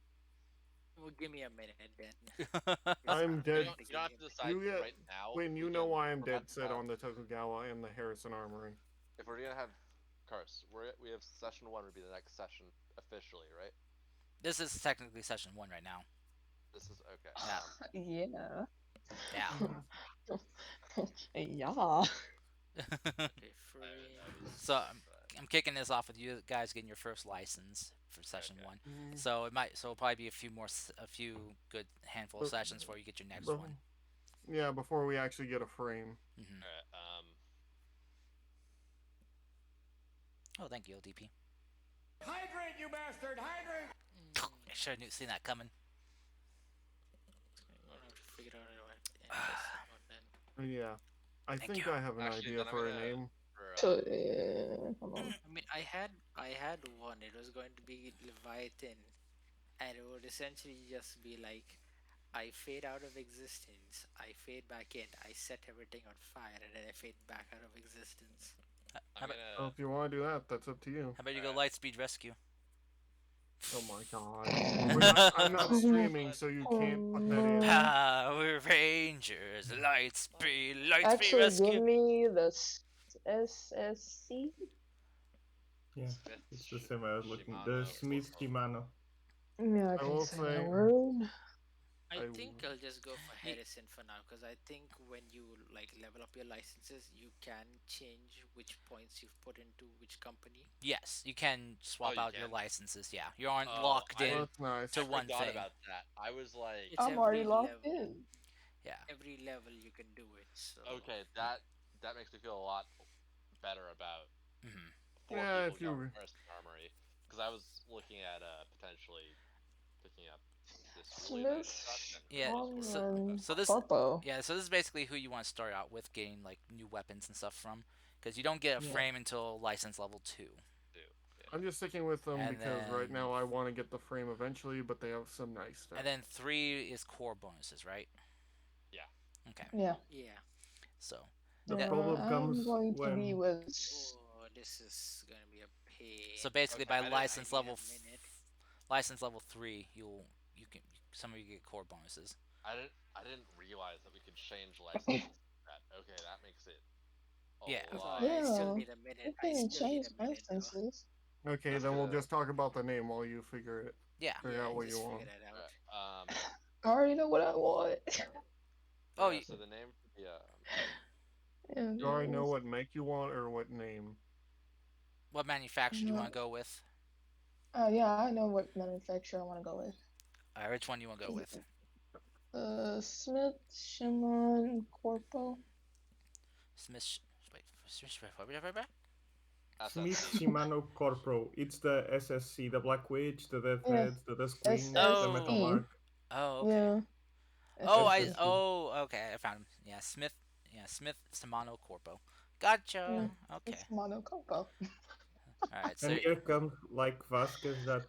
Well, give me a minute then. I'm You dead. don't have to decide You get- right now. When you We know can- why I'm we're dead about to set have- on the Tokugawa and the Harrison Armory. If we're gonna have Curse, we have session 1 would be the next session officially, right? This is technically session 1 right now. This is okay. Yeah. Yeah. Yeah. Yeah. Okay, free. So I'm kicking this off with you guys getting your first license for session Okay. 1. So it'll probably be a few good handful of But- sessions before you get your next But- one. Yeah, before we actually get a frame. Hmm Alright, Oh, thank you, LDP. Hydrate, you bastard! Hydrate! I should have seen that coming. I'm gonna have to figure out what interesting one then. Yeah. I Thank think you. I have an Actually, idea then I'm for a gonna name. for So, hold on. I mean, I had one. It was going to be Leviathan, and it would essentially just be like, I fade out of existence, I fade back in, I set everything on fire, and then I fade back out of existence. How I'm about So gonna if you want to do that, that's up to you. how about you go Alright. Lightspeed Rescue? Oh my god. I'm not streaming, so you can't put that in. Power Rangers, Lightspeed, Lightspeed Actually, give Rescue. me the SSC. Yeah, Smith it's the same I was looking. The Shimano Smith Corpo. Shimano. Yeah, I I can will say that say, word. I I think I'll just go for Ye- Harrison for now, because I think when you like level up your licenses, you can change which points you've put into which company. Yes, you can swap you out your can? licenses. Yeah, you aren't Oh, locked well, in that's nice. to I one forgot thing. about that. I was like, It's I'm already every locked level. in. Yeah. Every level you can do it. So okay, that makes me feel a lot better about Hmm. four Yeah, people if going you Harrison Armory, because I was looking at potentially picking up this really nice Smith, shotgun from Yeah. Discord. So Shaman, so this Corpo. yeah so this is basically who you want to start out with, getting like new weapons and stuff from, because you don't get a Yeah. frame until license level 2, Too. Yeah. I'm just sticking with them and because right then now I want to get the frame eventually, but they have some nice stuff. 3 is core bonuses, right? Yeah. Okay. Yeah. yeah. So The yeah. problem I'm comes going to be when with. Oh, this is gonna be a pain. So basically, Okay, by I didn't. I license need a level minute. license level 3, you can some of you get core bonuses. I didn't realize that we could change licenses. That okay, that makes it a Yeah. lot. I still Yeah, need a minute. you I can still need change a minute though. instances. Okay, That's then we'll gonna. just talk about the name while you figure Yeah. out Yeah, what you just figure want. that out. I already know what I want. Oh, Yeah. So the name for the Yeah, You already know yes. what make you want or what name. what manufacturer do you want to No. go with? Yeah, I know what manufacturer I want to go with. Which one do you want to go with? Smith, Shimon, Corpo. Smith. Wait. Smith. Smith SSC. Shimano Corpro. It's the SSC, the Black Witch, the Death Yeah, Heads, the Dusk Wing, the Metal Oh. SSC. Mark. Oh. Okay. Yeah, Oh, I. SSC. SSC. Oh, okay. I found him. Yeah, Smith. Yeah, Smith Samano Corpo. Yeah, Gotcha. Okay. it's Mono Corpo. All right. And So here comes like Vasquez that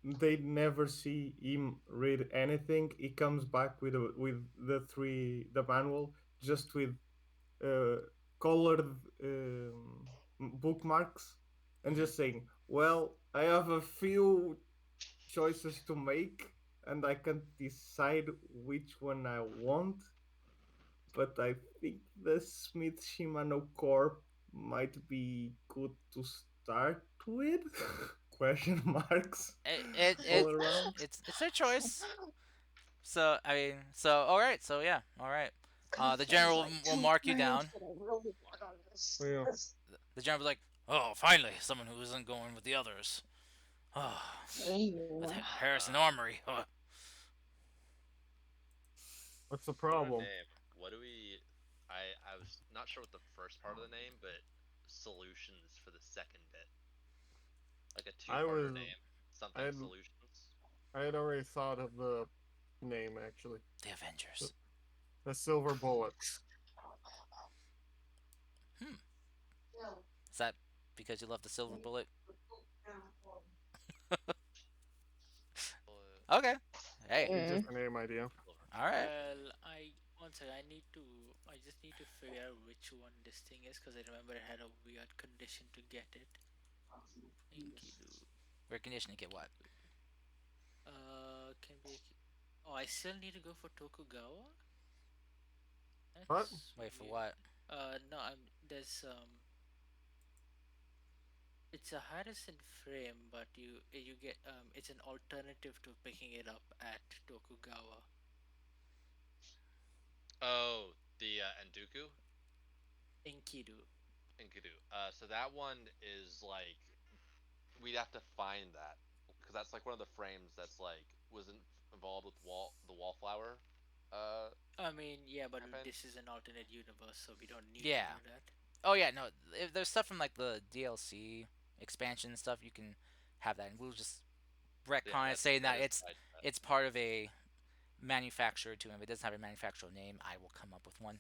they never see him read anything. He comes back with the manual just with uh, colored bookmarks and mhm. just saying, "Well, I have a few choices to make, and I can't decide which one I want. But I think the Smith Shimano Corp might be good to start with." Question marks it, it all it around. it's their choice. So I mean, so all right. So yeah, all right. The There's general like will two mark you frames down. that I really want on this. Yeah. The general was like, "Oh, finally, someone who isn't going with the others." Oh, with Yeah. Harrison Armory. Oh. What's the For a problem? name, what do we? I was not sure what the first part of the name, but solutions for the second bit, like a I two-parter was name, I something had solutions. I had already thought of the name actually. The The, Avengers. the Silver Bullets. Hmm. Is that because you love the silver bullet? Okay. Hey. It's Mm. just a name idea. All right. Well, one second. I just need to figure out which one this thing is because I remember I had a weird condition to get it. Enkidu. Rare condition to get what? Can be. Oh, I still need to go for Tokugawa. What? That's Wait for weird. what? No, there's it's a Harrison frame, but you get it's an alternative to picking it up at Tokugawa. Oh, the Enduku Enkidu. Enkidu. So that one is like we'd have to find that because that's like one of the frames that's like wasn't involved with the wallflower. Uh, I mean, yeah, but campaign. this is an alternate universe, so we don't need to Yeah. do that. Oh yeah, no. If there's stuff from like the DLC expansion and stuff, you can have that, and we'll just Yeah, retcon it, saying that that is tight. it's part of a manufacturer too. If it doesn't have a manufacturer name, I will come up with one.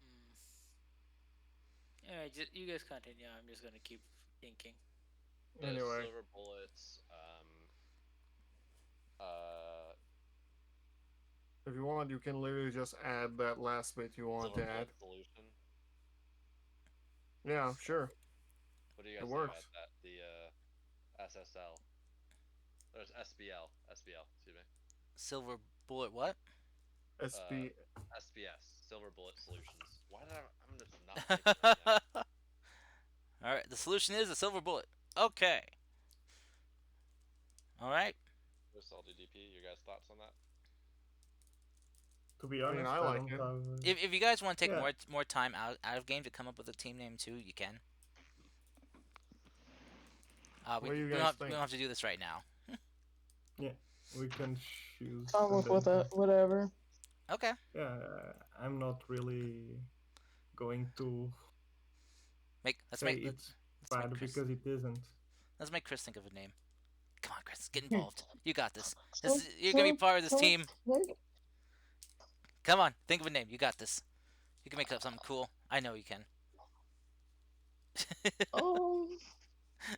Mm. Yeah, you guys continue. I'm just gonna keep thinking. The Anyway, silver bullets. Uh, if you want, you can literally just add that last bit you want silver to add. bullet solution. Yeah, sure, What do you it guys think about works. that? The SSL. There's SBL. SBL. Excuse me. Silver bullet, what? Uh, SB. SBS. Silver bullet solutions. Why did I'm just not thinking right now. All right, the solution is a silver bullet. Okay. All right. Where's LDDP? Your guys' thoughts on that? To be I mean, honest, I I like don't it. have. If you guys want to take Yeah, more time out of game to come up with a team name too, you can. What do you We guys we think? don't have to do this right now. yeah, we can choose Come and up with then. a whatever. Okay. Yeah, I'm not really going to Make say it's let's make bad Chris because it isn't. think of a name. Come on, Chris, get involved. You got this. So, You're gonna be part of this so, team. Come on, think of a name. You got this. You can make up something cool. I know you can. um,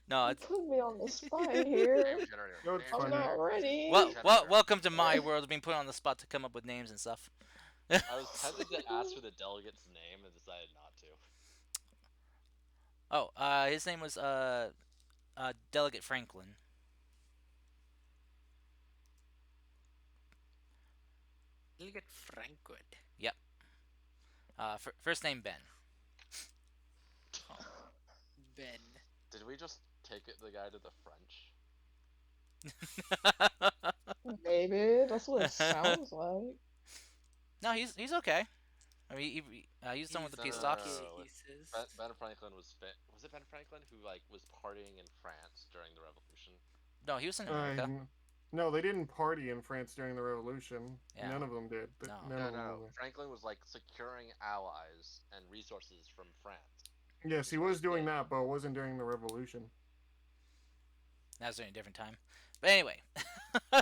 No, you it's put me on the spot Name here. generator. No, it's Name I'm fine. not generator. ready. Name generator. welcome to my world of being put on the spot to come up with names and stuff. I was tempted to ask for the delegate's name and decided not to. Oh, his name was Delegate Franklin. You'll get Frankwood. Yep. First name Ben. Ben. Did we just take it the guy to the French? Maybe that's what it sounds like. No, he's okay. I mean, he's done with the He's peace talks. okay, No. he says. Ben Franklin was it Ben Franklin who like was partying in France during the Revolution? No, he was in America. No, they didn't party in France during the Revolution. Yeah. None of them did. No. None No, of them no. were. Franklin was like securing allies and resources from France. Yes, he Is what was doing did. that, but it wasn't during the Revolution. That was during a different time. But anyway. I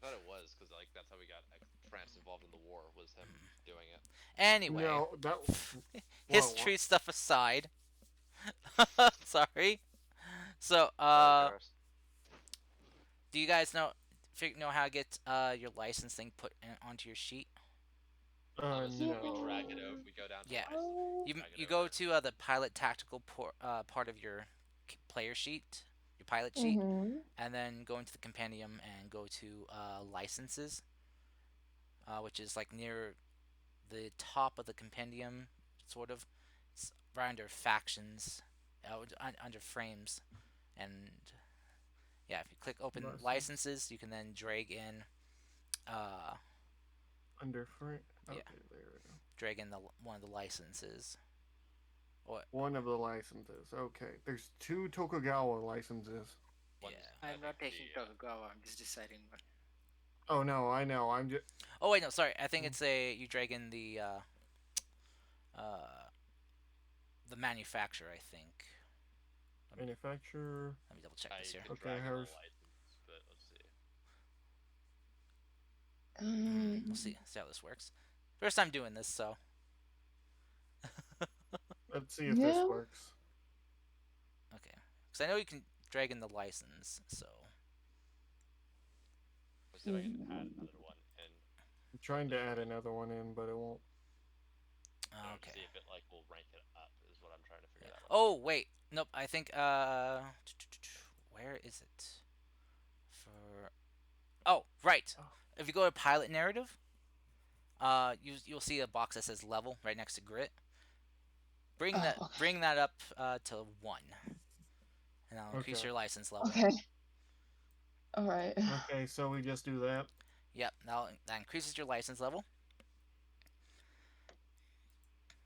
thought it was because like that's how we got France involved in the war was him doing it. Anyway. No, that. History stuff aside. Sorry. So, do you guys know how to get your license thing put onto your sheet? I'm assuming we No. drag it over. We go down to Yeah. license. You go to the pilot tactical part of your player sheet, your pilot sheet, Mm-hmm. and then go into the compendium and go to licenses, which is like near the top of the compendium, sort of. It's right under factions, under frames, and yeah, if you click open licenses, you can then drag in, Under frame. Okay, yeah, there we go. drag in one of the licenses. What? One of the licenses. Okay, there's two Tokugawa licenses. Yeah. I'm not taking Tokugawa, I'm just deciding what. Oh no, I know. I'm just. Oh wait, no, sorry. I think it's you drag in uh, the manufacturer. I think. Manufacturer. Let me double check I this here. can Okay, drag in the hers. license, but let's see. We'll see how this works. First time doing this, so. Let's see if this Yeah. works. Okay, because I know you can drag in the license, so. Let's see if I can add another one in. I'm trying to add another one in, but it won't. Okay. See if it like will rank it up is what I'm trying to figure out. Oh wait, nope. I think where is it? For oh right, if you go to pilot narrative, you'll see a box that says level right next to grit. Bring that up to 1, and that'll increase Okay. your license level. Okay. All right. Okay, so we just do that. Yep, that increases your license level.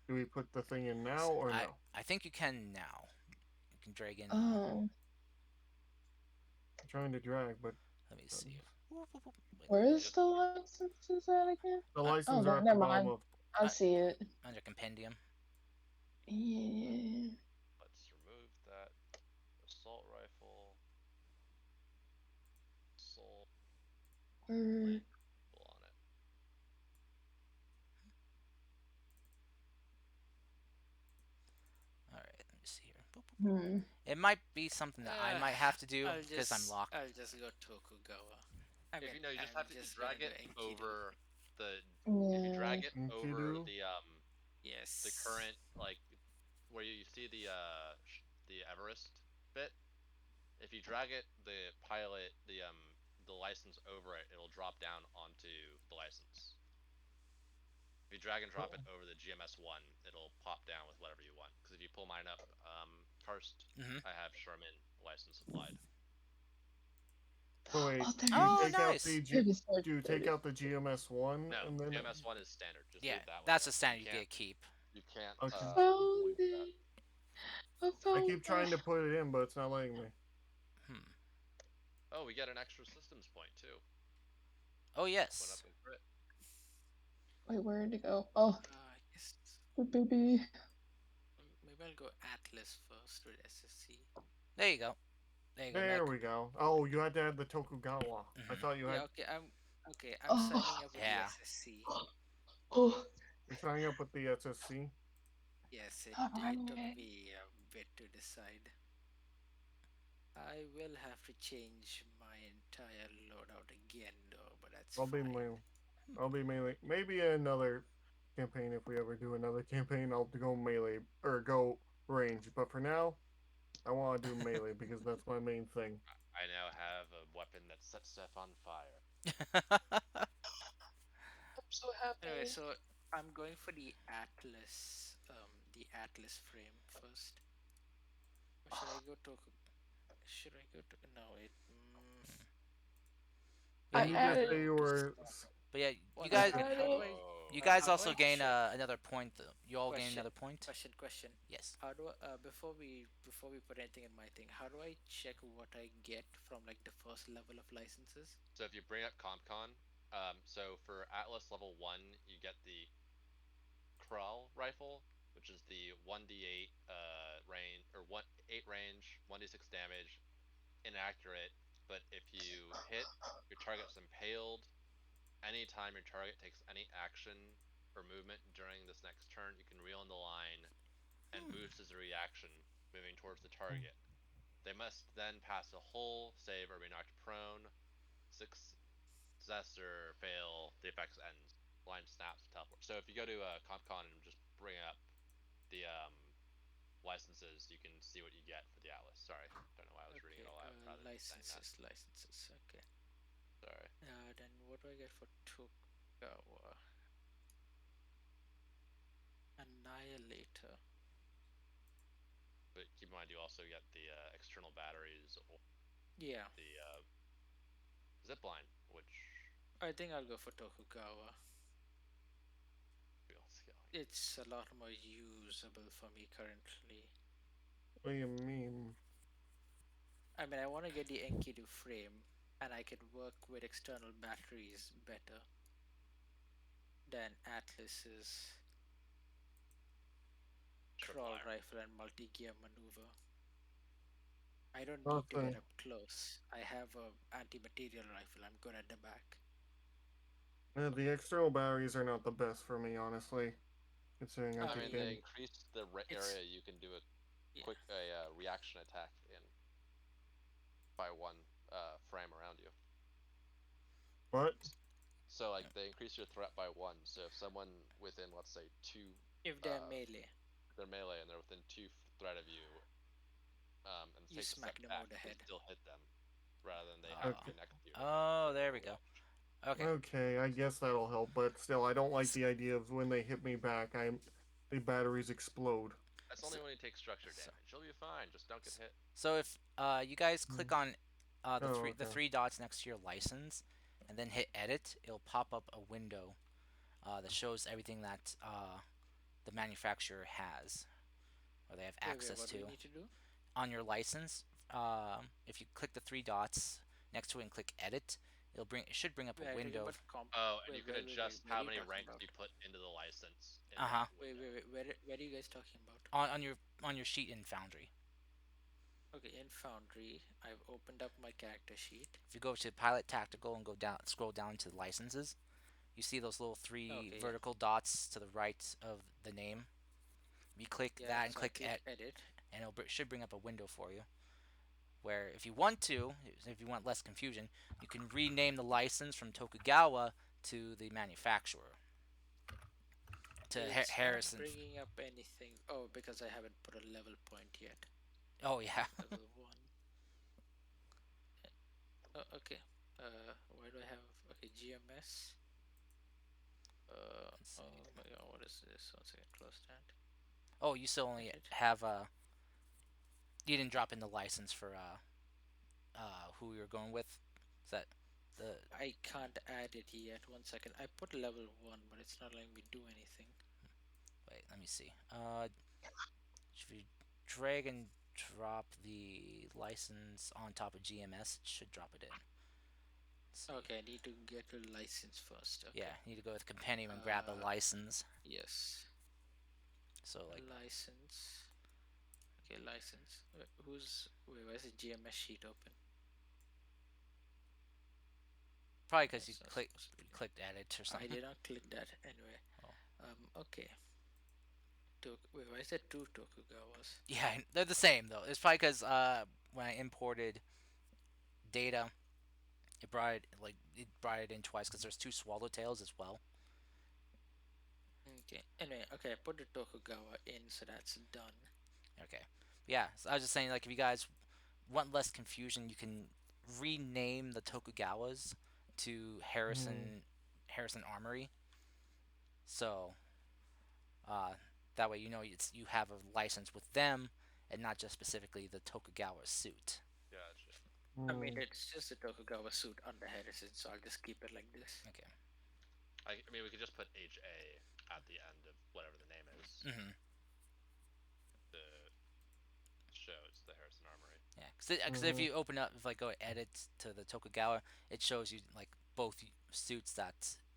Do we put the thing in now or no? I think you can now. You can drag in. Oh, I'm trying to drag, but Let me see. where is the licenses at again? the licenses Oh, are at the never bottom mind. of. I see it. Under compendium. Yeah. Let's remove that assault rifle. Soul Where? on it. All right, let me see here. Boop, boop, boop. Hmm. It might be something that I Uh, might have to do because I'm locked. I'll just go Tokugawa. I If mean, you know, you just I'm have to you just gonna drag do it Enkidu. over the. If you Yeah. drag it over Enkidu. the Yes. current like where you see the Everest bit, if you drag it the pilot the license over it, it'll drop down onto the license. If you drag and drop it over the GMS1, it'll pop down with whatever you want. Because if you pull mine up, Karst, Hmm. I have Sherman license supplied. So wait, Oh, there do you it Oh, take is. out nice. the It is so do you take pretty. out the GMS one No, and then GMS1 is standard. Just Yeah, leave that one that's in. a You standard you can't get to keep. you can't okay? Found avoid that. it. I I found keep it. trying to put it in, but it's not letting me. Hmm. Oh, we get an extra systems point too. Oh Went yes. up in crit. Wait, where did it go? Oh, Yes. baby. Maybe I'll go Atlas first with SSC. There you go. There you go, There Nick. we go. Oh, you had to add the Tokugawa. I Hmm. thought you Yeah. had. Okay. I'm signing Oh, up with the Yeah. SSC. oh. You're signing up with the SSC. Yes. It took Alright. me a bit to decide. I will have to change my entire loadout again, though, but that's I'll be fine. melee. I'll be melee. Maybe another campaign if we ever do another campaign. I'll go melee or go range. But for now, I want to do melee because that's my main thing. I now have a weapon that sets stuff on fire. I'm so Anyway, happy. so I'm going for the Atlas frame first. Or should I go to? Should I go to? No, wait. Yeah, I Didn't you, you just added. say you were? but yeah, you One I guys, second. added. you guys How do also I gain check? another point. You all gain Question. another point. Question. Yes. How do I, before we put anything in my thing? How do I check what I get from like the first level of licenses? So if you bring up CompCon, so for Atlas level 1, you get the Kral rifle, which is the 1d8 range or 8 range, 1d6 damage, inaccurate. But if you hit, your target's impaled. Anytime your target takes any action or movement during this next turn, you can reel in the line and boost as a reaction, moving towards the target. They must then pass a hull save or be knocked prone. Success or fail, the effects ends. Line snaps, teleport. So if you go to CompCon and just bring up the licenses, you can see what you get for the Atlas. Sorry, don't know why I was reading it Okay. all out rather than just saying that. Licenses. Okay. Sorry. Then what do I get for Tokugawa? Annihilator. But keep in mind, you also get the external batteries or Yeah. the zipline, which I think I'll go for Tokugawa. real scaling. It's a lot more usable for me currently. What do you mean? I mean, I want to get the Enkidu frame, and I can work with external batteries better than Atlas's crawl Tripwire. rifle and multi-gear maneuver. I don't need to get Nothing. up close. I have a anti-material rifle. I'm good at the back. The external batteries are not the best for me, honestly. Considering I I I keep mean, they mean, getting. increase the it's area you can do a yeah. quick reaction attack in by one frame around you. What? So like they increase your threat by one. So if someone within let's say two, If they're uh, melee, they're melee and they're within two threat of you, and you takes a step smack them over back, the you can head. still hit them, rather than they have to Oh. be Okay. next to you to hit Oh, with there their we go. reaction. Okay. Okay, I guess that'll help, but still, I don't like the idea of when they hit me back, the batteries explode. That's So, only when you take structure so, damage. You'll be fine. Just don't get so hit. so if you guys click on Oh, the okay. three dots next to your license, and then hit edit, it'll pop up a window that shows everything that the manufacturer has or they have Wait, access what do we to need to do? on your license. If you click the three dots next to it and click edit, It should bring up a Wait, are you talking window. about comp? Oh, and you Wait, can wait, wait, wait. adjust Where are how you many talking ranks about? you put into the license in Uh huh. that Wait, window. wait, wait. Where are you guys talking about? On your sheet in Foundry. Okay, in Foundry, I've opened up my character sheet. If you go to Pilot Tactical and go down, scroll down to licenses, you see those little three Okay, yeah. vertical dots to the right of the name. You click Yeah, that and so I click click edit. and it should bring up a window for you. Where if you want to, if you want less confusion, you can rename the license from Tokugawa to the manufacturer to It's not Harrison. bringing up anything. Oh, because I haven't put a level point yet. Oh yeah. Level 1. Oh, okay. Why do I have... Okay, GMS. Oh my god, what is this? One second, close that. Oh, you still only Edit. have you didn't drop in the license for who we were going with. Is that the I can't add it yet. One second. I put level 1, but it's not letting me do anything. wait? Let me see. If you drag and drop the license on top of GMS, it should drop it in. Okay, I need to get a license first. Okay. Yeah, you need to go with Compendium and grab a license. Yes. So like License. Okay, license. Where's the GMS sheet open? probably because you It's not clicked supposed to be there. clicked edit or I something. did not click that anyway. Oh. Okay. Wait, why is there two Tokugawas? Yeah, they're the same though. It's probably because when I imported data, it brought it in twice because there's two swallowtails as well. Okay. Anyway, okay, I put the Tokugawa in, so that's done. Okay. Yeah, so I was just saying, like, if you guys want less confusion, you can rename the Tokugawas to Harrison Armory. So uh, that way you have a license with them and not just specifically the Tokugawa suit. Gotcha. I mean, it's just a Tokugawa suit under Harrison, so I'll just keep it like this. Okay. I mean, we could just put HA at the end of whatever the name is Mm-hmm. to show it's the Harrison Armory. Yeah, because if you open up, if like go edit to the Tokugawa, it shows you like both suits that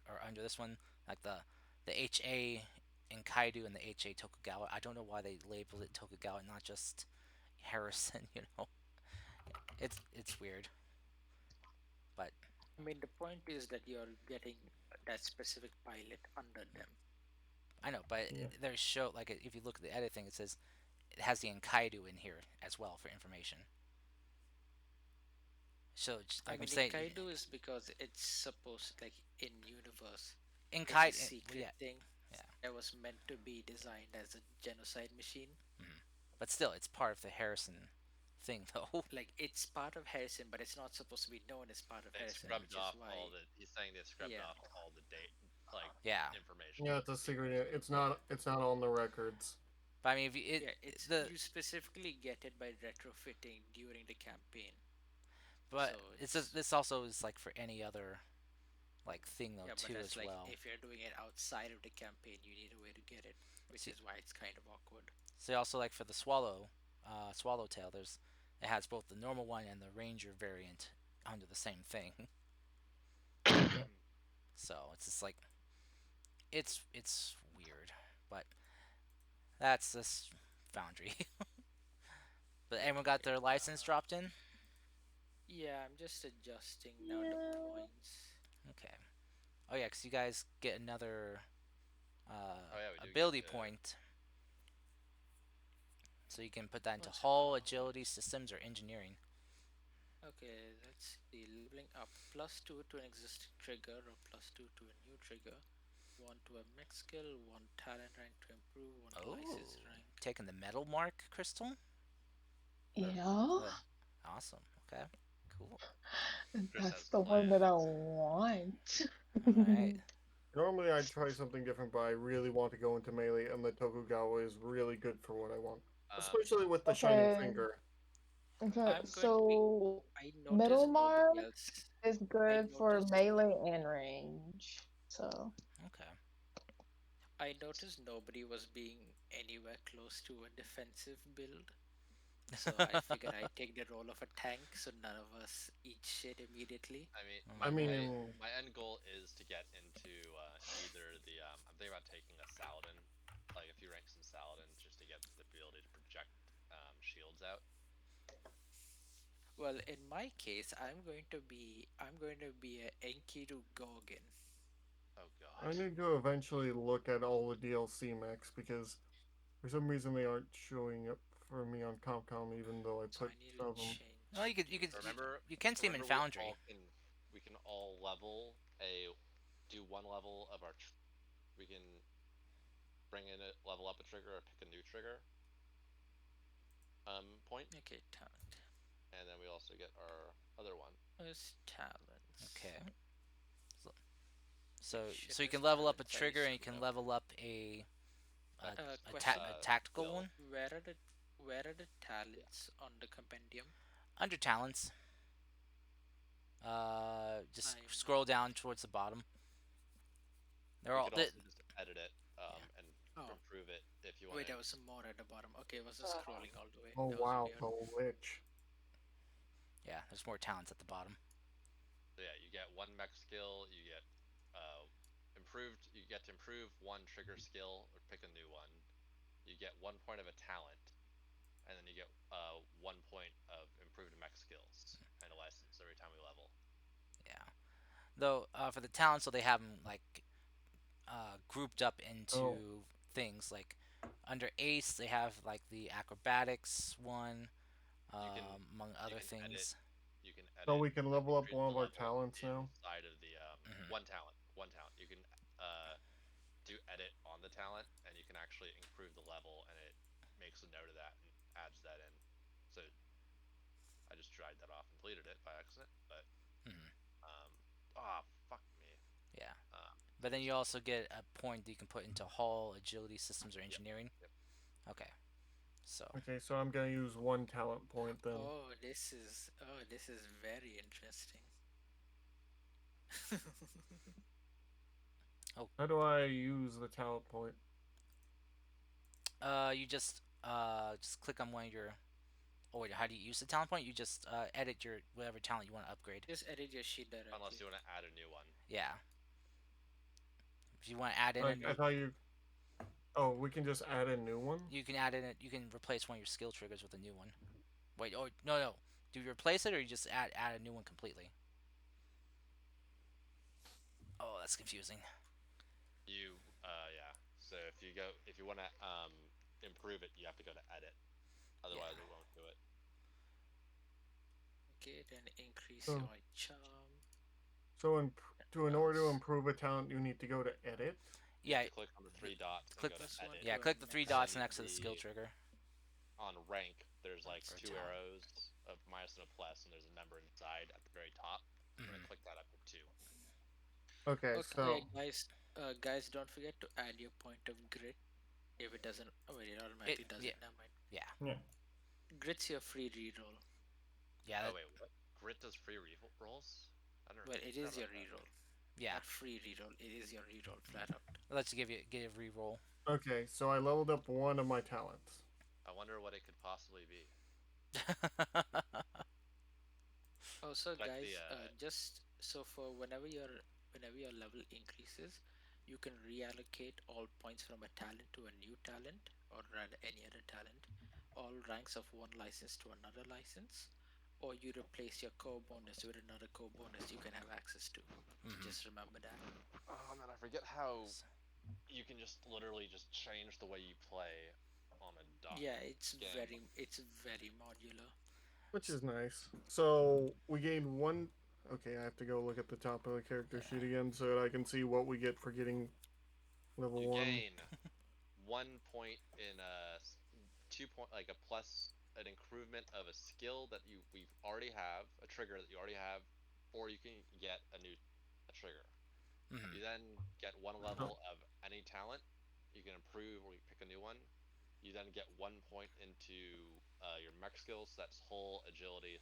are under this one, like the HA in Kaido and the HA Tokugawa. I don't know why they labeled it Tokugawa, not just Harrison. It's weird, but I mean, the point is that you're getting that specific pilot under them. I know. But there's show like if you look at the edit thing, it says it has the Enkaido in here as well for information. So I like I'm mean, saying, Kaido is because it's supposed, like, in universe, in it's a Kaido, secret yeah, thing yeah. that was meant to be designed as a genocide machine. But still, it's part of the Harrison thing, though. Like, it's part of Harrison, but it's not supposed to be known as part of They Harrison, scrubbed which is off why. all the. He's saying they scrubbed Yeah. off all the date, like Yeah. information. Yeah, it's a secret. It's not. It's not on the records. But I mean, if you, Yeah, it's you specifically get it by retrofitting during the campaign. but So this also is like for any other like thing though yeah, but too that's as like well. if you're doing it outside of the campaign, you need a way to get it, which is why it's kind of awkward. So also like for the swallowtail, it has both the normal one and the ranger variant under the same thing. So it's just like it's weird, but that's this Foundry. But everyone got their license dropped in. Yeah, I'm just adjusting now the points. Okay. Oh yeah, because you guys get another Oh yeah, we do ability get, point, so you can put that into What's hull, agility, systems, or engineering. Okay, let's see. Leveling up +2 to an existing trigger or +2 to a new trigger. 1 to a mech skill, 1 talent rank to improve, 1 Oh, license rank. taking the metal mark crystal. Yeah, Awesome. Okay. Cool. Chris that's has the one that I plans. want. All right. Normally, I'd try something different, but I really want to go into melee, and the Tokugawa is really good for what I want, especially with the shining Okay. finger. Okay, I'm going to be. so I Middle noticed Mark nobody else. is I good for noticed. melee and range. So Okay. I noticed nobody was being anywhere close to a defensive build. So I figure I take the role of a tank, so none of us eat shit immediately. I mean, I mean, my end goal is to get into either the I'm thinking about taking a Saladin, like a few ranks in Saladin, just to get the ability to project shields out. Well, in my case, I'm going to be a Enkidu Gorgon. Oh I God. need to eventually look at all the DLC mechs because for some reason they aren't showing up for me on Capcom, even though I So put I need to some of them. No, change you could you the. could Remember, you can see them in remember, we Foundry. all can all level a do one level of our. We can bring in a level up a trigger or pick a new trigger point, Okay, talent. and then we also get our other one. Where's talents? Okay. So Wait, so shit, you where's can level up a talents? I trigger and you screwed can up. level up a Question. a tactical Skill. one Where are the Yeah. talents on the compendium? under talents. Just I'm scroll not. down towards the bottom. They're We all could also just edit it yeah. and Oh, improve it if you want wait, to. there was some more at the bottom. Okay, I was just scrolling all the way. Oh That was wow, weird. the Lich. Yeah, there's more talents at the bottom. So yeah, you get one mech skill. You get improved. You get to improve one trigger skill or pick a new one. You get 1 point of a talent, and then you get 1 point of improved mech skills and a license every time we level. Yeah. Though for the talents, so they have them like grouped up Oh, into things like under Ace they have like the acrobatics one, You can among you other can edit things. you can so edit we can level up increase one the of our level talents now. inside of the Hmm. one talent. You can do edit on the talent, and you can actually improve the level, and it makes a note of that and adds that in. So I just dried that off and deleted it by accident, but Hmm. um ah fuck me. Yeah. So But then just you also get a point that you can put into hull, agility, systems, or yep, engineering. yep. Okay. So Okay, so I'm gonna use one talent point then. Oh, this is very interesting. oh, How do I use the talent point? you just click on one of your. Oh wait, how do you use the talent point? You just edit your whatever talent you want to upgrade. Just edit your sheet Unless directly. you want to add a new one. Yeah. If you want to add in a Like I new, thought you. Oh, we can just add a new one. you can add in it. You can replace one of your skill triggers with a new one. Wait, oh no. Do you replace it or you just add a new one completely? Oh, that's confusing. You yeah. So if you want to improve it, you have to go to edit. Yeah. Otherwise, it won't do it. Okay, then increase So, your charm. so in order to Else. improve a talent, you need to go to edit. You have Yeah. to click on the three dots and Click. go to Plus one edit. Yeah. to a Click the three And then dots you next to the skill see trigger. on rank, there's like That's Or two talent. arrows of minus and a plus, and there's a number inside at the very top. I'm gonna Hmm. click that up to two. Okay, Okay, oh yeah, so guys, don't forget to add your point of grit. If it doesn't, oh wait, it automatically does Yeah. it. Never mind. Yeah. Yeah. Grit's your free reroll. Yeah. Oh wait, what? Grit does free rolls? I never Well, it forgot is your about that. reroll. Yeah. Not free reroll. It is your reroll flat out. It lets you get a re-roll. okay, so I leveled up one of my talents. I wonder what it could possibly be. Also, Like the guys, just so for whenever your level increases, you can reallocate all points from a talent to a new talent, or rather any other talent, all ranks of one license to another license, or you replace your core bonus with another core bonus you can have access to. So Hmm. just remember that. oh man, I forget how you can just literally just change the way you play on a Yeah, it's game. very modular. Which is nice. So we gained one. Okay, I have to go look at the top of the character Yeah. sheet again so that I can see what we get for getting level You one. gain 1 point in a 2 point, like a plus an improvement of a skill that we already have, a trigger that you already have, or you can get a trigger. Hmm. You then get one Oh, level of any talent. You can improve or you pick a new one. You then get 1 point into your mech skills. So that's whole agility,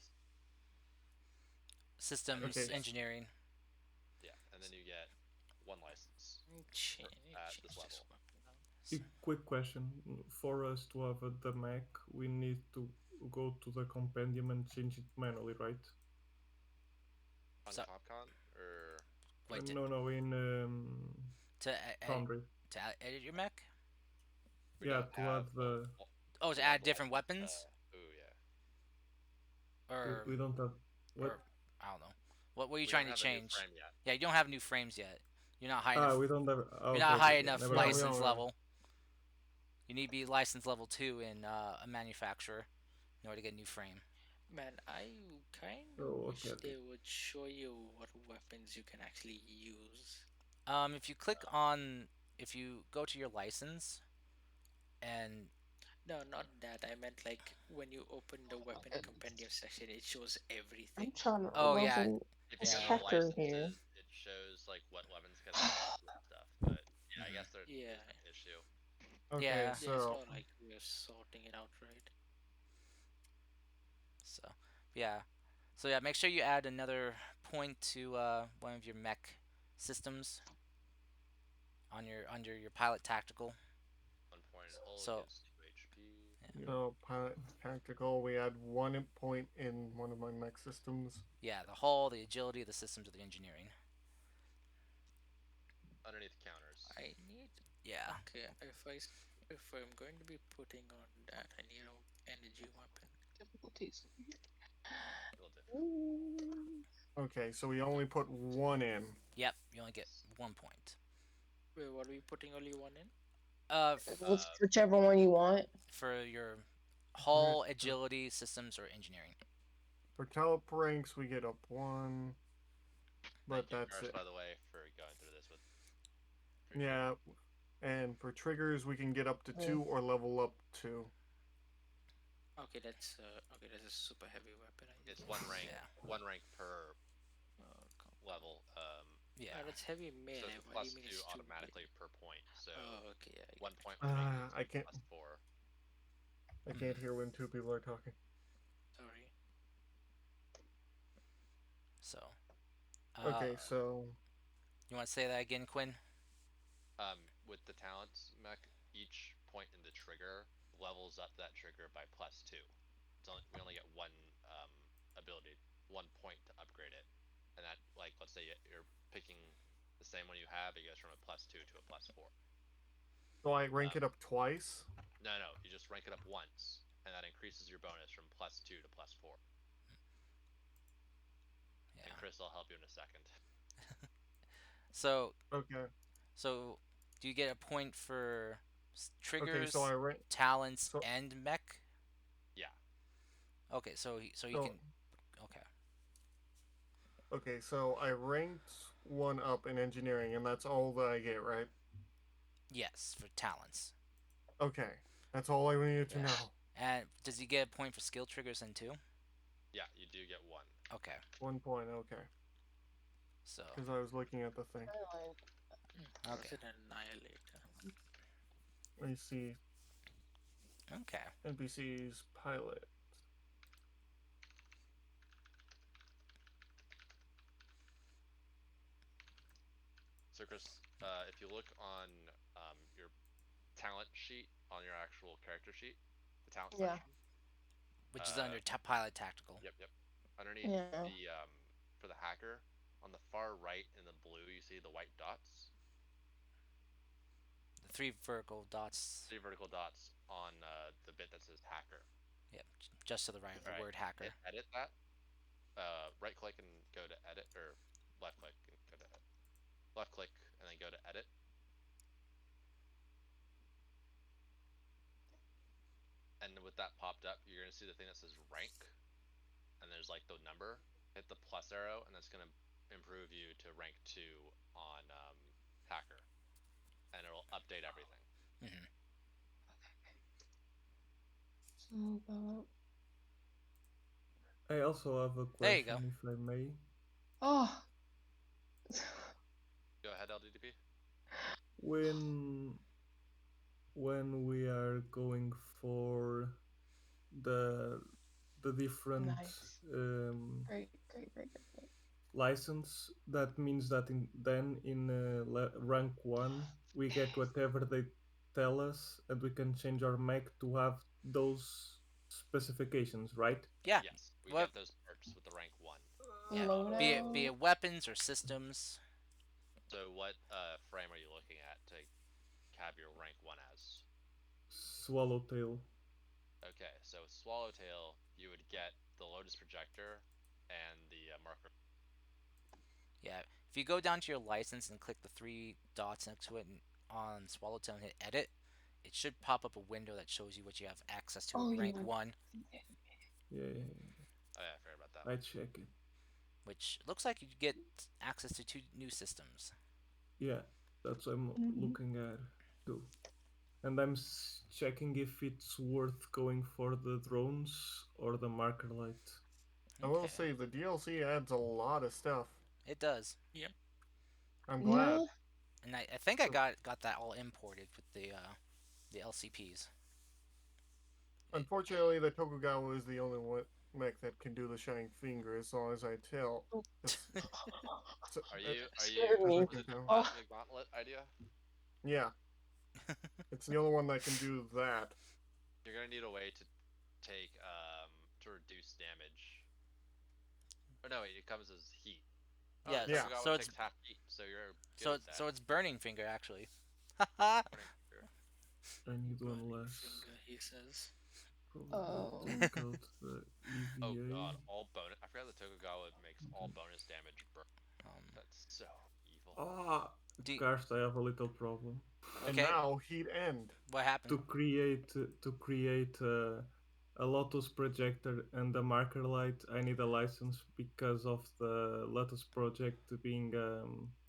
Systems okay. everything. engineering. Yeah, and then you get one license at this Change this level. weapon now. A quick question. For us to have the Mac, we need to go to the compendium and change it manually, right? On So CopCon or wait No, in to Foundry. edit your mech? we Yeah, don't to have add the Oh, to add level. different weapons, Ooh yeah, or we don't have what? or I don't know. What were you we don't trying to have a new change? frame yet. Yeah, you don't have new frames yet. You're not high Ah, enough. we don't have. You're Okay, not okay, high okay. enough Never Yeah, mind. we license don't. level. You need to be license level 2 in a manufacturer in order to get a new frame. Man, I kind of Oh, okay, wish okay. they would show you what weapons you can actually use. If you click on, if you go to your license and No, not that. I meant like when you open the weapon compendium section, it shows everything. I'm trying to oh yeah, login If you this go to the yeah, hacker here. licenses, it shows like what weapons can attach to and stuff. But yeah, I hmm guess there Yeah, is an issue. Okay, yeah. yeah. It's so not like we're sorting it out, right? So yeah, so yeah, make sure you add another point to one of your mech systems on your under your pilot tactical. 1 point in hull So gives 2 HP. Yeah. so pilot tactical, we add 1 point in one of my mech systems. yeah, the hull, the agility, the systems, of the engineering. Underneath counters, I need. Yeah. Okay, if I'm going to be putting on that, I need a energy weapon. Difficulties. a little different. Ooh. Okay, so we only put one in. Yep. You only get 1 point. Wait, what are we putting only one in? Whichever one you want. For your Alright, hull, agility, systems, or engineering. for teleranks, we get up one, but Thank you, that's Garth, it. by the way, for going through this with. Yeah, and for triggers, we can get up to Yeah. 2 or level up 2. Okay, that's a super heavy weapon. It's one rank, Yeah. one rank per level. Yeah. That's heavy So melee. it's What do plus you mean 2 it's too automatically big? per point. So Oh, okay, yeah, I 1 point would make it I can't. +4. I can't hear when two people are talking. sorry. So. Okay, so You want to say that again, Quinn? With the talents mech, each point in the trigger levels up that trigger by +2. We only get one ability, 1 point to upgrade it, and that, like, let's say you're picking the same one you have, it goes from a +2 to a +4. so I rank it up twice. No, you just rank it up once, and that increases your bonus from +2 to +4. Yeah. And Chris will help you in a second. So. Okay. So, do you get a point for triggers, Okay, so I rank. talents, So and mech? Yeah. Okay, so you so can. Okay. okay, so I ranked one up in engineering, and that's all that I get, right? Yes, for talents. Okay, that's all I needed to Yeah. know. And does he get a point for skill triggers then too? Yeah, you do get one. Okay. 1 point. Okay, So. because I was looking at the thing. Okay. It's an annihilator. I see Okay. NPCs pilot. So Chris, if you look on your talent sheet on your actual character sheet, the talent Yeah. section. Which is under pilot tactical. Yep. Underneath Yeah. the for the hacker, on the far right in the blue, you see the white dots. The 3 vertical dots. 3 vertical dots on the bit that says hacker. Yep. Just to the right of the word hacker. Hit edit that. Right click and go to edit, or left click and go to edit. Left click and then go to edit. And with that popped up, you're gonna see the thing that says rank, and there's like the number. Hit the plus arrow, and that's gonna improve you to rank 2 on hacker, and it'll update everything. Mm-hmm. So about. I also have a There you go. question, if I may. Oh. Go ahead, LDDP. When we are going for the different Nice. Great. license, that means that then in rank 1 we get whatever they tell us, and we can change our mech to have those specifications, right? Yeah. Yes, we What? get those perks with the rank 1 Yeah. auto Be it Loadout. weapons or systems. So what frame are you looking at to have your rank 1 as? Swallowtail. Okay, so with Swallowtail, you would get the Lotus Projector and the marker. Yeah. If you go down to your license and click the three dots next to it on Swallowtail and hit edit, it should pop up a window that shows you what you have access to Oh, at you rank went. one, Yeah, Oh yeah, I forgot about that I one. check it. which looks like you get access to two new systems. Yeah, that's what I'm Mhm. looking at too. And I'm checking if it's worth going for the drones or the marker light. I will Okay. say the DLC adds a lot of stuff. It does. Yep. I'm Yeah. glad. And I think I got that all imported with the LCPs. It, Unfortunately, the Tokugawa is the only one mech that can do the Shining Finger, as long as I tell. Oh, It's, Are you scared as I me. can interested in tell. Oh, having a gauntlet idea? Yeah, it's the only one that can do that. You're gonna need a way to take to reduce damage. Oh no, wait, it comes as heat. Oh, the yeah. Yeah. Tokugawa So it's takes half heat, so you're good so at it's that. so it's burning finger actually. Haha. Morning, sure. I need one Burning less. finger, he says. Probably um, take out the Oh EVA. god, all bonus. I forgot the Tokugawa makes all Okay. bonus damage burn. um, That's so evil. Ah, do Karst, I have a little problem. And okay. now he'd end. What happened? To create a Lotus projector and a marker light, I need a license because of the Lotus project being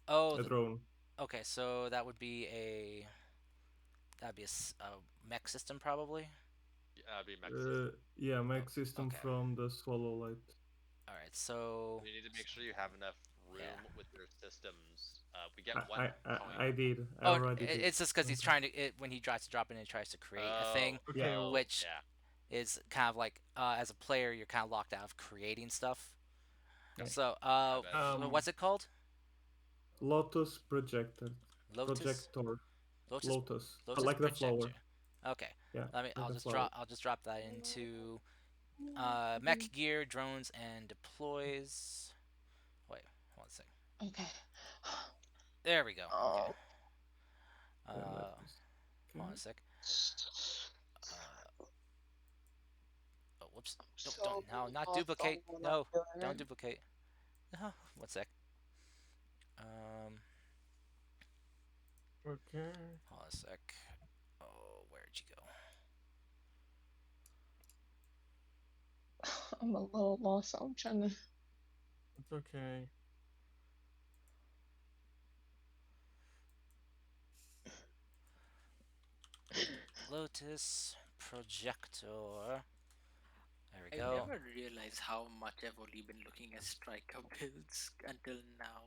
Oh, a drone. okay. So that'd be a mech system probably. Yeah, that'd be mech system. Yeah, Oh, mech system okay. from the Swallow Light. All right. So You need to make sure you have enough yeah. room with your systems. We get I one I coin. I did. I Oh, already did. it's just because he's Okay. trying to when he tries to drop in, he tries to create a thing, Oh, Okay, Yeah. oh, which yeah. is kind of like as a player you're kind of locked out of creating stuff. Yeah. So My bad. what's it called? Lotus projector. Lotus Projector. Lotus Lotus. Lotus Like the projector. flower. Okay. Yeah, Let me. like the flower. I'll just drop that into mech gear, drones, and deploys. Wait, one second. okay. There we go. Okay. Oh, Then let Uh, me see. hold on Okay. a sec. Oh, whoops. so No, not lost on duplicate. what No, I'm don't doing. duplicate. No, one sec. Um, okay. hold on a sec. Oh, where'd you go? I'm a little lost. I'm trying to. It's okay. Lotus projector. There we I go. never realized how much I've only been looking at striker builds until now.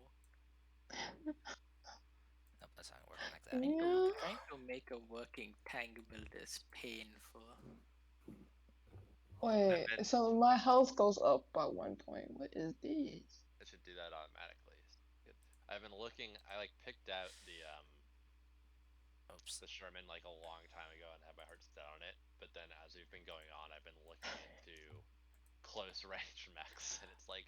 Nope, that's not working like that. Yeah. Trying to make a working tank build is painful. Wait. And So my health goes up by 1 point. What is this? it should do that automatically. Good. I've been looking. I like picked out Oops. the Sherman like a long time ago and had my heart set on it. But then as we've been going on, I've been looking into close range mechs, and it's like,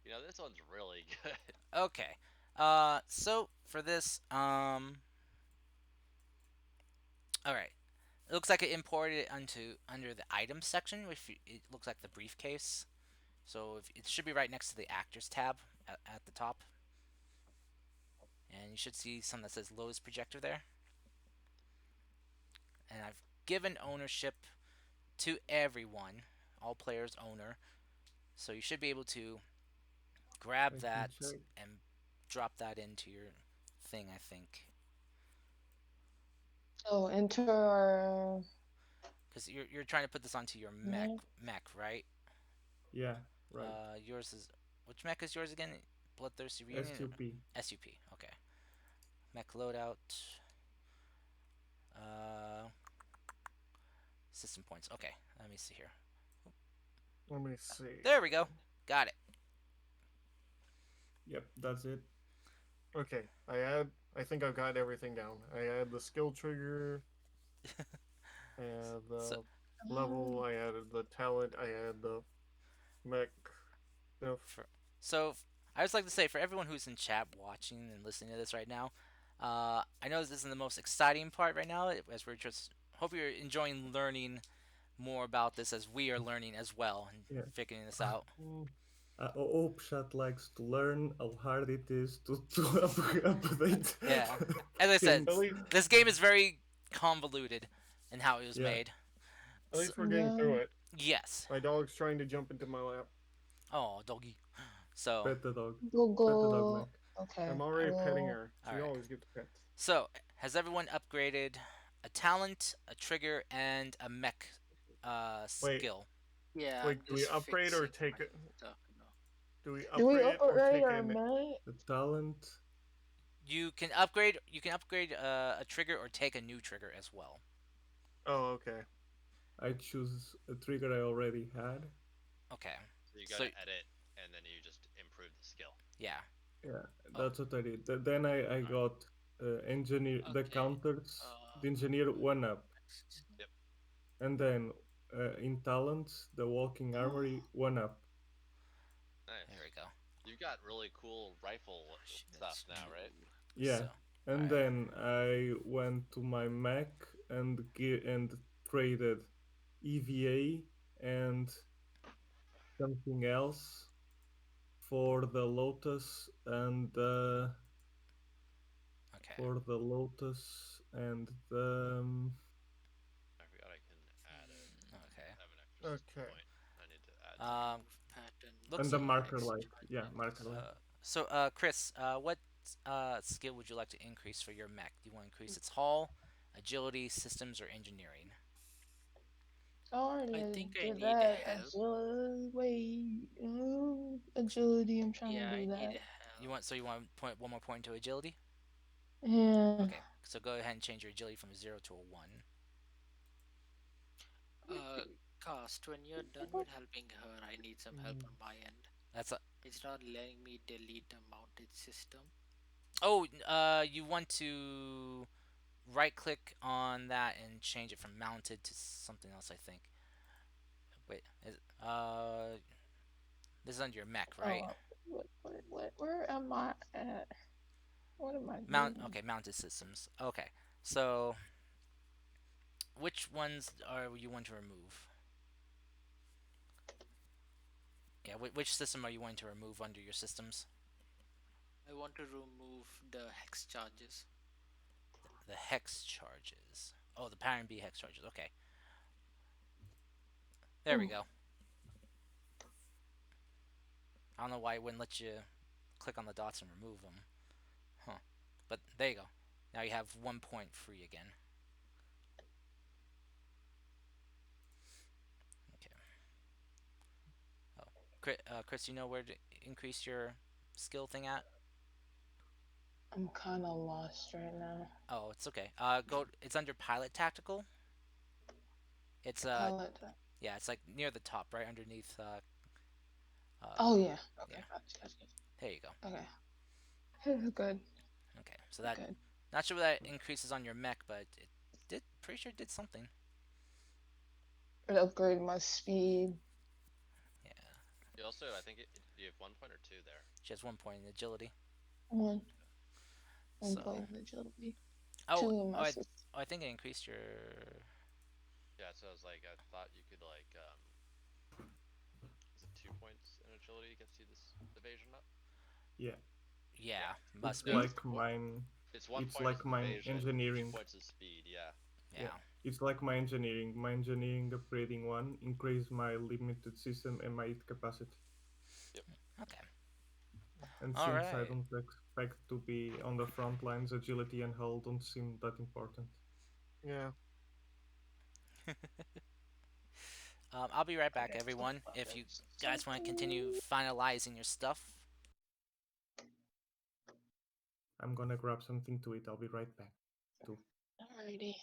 this one's really good. Okay. So for this, all right. It looks like it imported it under the items section, which it looks like the briefcase. So it should be right next to the actors tab at the top, and you should see something that says Lotus projector there. And I've given ownership to everyone, all players owner. So you should be able to grab I can that check. and drop that into your thing. I think So enter our because you're trying to put this onto your mech. mech, right? Yeah, right. Yours is which mech is yours again? Bloodthirsty Reunion or SUP. SUP? Okay. Mech loadout. Uh, system points. Okay, let me see here. Let me see. There we go. Got it. Yep, that's it. Okay, I think I've got everything down. I add the skill trigger. And So level. I added the talent. I added the mech stuff. For, so I just like to say for everyone who's in chat watching and listening to this right now, I know this isn't the most exciting part right now, as we're just hope you're enjoying learning more about this as we are learning as well and Yeah. figuring this out. Opshat likes to learn how hard it is to update Yeah, as I said, At things. least, this game is very convoluted in how it was Yeah. made. at So, least we're getting through it. yes. My dog's trying to jump into my lap. Oh, doggy. So, Pet the dog. Pet the dog, Google. Mac. Okay, I'm I already petting will. her. all She right. always gets pets. So, has everyone upgraded a talent, a trigger, and a mech Wait, skill? Yeah, I'm wait. Do we just upgrade or fixing take my it? stuff, you know. Do we Do we upgrade it or upgrade take our in? mate? The talent. You can upgrade. You can upgrade a trigger or take a new trigger as well. Oh, okay. I choose a trigger I already had. Okay. So you go So to edit, and then you just improve the skill. yeah. Yeah, Oh, that's what I did. Then I got engineer the Okay. counters. Uh, The engineer one up, Yep. and then in talents the walking armory one up. Nice. there we go. You've got really cool rifle stuff now, right? Yeah, So, and alright. then I went to my Mac and traded EVA and something else for the Lotus and Okay. I forgot I can add it. Okay. I have an extra system Okay. point. I need to add to it. Um. move pattern. Looks. and the The marker hex light. Yeah, charges. marker light. So, Chris, what skill would you like to increase for your mech? Do you want to increase its hull, agility, systems, or engineering? I I already think I did need that. help. Agility. I'm trying to Yeah, I do need that. You help. want so you want one more point to agility? Yeah. Okay. So go ahead and change your agility from a 0 to a 1. Uh, Cast, when you're done with helping her, I need some help on my end. That's a. It's not letting me delete the mounted system. Oh, you want to right click on that and change it from mounted to something else, I think. Wait, this is under your mech, right? Oh, where am I at? What am I Okay, doing? mounted systems. Okay. So, which ones are you want to remove? Yeah, which system are you wanting to remove under your systems? I want to remove the hex charges. The hex charges. Oh, the pattern B hex charges. Okay. There we Oh, go. I don't know why it wouldn't let you click on the dots and remove them. Huh. But there you go. Now you have 1 point free again. Okay. Oh, Chris, you know where to increase your skill thing at? I'm kind of lost right now. Oh, it's okay. Go. It's under pilot tactical. It's Pilot. yeah, it's like near the top, right underneath. Oh yeah. Yeah. Okay. Gotcha. There you go. Okay. Good. Okay. So that Good. not sure what that increases on your mech, but it did. Pretty sure it did something. It upgraded my speed. Yeah. You also, I think, you have 1 point or two there. She has 1 point in agility. One. One So. point of agility. Oh. Two in my Oh. system. I think it increased your. Yeah, so I was like, I thought you could like, is it 2 points in agility gets you this evasion up? Yeah, Yeah. it's Must be. No, like mine. it's one It's point is like my evasion, engineering. 2 points is speed. Yeah. Yeah, Yeah. it's like my engineering. My engineering upgrading one increase my limited system and my hit capacity. Yep. Okay. And All since I right. don't expect to be on the front lines, agility and hull don't seem that important. Yeah. I'll be right back, everyone. If you guys want to continue finalizing your stuff. I'm gonna grab something to eat. I'll be right back. Too. Alrighty.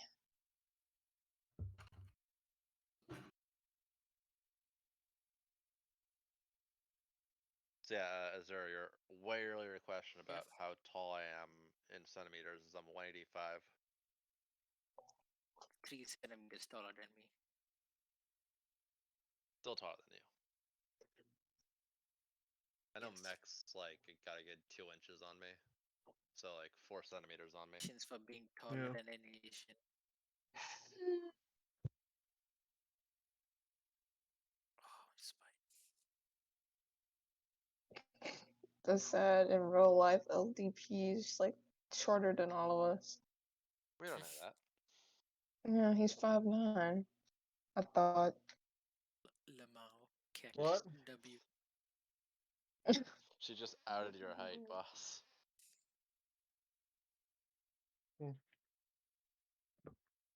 So yeah, Azura, your way earlier question Yeah. about how tall I am in centimeters is I'm 185. 3 centimeters taller than me. Still taller than you. I know Yes. Mech's like got a good 2 inches on me, so like 4 centimeters on me. Since for being taller Yeah. than an Asian. Oh, it's fine. That's sad. In real life, LDP is like shorter than all of us. We don't know that. Yeah, he's 5'9". I thought. Lamau, Kek, What? W. She just outed your height, boss.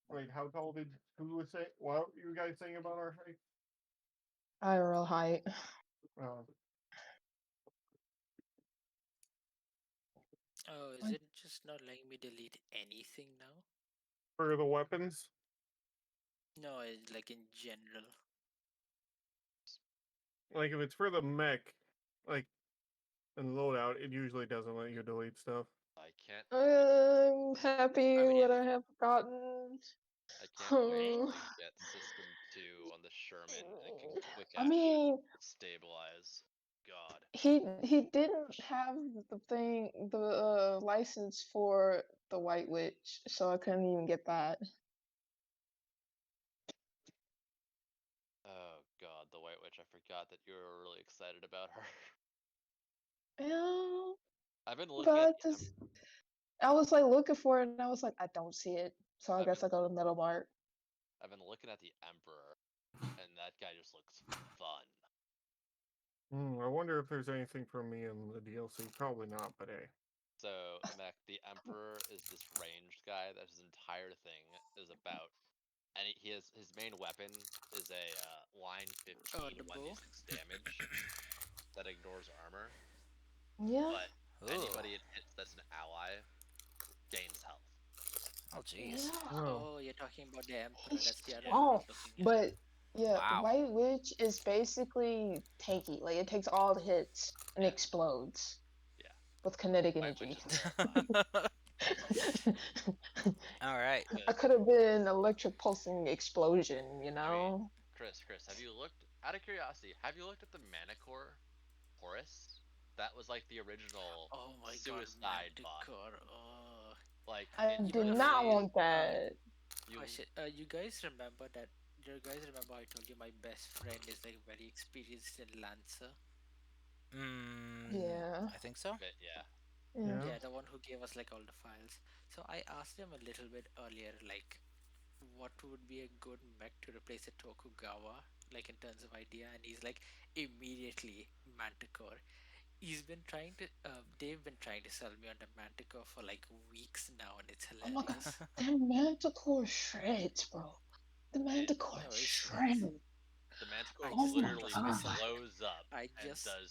Wait, how tall did who was say? What were you guys saying about our height? IRL height. Uh, Oh, is it just not letting me delete anything now? for the weapons, No, it's like in general. like if it's for the mech, like and loadout, it usually doesn't let you delete stuff. I can't. I'm happy I mean, what I have gotten. I can't wait Hmm. to get System 2 on the Sherman and it can quick I action mean, stabilize. God. he didn't have the license for the White Witch, so I couldn't even get that. Oh God, the White Witch. I forgot that you were really excited about her. Yeah, I've been looking at but just I was like looking for it, and I was like, I don't see it, so I I've been guess I go to Metal Mart. I've been looking at the Emperor, and that guy just looks fun. I wonder if there's anything for me in the DLC. Probably not, but hey. So, Mech, the Emperor is this ranged guy that his entire thing is about, and he has his main weapon is a line oh, 15 the bow. 1d6 damage that ignores armor, Yeah, but Ooh. anybody it hits that's an ally gains health. Oh, jeez. yeah. Oh, Oh, you're talking about the Emperor. He's That's the other Yeah. one I'm strong, looking at. but yeah, Wow. White Witch is basically tanky. Like it takes all the hits and Yeah. explodes Yeah. with kinetic White Witch energy. is terrifying. All right. I could have been an electric pulsing explosion, you I mean, know? Chris, have you looked, out of curiosity, have you looked at the Manicore Horus? That was like the original Oh my god, suicide bot. Manticore. Oh, Like, I it you did know, not literally, want that. you, you guys remember that? You guys remember I told you my best friend is like very experienced in Lancer? Mm, Yeah, I think so. yeah. yeah. yeah. Yeah, the one who gave us like all the files. So I asked him a little bit earlier, like, what would be a good mech to replace a Tokugawa, like in terms of idea, and he's like, immediately Manticore. They've been trying to sell me on the Manticore for like weeks now, and it's Oh my god, hilarious. that Manticore shreds, bro. The It, Manticore No, shreds. the Manticore I Oh just my don't literally trust god. myself. blows up and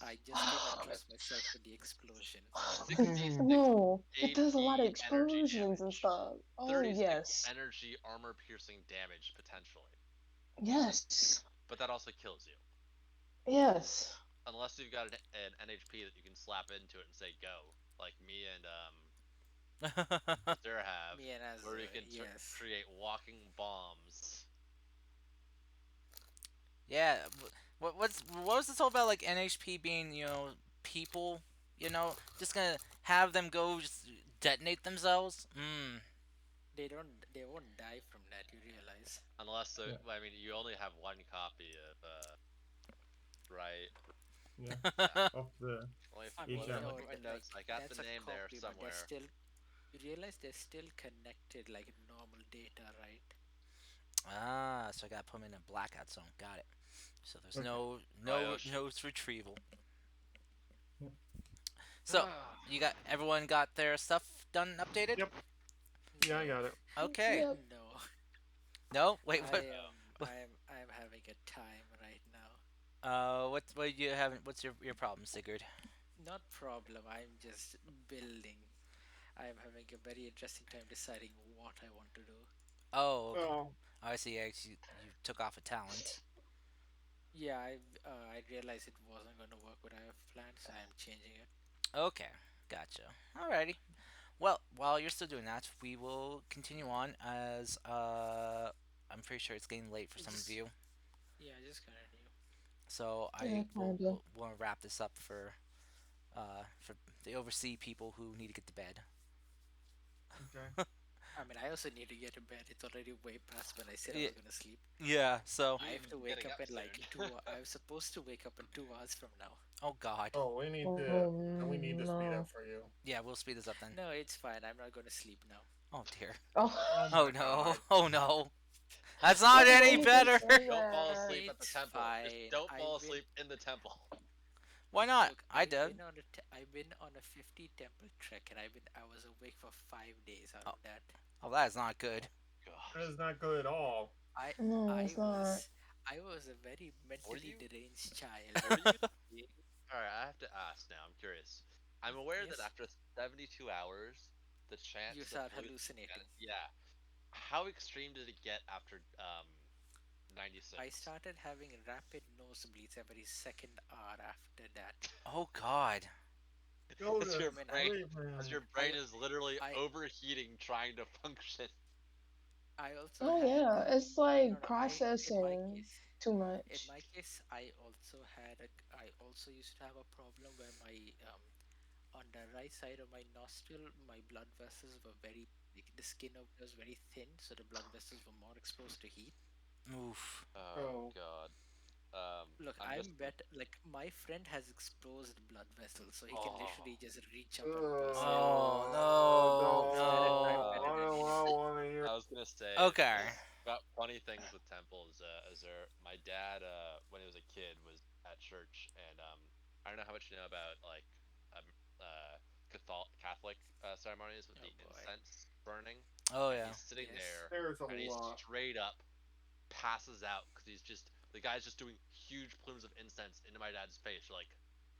I does just do not trust myself with the explosion. 66 No, it does a lot of AP energy explosions and damage, stuff. Oh 36 yes, energy armor piercing damage potentially, yes, but that also kills you. yes. Unless you've got an NHP that you can slap into it and say go, like me and Azura have, Me and where we Azure, can yes. create walking bombs. Yeah. What was this all about? Like NHP being, people. Just gonna have them go just detonate themselves. Hmm. They won't die from that, you realize. Unless, Yeah, I mean, you only have one copy of, right? yeah. Yeah. Of the I each mean, Let me ammo. look no, at my like notes. I got the that's a name there copy, but they're somewhere. still. You realize they're still connected like normal data, right? Ah, so I gotta put them in a blackout zone. Got it. So there's Okay. Ryoshi. no retrieval. Yeah. So you got everyone got their stuff done and updated. Yep. Yeah, I No, got it. Okay. Yep. no. No, wait. I What? am Oh. I'm having a time right now. What you haven't? What's your problem, Sigurd? Not problem. I'm just building. I am having a very interesting time deciding what I want to do. Oh, okay. Oh, I see. You took off a talent. Yeah, I realized it wasn't going to work what I have planned, so I'm changing it. Okay, gotcha. Alrighty. Well, while you're still doing that, we will continue on as I'm pretty sure it's getting late for some of Just you. yeah, just continue. So Yeah, I will kinda. want to wrap this up for the overseas people who need to get to bed. Okay. I mean, I also need to get to bed. It's already way past when I said I Yeah, was gonna sleep. yeah. So, I have to I'm wake getting up up in soon. like I was supposed to wake up in 2 hours from now. oh God. Oh, we need to. Oh We need to speed up no. for you. Yeah, we'll speed this up then. No, it's fine. I'm not gonna sleep now. Oh dear. Oh Oh, Oh my no. god. Oh no. That's not why any did you better. say Don't fall that? asleep at the It's temple. Just fine. don't fall asleep in the temple. Why not? Look, I did. I've been on a 50 temple trek, and I was awake for 5 days out Oh, of that. oh, that is not Oh good. That God. is not good at all. I No, I it's not. was I was a very Were mentally you deranged child. were you seeing? All right, I have to ask now. I'm curious. I'm aware that Yes, after 72 hours, the you chance of start hallucinating. hallucinating. Yeah. How extreme did it get after I 96? started having rapid nosebleeds every second hour after that. Oh God. Go As to your I mean, brain, sleep, as man. your brain is literally I overheating trying to function. I also Oh had yeah, it's no like no I in my processing case too in much. my case I also used to have a problem where my on the right side of my nostril my blood vessels were very like the skin of it was very thin, so the blood vessels were more exposed to heat. Oof. Oh Oh. God. Look, I'm just I'm better. Like my friend has exposed blood vessels, so he can oh. literally just reach up and burst them. Oh Don't. no. So I'm Uh, better I than don't him. want to hear. I was gonna say Okay. about funny things with temples. Is there my dad when he was a kid was at church and I don't know how much you know about like um Catholic ceremonies with Oh the boy. incense burning, Oh and yeah. he's sitting Yes. there There's a and he lot. straight up passes out because he's just the guy's just doing huge plumes of incense into my dad's face for like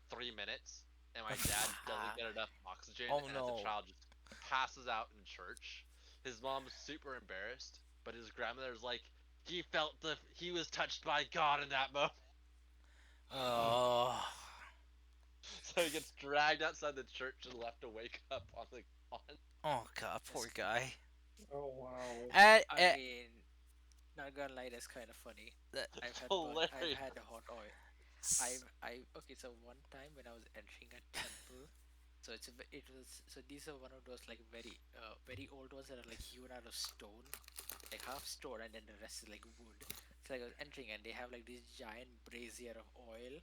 3 minutes, and my dad doesn't get enough oxygen, Oh and as a no. child just passes out in church. His mom's super embarrassed, but his grandmother's like, he was touched by God in that moment. Oh. So he gets dragged outside the church and left to wake up on the lawn. Oh God. Poor That's, guy. Oh wow. And, I mean, not gonna lie, that's kind of funny. that, It's I've hilarious. had a hot oil. Okay. So one time when I was entering a temple, so it was so these are one of those like very old ones that are like hewn out of stone, like half stone, and then the rest is like wood. So like I was entering, and they have like this giant brazier of oil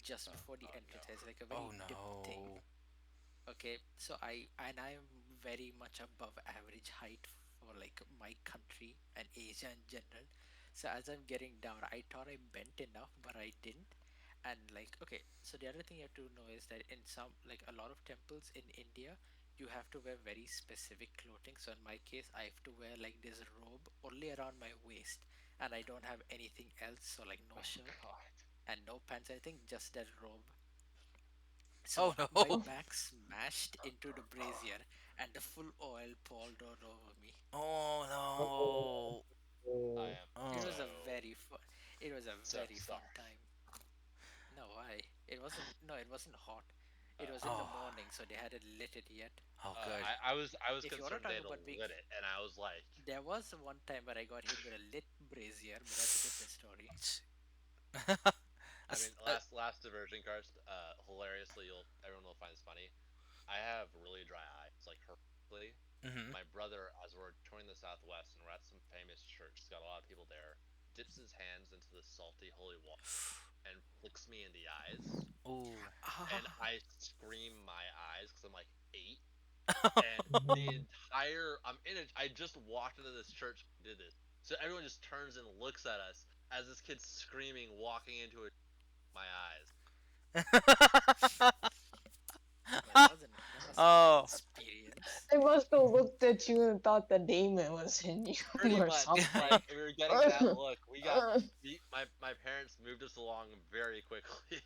just before the Oh no. entrance. It's like a oh very dipped thing. no. Okay, so I'm very much above average height for like my country and Asia in general. So as I'm getting down, I thought I bent enough, but I didn't. And like, okay, so the other thing you have to know is that in some like a lot of temples in India, you have to wear very specific clothing. So in my case, I have to wear like this robe only around my waist, and I don't have anything else. So like no Oh shirt God. and no pants. I think just that robe. So Oh my no. back smashed into the brazier and the full oil poured all over me. Oh Oh. I Oh. am no. It was a so very fun. It was a so very fun sorry. time. No, why? It wasn't. No, it wasn't hot. It was in the Oh. morning, so they hadn't lit it yet. Oh good. I was If you want to concerned they talk had about being, lit it, and I was like, there was one time where I got hit with a lit brazier, but that's a different story. I mean, That's, last diversion, Karst. Hilariously, you'll everyone will find this funny. I have really dry eyes, like horrifically. mm-hmm. My brother, as we're touring the Southwest and we're at some famous church, it's got a lot of people there, dips his hands into the salty holy water and flicks me in the eyes, Ooh. and Ah, I scream my eyes because I'm like 8, and the Mhm. entire I'm in it. I just walked into this church and did this, so everyone just turns and looks at us as this kid's screaming, walking into it. My eyes. that must have been an oh. experience. They must have looked at you and thought the demon was in you Pretty or much, something. like we were getting that look. My parents moved us along very quickly.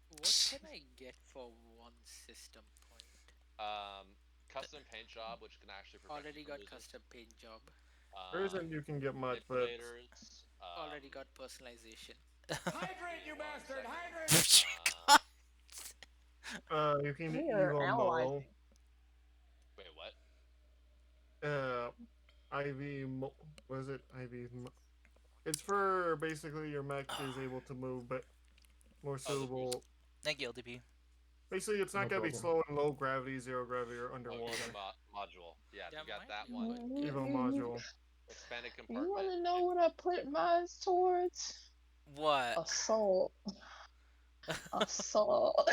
What can I get for one system point? Um, Th- Custom paint job, which can actually protect you Already from got losing. custom paint job. There Um, isn't you can get much, but Manipulators. Already got personalization. Hydrate, Give me you one bastard! second. Hydrate! you can We are evo analyzing. Wait, what? uh IV was it IV It's for basically your mech is able to move, but more Oh, the boost. suitable. Thank you, LDP. Basically, it's not No gonna be problem. slow in low gravity, zero gravity, or Oh, EVA underwater. module. Yeah, if you That got might that be a one, good Evo gift. module. expanded You compartment. want to know what I put mine towards? What? Assault. Assault.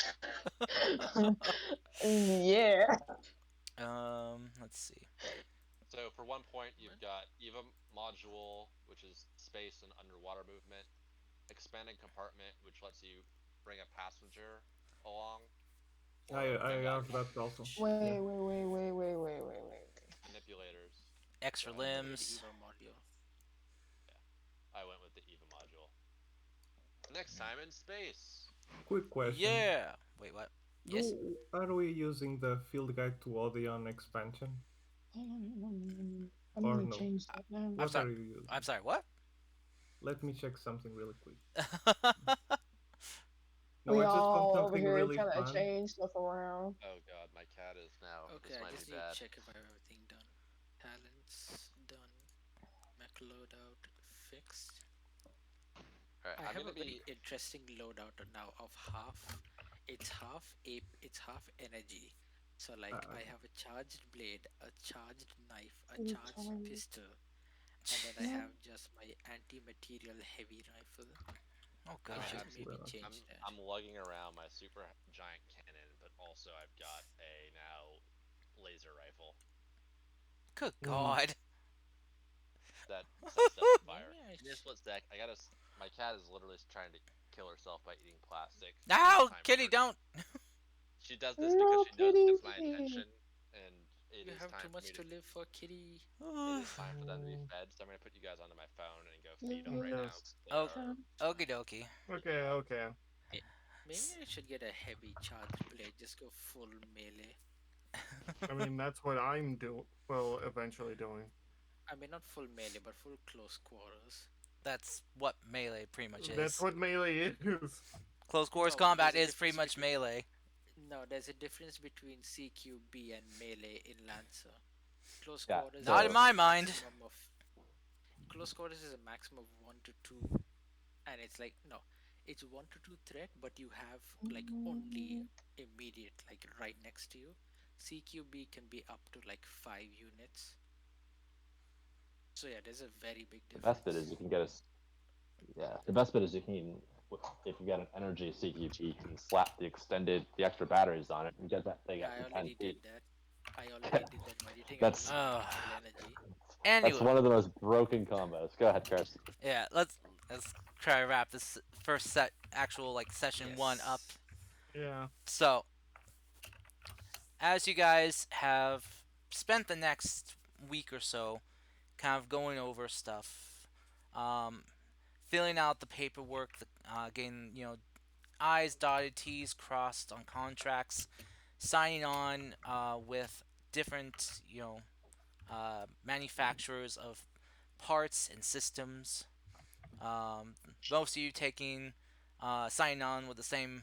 Yeah. Let's see. So for 1 point, you've Well, got EVA module, which is space and underwater movement. Expanded compartment, which lets you bring a passenger along, or I you got have that also. Yeah. Wait. manipulators. Extra So I went with the limbs. EVA module. yeah, I went with the EVA module. Next time in space. Quick question. Yeah. Wait, what? Yes. Are we using the field guide to Odeon expansion I'm or gonna no? change that now. I'm What sorry. are you I'm using? sorry. What? Let me check something really quick. No, We I just want all over something here really trying to fun. change stuff around. Oh god, my cat is now. Okay, This I might be just need to bad. check if I have everything done. Talents done. Mech loadout fixed. All right, I I'm have gonna a very be. interesting loadout now of half. It's half ape. It's half energy. So like Uh, I have a charged blade, a charged knife, a You charged trying- pistol, and then I No. have just my anti-material heavy rifle. Oh I All right, God. should that's maybe better. change I'm that. I'm lugging around my super giant cannon, but also I've got a now laser rifle Good Mm. God. that sets stuff on Maybe fire. I Give me a sh- split sec. My cat is literally trying to kill herself by eating plastic. It's Ow, time for Kitty, her. don't. She does this because No, she knows it kitty. gets my attention, and it You is have time too for me much to. to live for, kitty. It is time for them to be Mm. fed. So I'm gonna put you guys onto my phone and go feed them right now. Yes. Yes. They Oh, are. okie dokie. Okay. Okay. May- Maybe I should get a heavy charge blade. Just go full melee. I mean, that's what I'm doing. Well, eventually doing. I mean, not full melee, but full close quarters. That's what melee pretty much That's is. what melee is. Close quarters No, but combat there's a is pretty difference much between melee. no, there's a difference between CQB and melee in Lancer. Close Yeah. quarters Not in So is my a mind. maximum of close quarters is a maximum of 1 to 2, and it's like no, it's 1 to 2 threat, but you have like only immediate like right next to you. CQB can be up to like 5 units. So yeah, there's a very big the best bit is difference. you can get a. Yeah, the best bit is you can, if you get an energy CQP, you can slap the extra batteries on it and get that thing Yeah, up I to 10 already did feet. that. I already did that. Why do you think I That's only got Ugh. full energy? that's Anyway, one of the most broken combos. Go ahead, Chris. yeah, let's try to wrap this first set actual like session one up. Yes. Yeah. So, as you guys have spent the next week or so kind of going over stuff, um, filling out the paperwork, getting I's dotted, T's crossed on contracts, signing on with different manufacturers of parts and systems. Most of you taking signing on with the same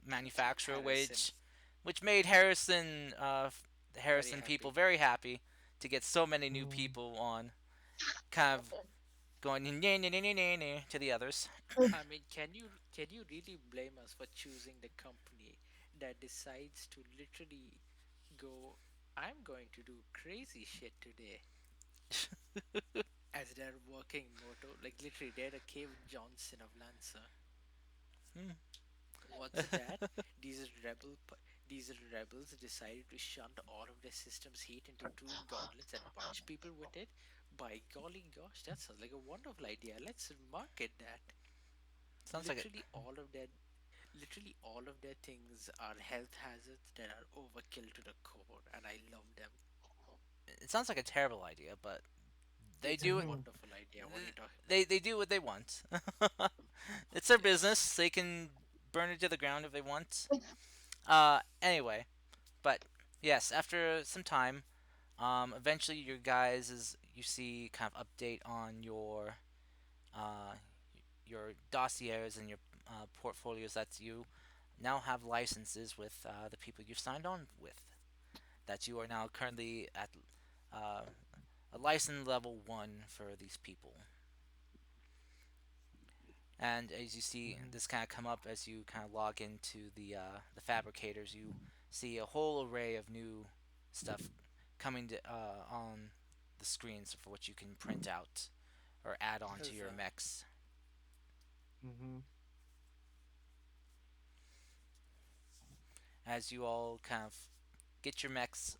manufacturer, Harrison. which made Harrison the Very Harrison people happy. very happy to get so many new Mm. people on, kind of going to the others. I mean, can you really blame us for choosing the company that decides to literally go, I'm going to do crazy shit today as their working motto? Like literally they're the Cave Johnson of Lancer. Hmm. What's that? These these rebels decided to shunt all of their system's heat into two gauntlets and punch people with it. By golly gosh, that sounds like a wonderful idea. Let's market that. Sounds like Literally all of their literally all of their things are health hazards that are overkill to the core, and I love them. it sounds like a terrible idea, but they It's a do it. Mhm. wonderful idea. What are you talking about? They do what they want. It's their business. Yes. They can burn it to the ground if they want. Anyway, but yes, after some time, eventually your guys is you see kind of update on uh, your dossiers and your portfolios that you now have licenses with the people you've signed on with. That you are now currently at a license level 1 for these people. And as you see Mhm. this kind of come up as you kind of log into the fabricators, you see a whole array of new stuff coming on the screens for what you can print out or add on to your Huzzah. mechs. Mm-hmm. As you all kind of get your mechs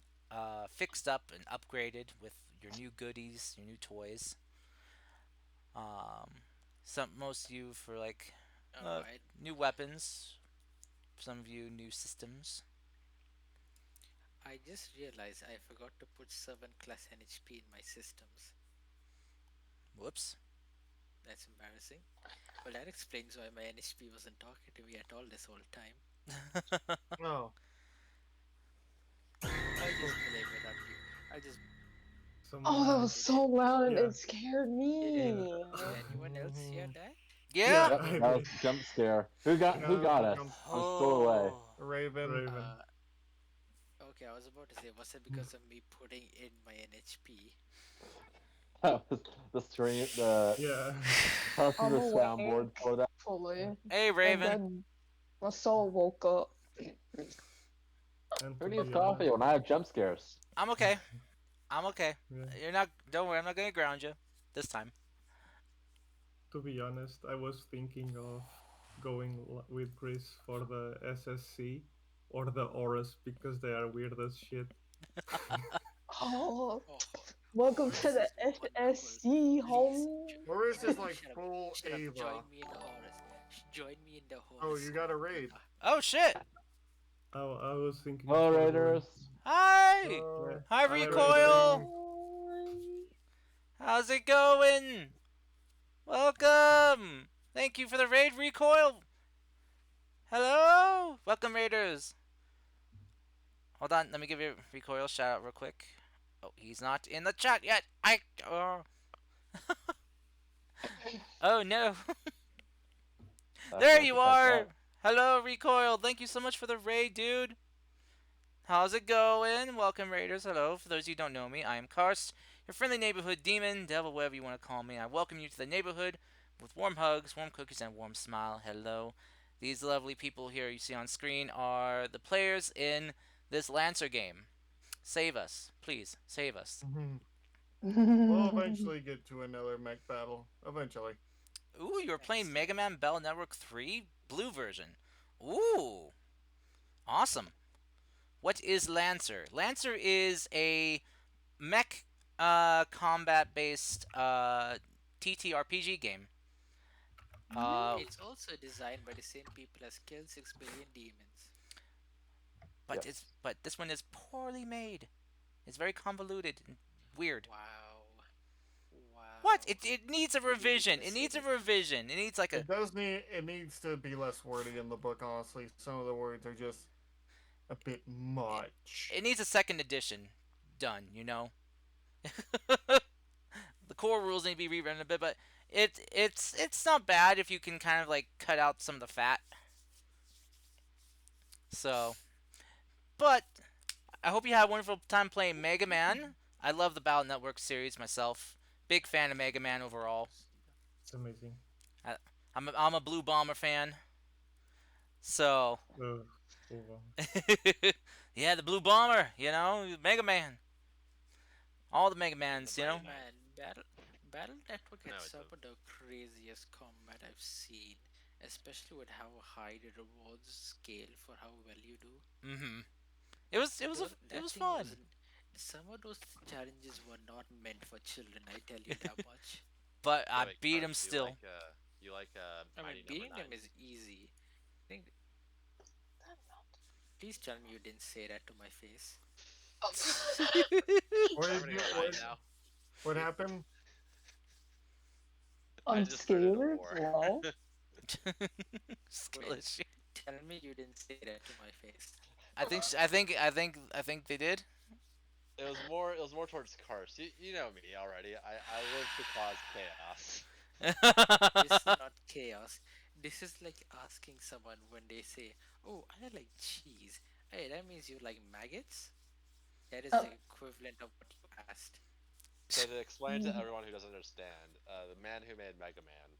fixed up and upgraded with your new goodies, your new toys. Um, most of you for like uh, Alright. new weapons. Some of you new systems. I just realized I forgot to put 7 class NHP in my systems. Whoops. That's embarrassing. Well, that explains why my NHP wasn't talking to me at all this whole time. Oh. I'll Oh. just blame it on you. I'll just Oh, that I was Someone, did it. so loud and yeah, it scared yeah, me. Did anyone else hear Mm-hmm. that? Yeah. yeah. Yep, I that was did. a jump scare. Who That got was a us? jump. I'm still away. Oh. Raven. Raven. Uh, okay, I was about to say, was it Mm. because of me putting in my NHP? That was the screen, the Yeah, tossing I'm the soundboard awake for that. fully, Hey, and Raven. then my soul woke up. and Who to needs be coffee honest, when I have jump scares? I'm okay. I'm okay. yeah, You're not. Don't worry. I'm not gonna ground you this time. to be honest, I was thinking of going with Chris for the SSC or the Auras because they are weird as shit. Oh, Oh, welcome to Horus the is wonderful. SSC, Please, homie. Horus is like shut up. full Shut up. Ava. Join me in the Horus. Join me in the Oh, Horus you got a squad, raid. brother. Oh shit. I was thinking Hello, for going. Raiders. Hi. Yeah, Hi, Hi, Recoil. Raven. Hi. How's it going? Welcome. Thank you for the raid, Recoil. Hello. Welcome, Raiders. Hold on. Let me give you Recoil a shout out real quick. Oh, he's not in the chat yet. Oh, oh no. There I have you to type that. are. Hello, Recoil. Thank you so much for the raid, dude. How's it going? Welcome, Raiders. Hello. For those of you who don't know me, I am Karst, your friendly neighborhood demon, devil, whatever you want to call me. I welcome you to the neighborhood with warm hugs, warm cookies, and warm smile. Hello. These lovely people here you see on screen are the players in this Lancer game. Save us. Please, save us. Mhm. We'll eventually get to another mech battle. Eventually. Ooh, you're playing Thanks, Mega Man Bell Network 3 Blue version. Ooh, awesome. What is Lancer? Lancer is a mech combat based TTRPG game. Uh, It's also designed by the same people as Kill 6 Billion Demons. Yes. but this one is poorly made. It's very convoluted and weird. Wow. What? Wow. It needs a You're really revision. gonna It say needs a that? revision. It needs like a It needs to be less wordy in the book, honestly. Some of the words are just a bit it, much. it needs a second edition done, you know. The core rules need to be rewritten a bit, but it's not bad if you can kind of like cut out some of the fat. So, but I hope you had a wonderful time playing Mega Man. I love the Battle Network series myself. Big fan of Mega Man overall. it's amazing. I, I'm a Blue Bomber fan. So, Uh, oh, yeah, the Blue Bomber, you know, Mega Man. All the Mega Even the Mans, you Mighty know. Man. Man, Battle Network had No, it's some a of the craziest combat I've seen, especially with how high the rewards scale for how well you do. Mhm. It That was thing fun. wasn't. Some of those challenges were not meant for children. I tell you that much. But yeah. I Wait, beat him Karst, still. you like I mean, Mighty Number beating them Nine? is easy. I think. Please tell me you didn't say that to my face. What I'm did gonna you go hide what now. what happened? I I'm just started a scared. war. Well, Skill Wait, issue. tell me you didn't say that to my face. I think they did. It was more towards Karst. You know me already. I live to cause chaos. This is not chaos. This is like asking someone when they say, "Oh, I like cheese." Hey, that means you like maggots? That is oh, the equivalent of what you asked. So to explain to everyone who doesn't understand, the man who made Mega Man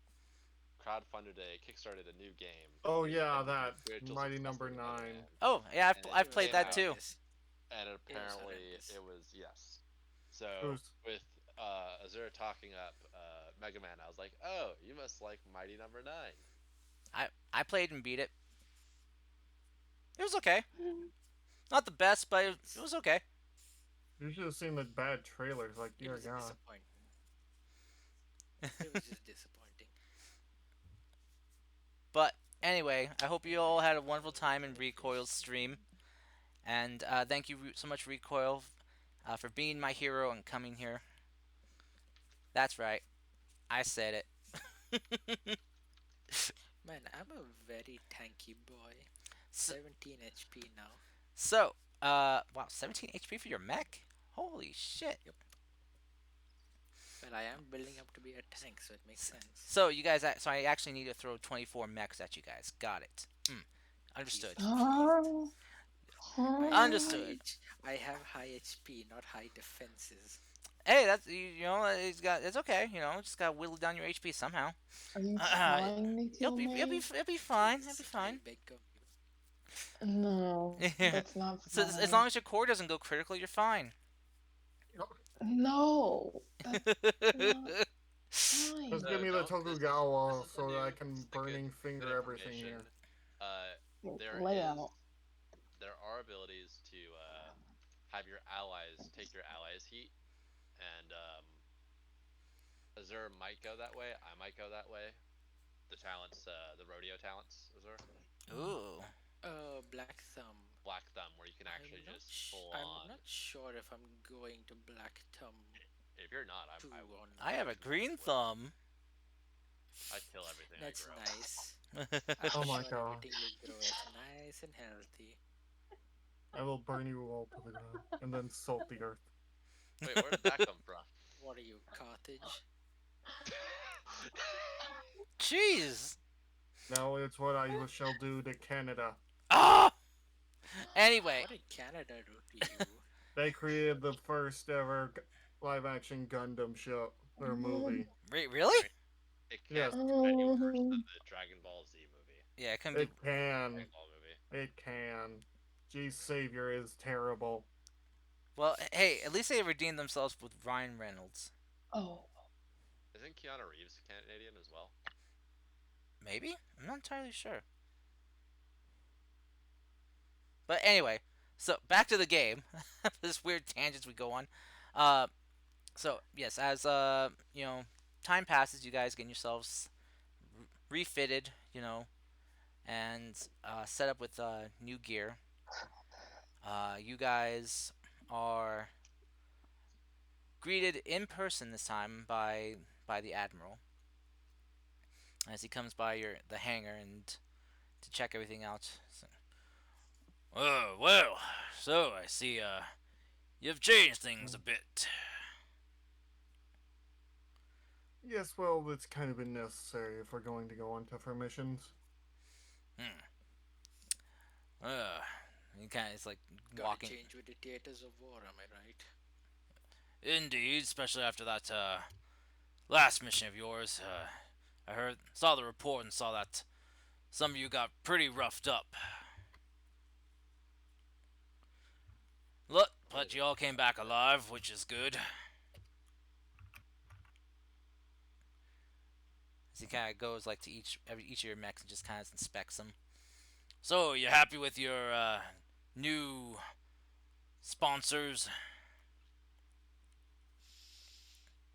crowdfunded kickstarted a new game. Oh The yeah, legendary that spiritual Mighty successor Number to Mega Nine. Man, Oh yeah, and I've It was played came that out, too. horrendous. and It was apparently horrendous. it was yes. It So was with Azura talking up Mega Man, I was like, oh, you must like Mighty Number Nine. I played and beat it. It was okay. Not the best, but it was okay. you should have seen the bad trailers. Like, It dear was God. disappointing. It was just disappointing. But anyway, I hope you all had a wonderful Orion time in Recoil's interface. stream, and thank you so much, Recoil, for being my hero and coming here. That's right, I said it. Man, I'm a very tanky boy. so, 17 HP now. wow, 17 HP for your mech? Holy shit! Yep. Well, I am building up to be a tank, so it makes sense. So you guys, so I actually need to throw 24 mechs at you guys. Got it. Understood. Jesus Oh, Understood. I have high HP, not high defenses. Hey, that's you know, it's okay. You know, just gotta whittle down your HP somehow. are you Uh, trying to it'll kill be it'll be me? it'll be fine. It'll Jesus, be I fine. beg of you. No, that's not So as long fine. as your core doesn't go critical, you're fine. No, that's not Just fine. give me the Don't. Tokugawa This is the so that I new. can This is the good burning good finger everything information. here. There Layout. there are abilities to have your allies take your allies' heat, and Azure might go that way. I might go that way. The talents, the rodeo talents, Azure. Ooh. Black Thumb. Black Thumb, where you can actually just full I'm on. not sure if I'm going to Black Thumb If you're not, two I or I not. have a green thumb. I kill everything That's I grow. nice. I'm Oh my sure God. everything will grow as nice and healthy. I will burn you all to the ground and then salt the earth. Wait, where did that come from? What are you, Carthage? Jeez. Now it's what I shall do to Canada. Ah. Anyway, What did Canada do to you? They created the first ever live action Gundam show or movie. really? It Yes. can't be any worse than the Dragon Ball Z movie. Yeah, it can be. It can. Dragon Ball movie. It can. Geez, Savior is terrible. Well, hey, at least they redeemed themselves with Ryan Reynolds. Oh, Isn't Keanu Reeves Canadian as well? Maybe? I'm not entirely sure. But anyway, so back to the game. This weird tangents we go on. So yes, as you know, time passes, you guys get yourselves refitted, you know, and set up with new gear. You guys are greeted in person this time by the admiral as he comes by the hangar and to check everything out. So, oh well, so I see you've changed things a bit. Yes, well, it's kind of been necessary if we're going to go on tougher missions. He kind of is like Gotta walking. change with the theaters of war, am I right? Indeed, especially after that last mission of yours. I saw the report and saw that some of you got pretty roughed up. Look, but you all came back alive, which is good. As he kind of goes like to each of your mechs and just kind of inspects them. So, you happy with your new sponsors?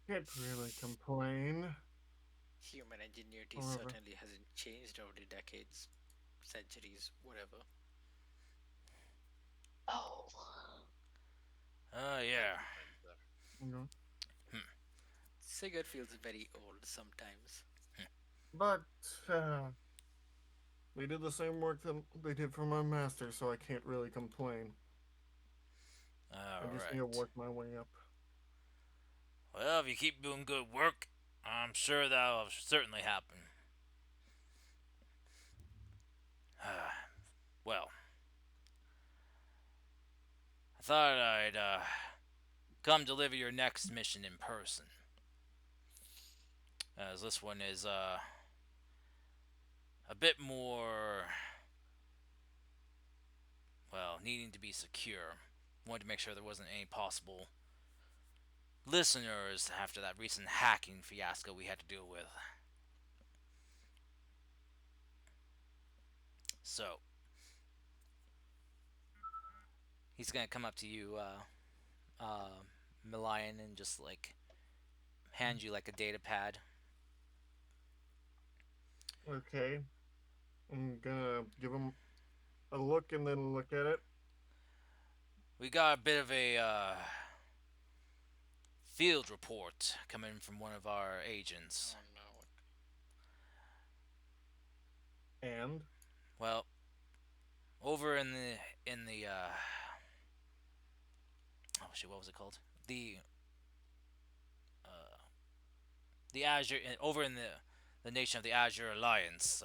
Can't really complain. Human ingenuity However. certainly hasn't changed over the decades, centuries, whatever. oh. Yeah. You know? Sigurd feels very old sometimes. But they did the same work that they did for my master, so I can't really complain. I just need to Alright. work my way up. Well, if you keep doing good work, I'm sure that'll certainly happen. Well, I thought I'd come deliver your next mission in person. As this one is a bit more, well, needing to be secure. Wanted to make sure there wasn't any possible listeners after that recent hacking fiasco we had to deal with. So, he's gonna come up to you, uh, Milian, and just like hand you like a data pad. Okay. I'm gonna give him a look and then look at it. We got a bit of a field report coming from one of our agents. Oh no. And Well, over in the oh shit, what was it called? The uh, the Azure over in the nation of the Azure Alliance.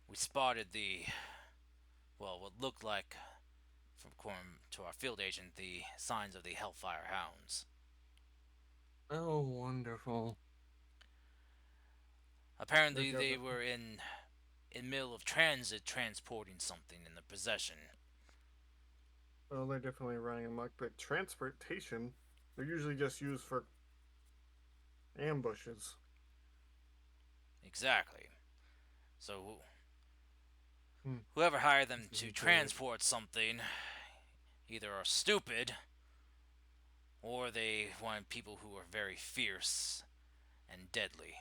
We spotted the, well, what looked like, from according to our field agent, the signs of the Hellfire Hounds. oh, wonderful. Apparently, Okay, they were in middle of transit, transporting something in their possession. well, they're definitely running amok, but transportation, they're usually just used for ambushes. Exactly. So Hmm. whoever hired them This to isn't good. transport something either are stupid or they wanted people who are very fierce and deadly.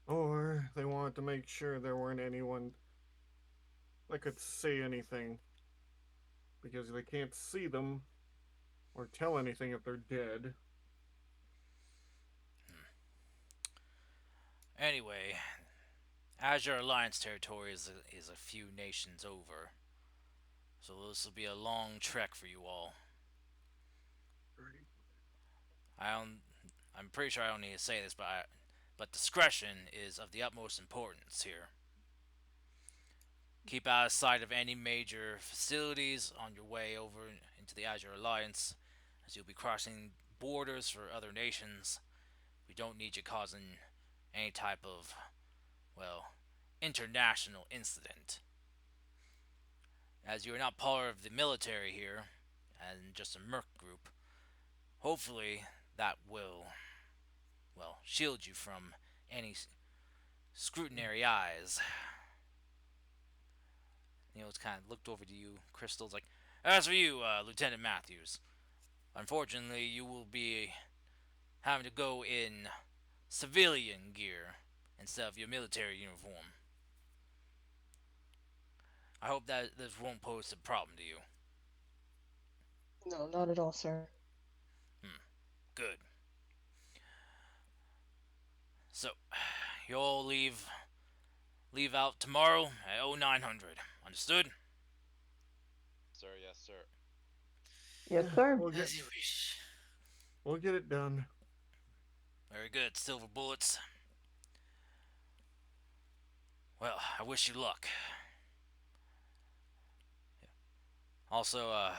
Or they wanted to make sure there weren't anyone that could say anything because they can't see them or tell anything if they're dead. Anyway, Azure Alliance territory is a few nations over, so this will be a long trek for you all. I don't, I'm pretty sure I don't need to say this, but discretion is of the utmost importance here. Keep out of sight of any major facilities on your way over into the Azure Alliance, as you'll be crossing borders for other nations. We don't need you causing any type of, well, international incident. As you are not part of the military here, and just a merc group, hopefully that will, well, shield you from any scrutinary eyes. It's kind of looked over to you. Crystal's like, as for you, Lieutenant Matthews, unfortunately, you will be having to go in civilian gear instead of your military uniform. I hope that this won't pose a problem to you. No, not at all, sir. Good. So, you'll leave out tomorrow at 0900. Understood? Sir, yes, sir. Yes, sir. We'll get As you wish. we'll get it done. Very good. Silver bullets. Well, I wish you luck. Also,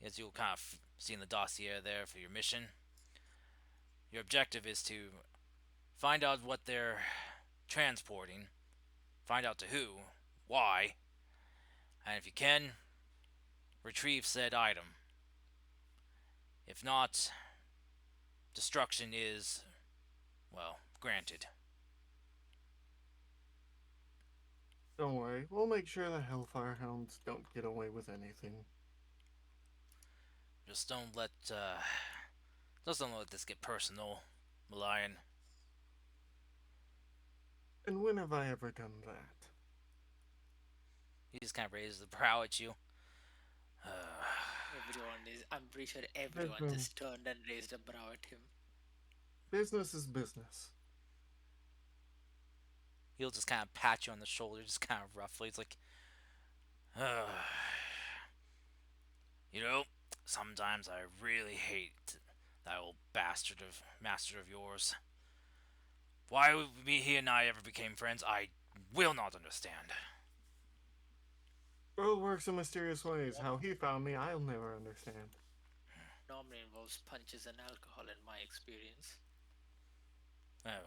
as you'll kind of see in the dossier there for your mission, your objective is to find out what they're transporting, find out to who, why, and if you can, retrieve said item. If not, destruction is, well, granted. Don't worry, we'll make sure the Hellfire Hounds don't get away with anything. Just don't let this get personal, Malian. And when have I ever done that? He just kind of raises the brow at you. Everyone is. I'm pretty sure everyone Listen, just turned and raised a brow at him. business is business. He'll just kind of pat you on the shoulder, just kind of roughly. It's like, uh, you know, sometimes I really hate that old bastard of master of yours. Why he and I ever became friends, I will not understand. World works in mysterious ways. How he found me, I'll never understand. Normally involves punches and alcohol in my experience. Well,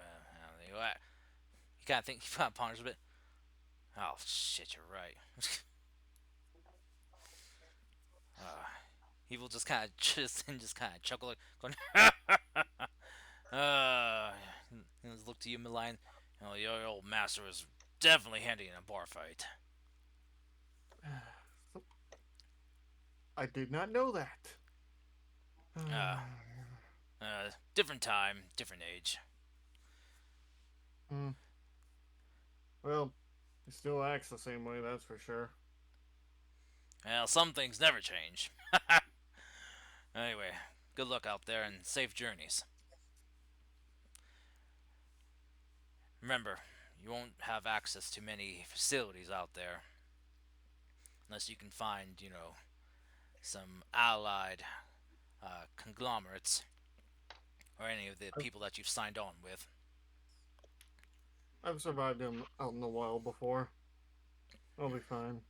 he kind of ponders a bit. Oh shit, you're right. uh, he will just kind of just kind of chuckle, like, going, uh, and just look to you, Milan. Oh, your old master is definitely handy in a bar fight. I did not know that. Uh, Different time, different age. Hmm. Well, he still acts the same way, that's for sure. Well, some things never change. Anyway, good luck out there and safe journeys. Remember, you won't have access to many facilities out there unless you can find, some allied conglomerates or any of the I've, people that you've signed on with. I've survived him out in the wild before. I'll be fine.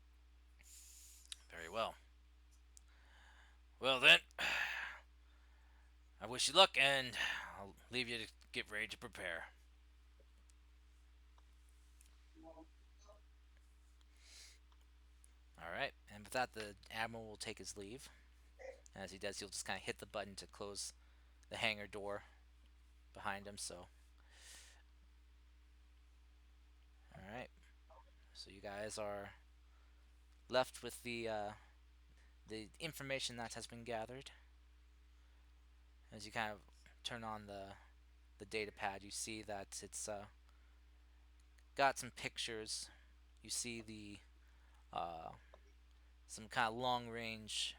Very well. Well then, I wish you luck, and I'll leave you to get ready to prepare. All right, and with that, the admiral will take his leave. As he does, he'll just kind of hit the button to close the hangar door behind him. So, all right. So you guys are left with the information that has been gathered. As you kind of turn on the data pad, you see that it's got some pictures. You see the uh, some kind of long range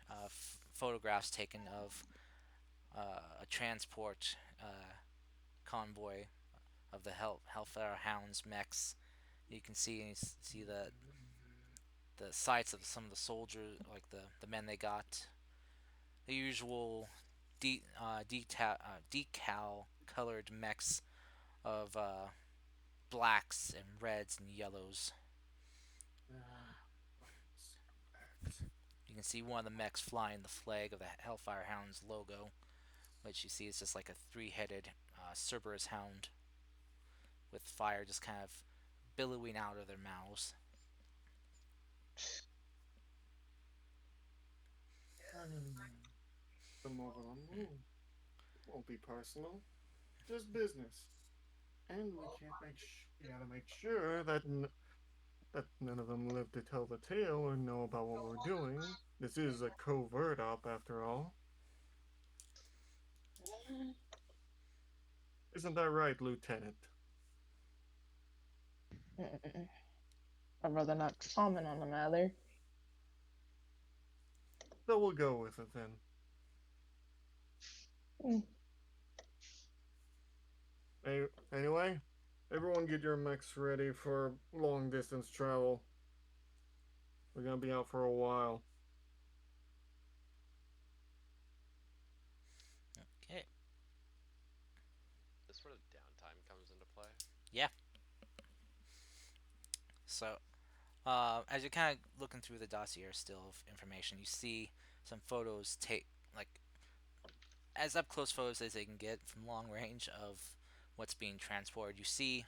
photographs taken of a transport convoy of the Hellfire Hounds mechs. You can see the sights of some of the soldiers, like the men they got. The usual decal colored mechs of blacks and reds and yellows. Ah, fucking scumbags. You can see one of the mechs flying the flag of the Hellfire Hounds logo, which you see is just like a three-headed Cerberus hound with fire just kind of billowing out of their mouths. The move on the move. It won't be personal, just business. And we gotta make sure that that none of them live to tell the tale or know about what we're doing. This is a covert op, after all. Isn't that right, Lieutenant? Mm-mm. I'd rather not comment on the matter. So we'll go with it then. Mm. Anyway, everyone get your mechs ready for long distance travel. We're gonna be out for a while. Okay. This sort of downtime comes into play. Yeah. So, as you're kind of looking through the dossier still of information, you see some photos take like as up close photos as they can get from long range of what's being transported. You see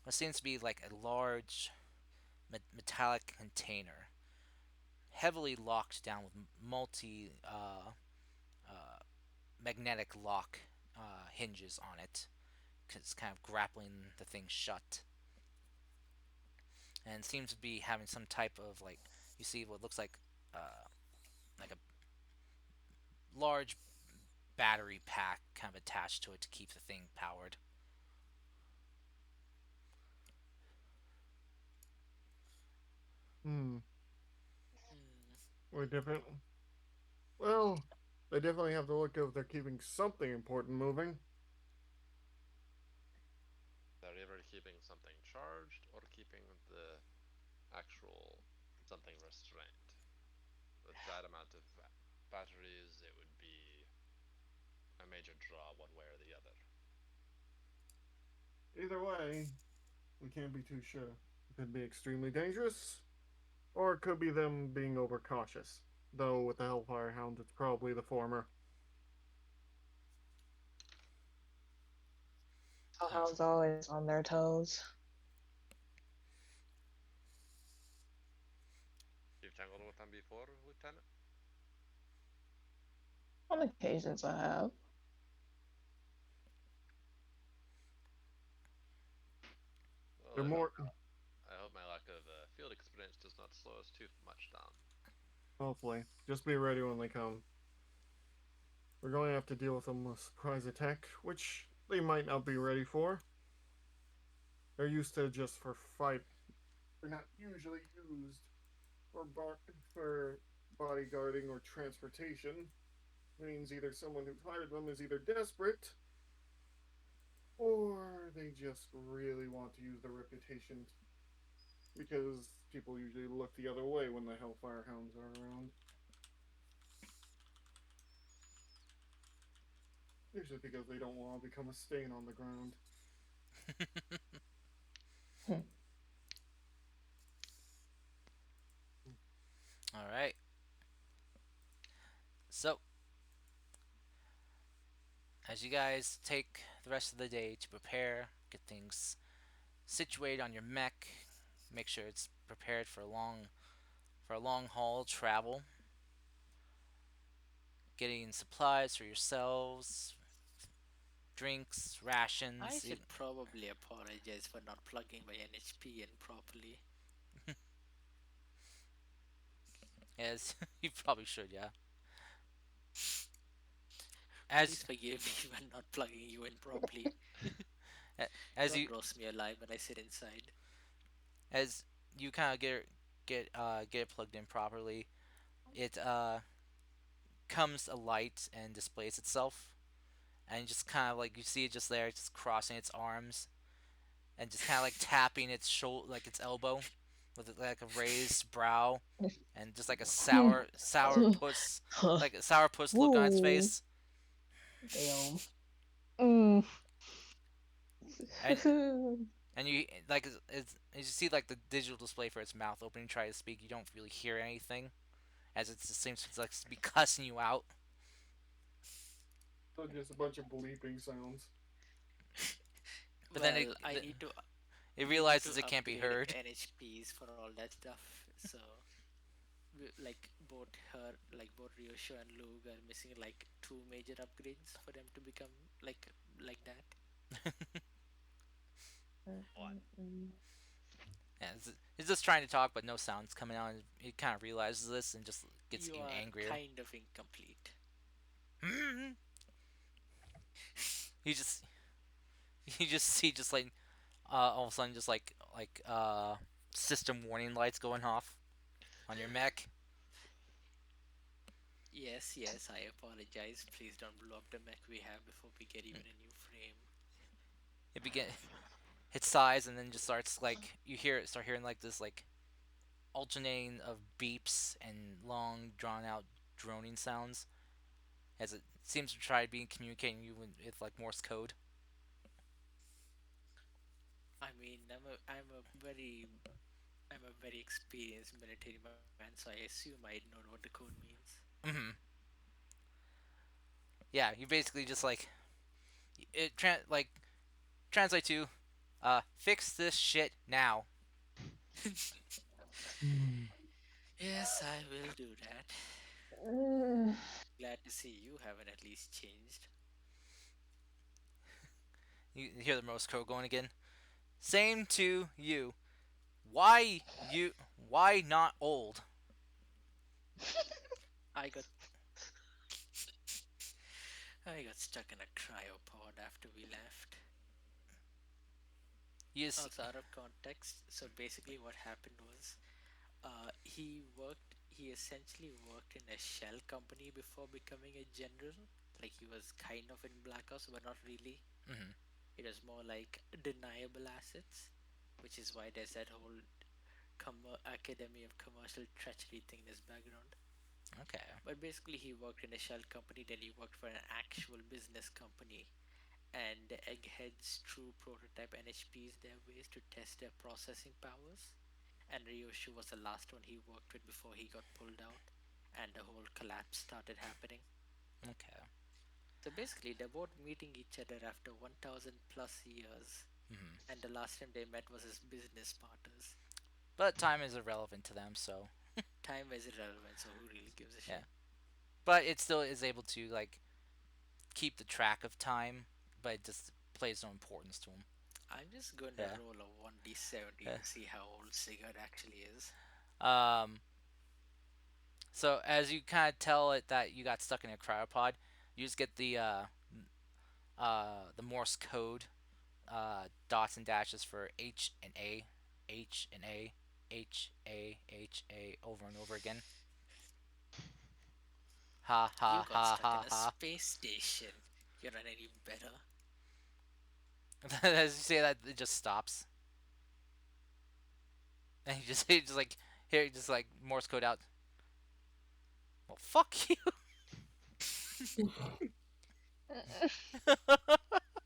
what seems to be like a large metallic container, heavily locked down with multi magnetic lock hinges on it. 'Cause it's kind of grappling the thing shut, and seems to be having some type of like you see what looks uh, like a large battery pack kind of attached to it to keep the thing powered. Hmm. Hmm. We're different. Well, they definitely have to look if they're keeping something important moving. They're either keeping something charged or keeping the actual something restrained. With that amount of batteries, it would be a major draw one way or the other. Either way, we can't be too sure. It could be extremely dangerous, or it could be them being overcautious. Though with the Hellfire Hounds, it's probably the former. Hellhounds always on their toes. tangled with them before, Lieutenant? On occasions, I have. Well, They're more. I hope my lack of field experience does not slow us too much down. Hopefully, just be ready when they come. We're going to have to deal with them a surprise attack, which they might not be ready for. They're used to just for fight. They're not usually used for bodyguarding or transportation. It means either someone who hired them is either desperate or they just really want to use their reputation because people usually look the other way when the Hellfire Hounds are around. Usually because they don't want to become a stain on the ground. Hmm. All right. So, as you guys take the rest of the day to prepare, get things situated on your mech, make sure it's prepared for a long haul travel, getting supplies for yourselves, drinks, I rations, should probably apologize for not plugging my NHP in properly. as you probably should, yeah. Please As forgive me for not plugging you in properly. as Don't you roast me alive when I sit inside. as you kind of get it plugged in properly, it comes alight and displays itself, and just kind of like you see it just there, just crossing its arms and just kind of like tapping its shoulder, like its elbow, with like a raised brow, and just like a like a sour puss look on its Whoa. face, Damn. Mm. and and you like as you see like the digital display for its mouth opening, try to speak, you don't really hear anything, as it just seems to like be cussing you out. So just a bunch of bleeping sounds. But then Well, it we need to realizes it can't be upgrade heard. NHPs for all that stuff. So, like both Ryosho and Lug are missing like two major upgrades for them to become like that. What? Yeah, it's just trying to talk, but no sounds coming out. And it kind of realizes this and just gets You even are angrier. kind of incomplete. you just you just see just like all of a sudden just system warning lights going off on your mech. Yes, yes, I apologize. Please don't blow up the mech we have before we get even a new frame. It begin it sighs and then just starts like you start hearing like this like alternating of beeps and long drawn out droning sounds as it seems to try being communicating you with like Morse code. I mean, I'm a very experienced military man, so I assume I know what the code means. Hmm. Yeah, you basically just like translate to fix this shit now. Yes, I will do that. Mm. Glad to see you haven't at least changed. You hear the Morse code going again. Same to you. Why not old? I got I got stuck in a cryopod after we left. You just, Also, out of context, so basically what happened was, he essentially worked in a shell company before becoming a general. Like he was kind of in Black Ops, but not really. mhm, It was more like deniable assets, which is why there's that whole Academy of Commercial Treachery thing in his background. okay. But basically, he worked in a shell company, then he worked for an actual business company. And the eggheads true prototype NHPs their ways to test their processing powers. And Ryoshu was the last one he worked with before he got pulled out, and the whole collapse started happening. Okay. So basically, they're both meeting each other after 1000 plus years, Mhm. and the last time they met was as business partners. But time is irrelevant to them, so Time is irrelevant, so who really gives a Yeah, shit? but it still is able to like keep the track of time, but it just plays no importance to him. I'm just going to Yeah. roll a 1d70 Yeah. to see how old Sigurd actually is. Um. So as you kind of tell it that you got stuck in a cryopod, you just get the Morse code dots and dashes for H and A, H and A, H A over and over again. Ha You ha got ha stuck in ha a ha. space station. You're not any better. As you say that, it just stops, and he just like here, just like Morse code out. Well, fuck you.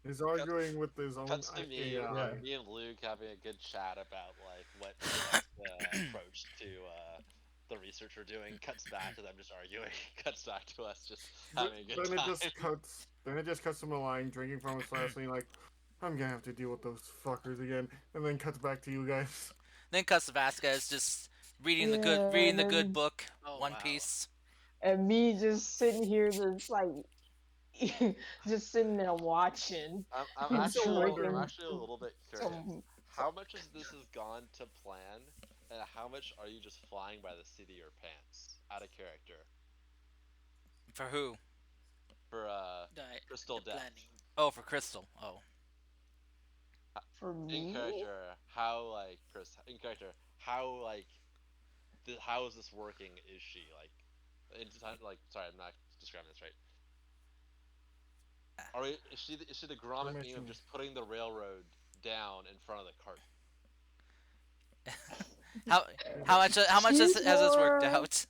He's Cut, arguing with his own cuts to me, Yeah. AI. me and Luke having a good chat about like what the best approach to the research we're doing. Cuts back to them just arguing. Cuts back to us just having a good Then it time. just cuts. Then it just cuts to Malign drinking from his flask, saying like, "I'm gonna have to deal with those fuckers again." And then cuts back to you guys. Then Custa Vasquez just Yeah, reading and the good then book, Oh One wow. Piece. and me just sitting here, just like just sitting there watching I'm and I'm still actually I'm wondering. drinking actually a little bit curious. some. How much of this has gone to plan, and how much are you just flying by the seat of your pants out of character For who? for The Crystal Death? planning. Oh, for Crystal. Oh. For In me, character, how like Chris? In character, how like how is this working? Is she like in time? Like sorry, I'm not describing this right. Are we, is she the Your grommet meme of mission. just putting the railroad down in front of the cart? how how much she's has this worked more out?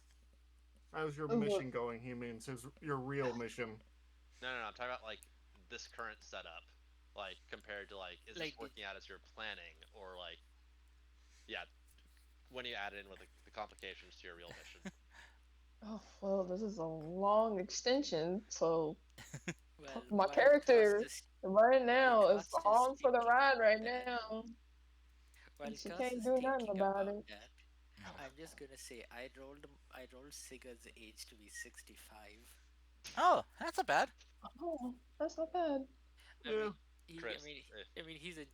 How's your of a mission going? He means his your real mission. No. I'm talking about like this current setup, like compared to like is this Like did working out as you're planning or like yeah when you add in with the complications to your real mission. oh well, this is a long extension, so well my while Cast character is right while now is Cast is on for the thinking ride about right that now, while and she Cast can't is do nothing thinking about about it. that, I'm just gonna say I rolled Sigurd's age to be 65. Oh, that's not bad. Oh, that's not bad. I Yeah. mean, he, I Chris, mean, I mean, he's a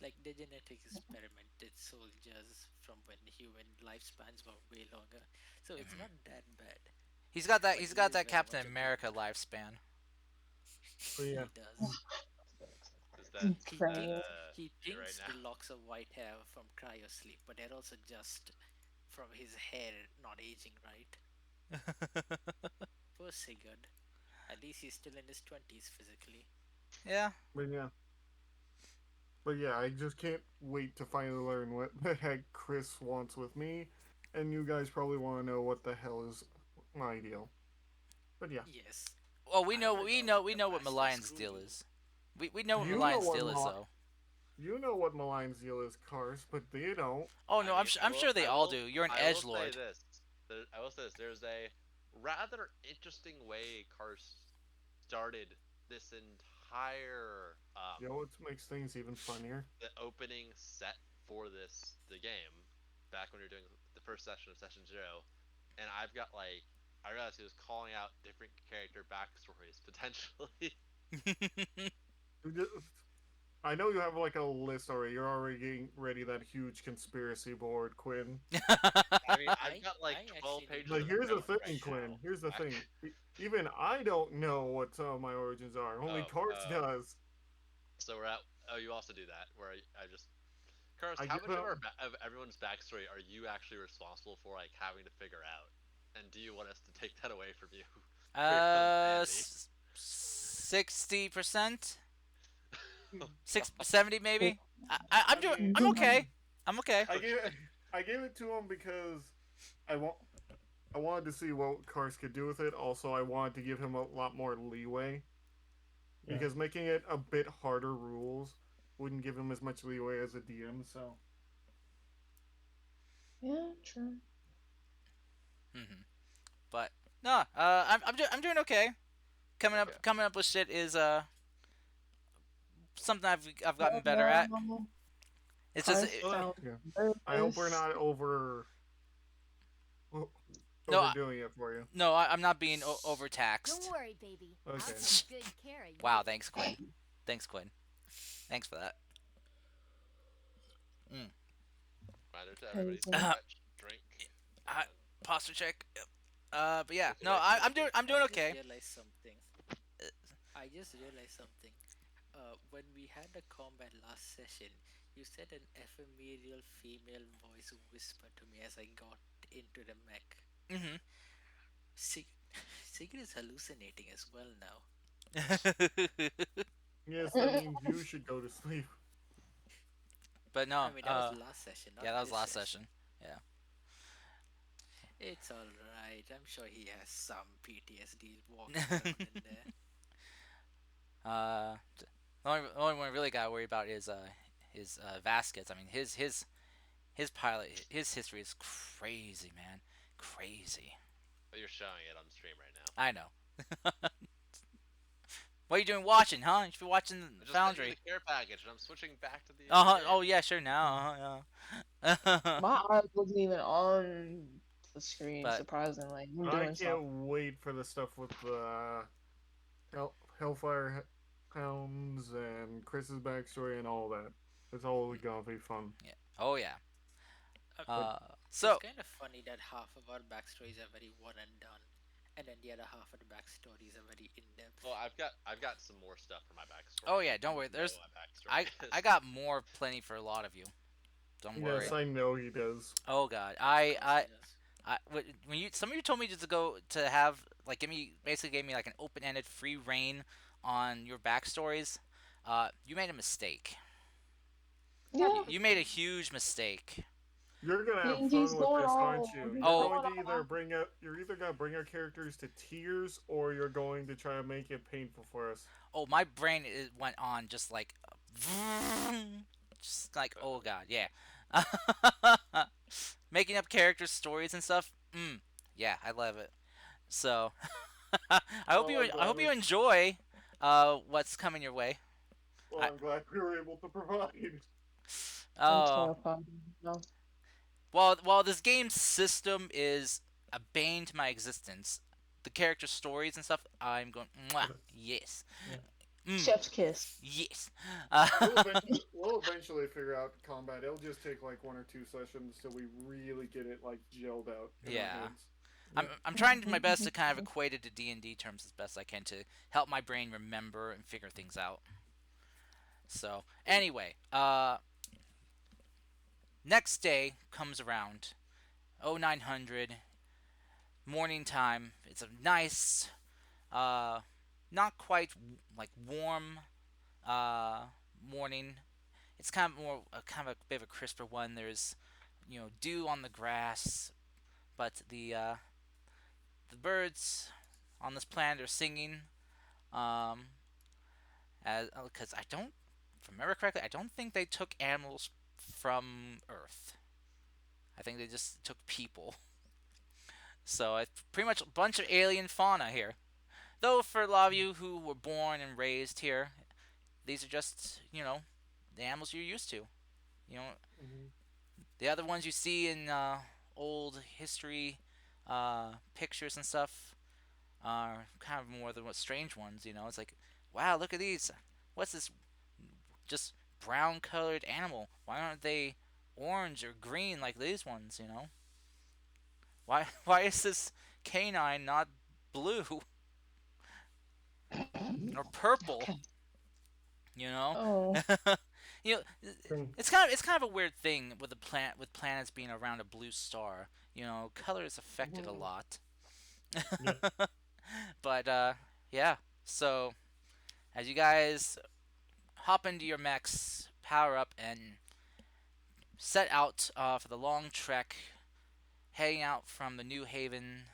like the genetic experiment did soldiers from when human lifespans were way longer, so it's not that bad. But He's he got is that very Captain much a America boomer. lifespan. But yeah, He does. is He that Crap. thinks he you right thinks the now? locks of white hair from cryo sleep, but they're also just from his hair not aging right. Poor Sigurd. At least he's still in his 20s physically. Yeah. but yeah, but yeah. I just can't wait to finally learn what the heck Chris wants with me, and you guys probably want to know what the hell is my deal. But yeah, Yes, Well, I want to know about we the know what master Malion's screw deal you. is. We know what you know Malion's what deal is though. Malign's deal is, Cars, but they don't. Oh I no, mean, I'm sure they all do. You're an I will edge say lord. this. I will say this. There's a rather interesting way Cars started this entire You know what makes things even funnier? the opening set for the game back when we were doing the first session of session 0, and I've got like I realized he was calling out different character backstories potentially. You just- I know you have like a list already. You're already getting ready that huge conspiracy board, Quinn. I mean, I've I got like I 12 actually need pages to But of know here's the notes about right thing, this. Quinn. now. Here's the thing. Even I don't know what some of my origins are. Only Oh, Cars does. so we're at. Oh, you also do that. Where I just. Curse, I how give much of him. of everyone's backstory are you actually responsible for, like having to figure out? And do you want us to take that away from you for your own sanity? 60%, Oh, six God. 70 maybe. I mean, I'm okay. I'm okay. I gave Okay. I gave it to him because I want I wanted to see what Cars could do with it. Also, I wanted to give him a lot more leeway Yeah. because making it a bit harder rules wouldn't give him as much leeway as a DM. So Yeah, true. hmm But no, I'm doing okay. Okay. Coming up with shit is something I've gotten Right better at. now, It's just Cars well, sounds yeah. I hope we're nervous. not over No, overdoing it for you. no, I'm not being Don't overtaxed. worry, baby. I'll Okay. take good care of you. Wow, thanks, Quinn. Thanks, Quinn. Thanks for that. Mm. Reminder to everybody: Crazy. stretch, drink, I, and posture check. But yeah, if you no, guys need a I'm I doing just okay. realized something. I just realized something. When we had a combat last session, you said an ephemeral female voice whispered to me as I got into the mech. Mm-hmm. Sig- Sigrid is hallucinating as well now. Yes, that means you should go to sleep. But no, I mean, that was last session, not yeah, that was this last session. session. Yeah. It's alright. I'm sure he has some PTSD walking around in there. The only one I really got to worry about is Vasquez. I mean, his pilot, his history is crazy, man, crazy. but you're showing it on stream right now. I know. What are you doing watching, huh? You should be watching I just sent you Foundry. the care package, and I'm switching back to the. Uh-huh. game. Oh yeah, sure now. Uh-huh, My eyes wasn't even on the screen, but surprisingly. I'm I doing stuff. can't wait for the stuff with the Hellfire Hounds and Chris's backstory and all that. It's all gonna be fun. yeah. Oh yeah. Uh, So it's kind of funny that half of our backstories are very one and done, and then the other half of the backstories are very in depth. Well, I've got some more stuff for my backstory. oh yeah, don't worry. You know There's what my backstory is. I got more plenty for a lot of you. Don't worry. Yes, I know he does. Oh god. Of course he does. When you some of you told me just to go to have like gave me like an open-ended free reign on your backstories. You made a mistake. Yeah. You made a huge mistake. You're gonna have D&D's fun with going this, all- aren't you? You're Oh. going to either bring out, you're either gonna bring our characters to tears, or you're going to try to make it painful for us. Oh, my brain went on just like just like oh god, yeah. Making up characters, stories and stuff. Yeah, I love it. So I hope Well, I'm I hope glad you we- enjoy what's coming your way. Well, I'm glad we were able to provide. I'm Oh, terrified. No. while this game's system is a bane to my existence, the character stories and stuff, I'm going, mwah, yes. Chef's kiss. Yes. We'll eventually figure out combat. It'll just take like 1 or 2 sessions till we really get it like gelled out. In Yeah. Our heads. I'm trying my best to kind of equate it to D&D terms as best I can to help my brain remember and figure things out. So, anyway, next day comes around. 0900 morning time. It's a nice not quite like warm morning. It's kind of more kind of a bit of a crisper one. There's dew on the grass, but the birds on this planet are singing. As because I don't, if I remember correctly, I don't think they took animals from Earth. I think they just took people. So it's pretty much a bunch of alien fauna here. Though for a lot of you who were born and raised here, these are just the animals you're used to. You know, the other ones you see in old history pictures and stuff are kind of more the strange ones. It's like, wow, look at these. What's this? Just brown colored animal. Why aren't they orange or green like these ones? Why is this canine not blue or purple? Okay. You know, Oh. you know, it's kind of a weird thing with with planets being around a blue star. Color is affected a lot. But yeah. So as you guys hop into your mechs, power up, and set out for the long trek, heading out from the New Haven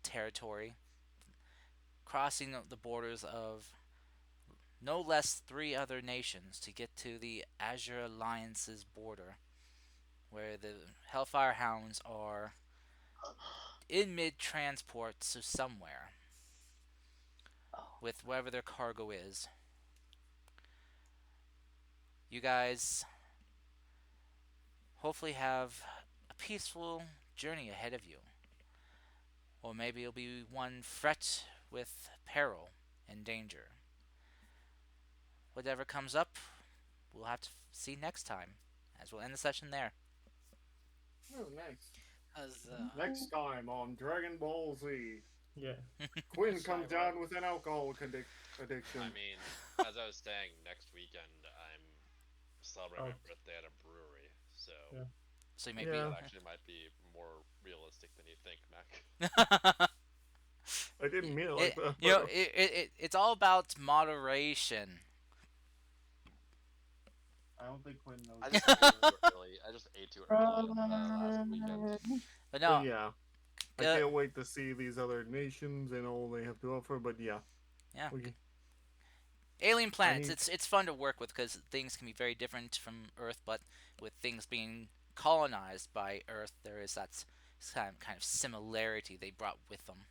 territory, crossing the borders of no less 3 other nations to get to the Azure Alliance's border, where the Hellfire Hounds are in mid-transport to somewhere with whatever their cargo is. You guys hopefully have a peaceful journey ahead of you. or maybe it'll be one fraught with peril and danger. Whatever comes up, we'll have to see next time, as we'll end the session there. Oh, nice. As Next time on Dragon Ball Z, Yeah. Quinn so I comes down was with an alcoholic addiction. I mean, as I was saying, next weekend I'm celebrating Out. my birthday at a brewery, so Yeah. So you may Yeah. that actually might be more realistic than you think, Mac. be. I didn't mean it like it, that, you know, but it's all about moderation. I don't think Quinn knows. I just ate too early. I just ate too early last weekend. But But no, yeah, I uh, can't wait to see these other nations and all they have to offer. But yeah, yeah, we, alien I planets. need. It's fun to work with because things can be very different from Earth, but with things being colonized by Earth, there is that kind of similarity they brought with them.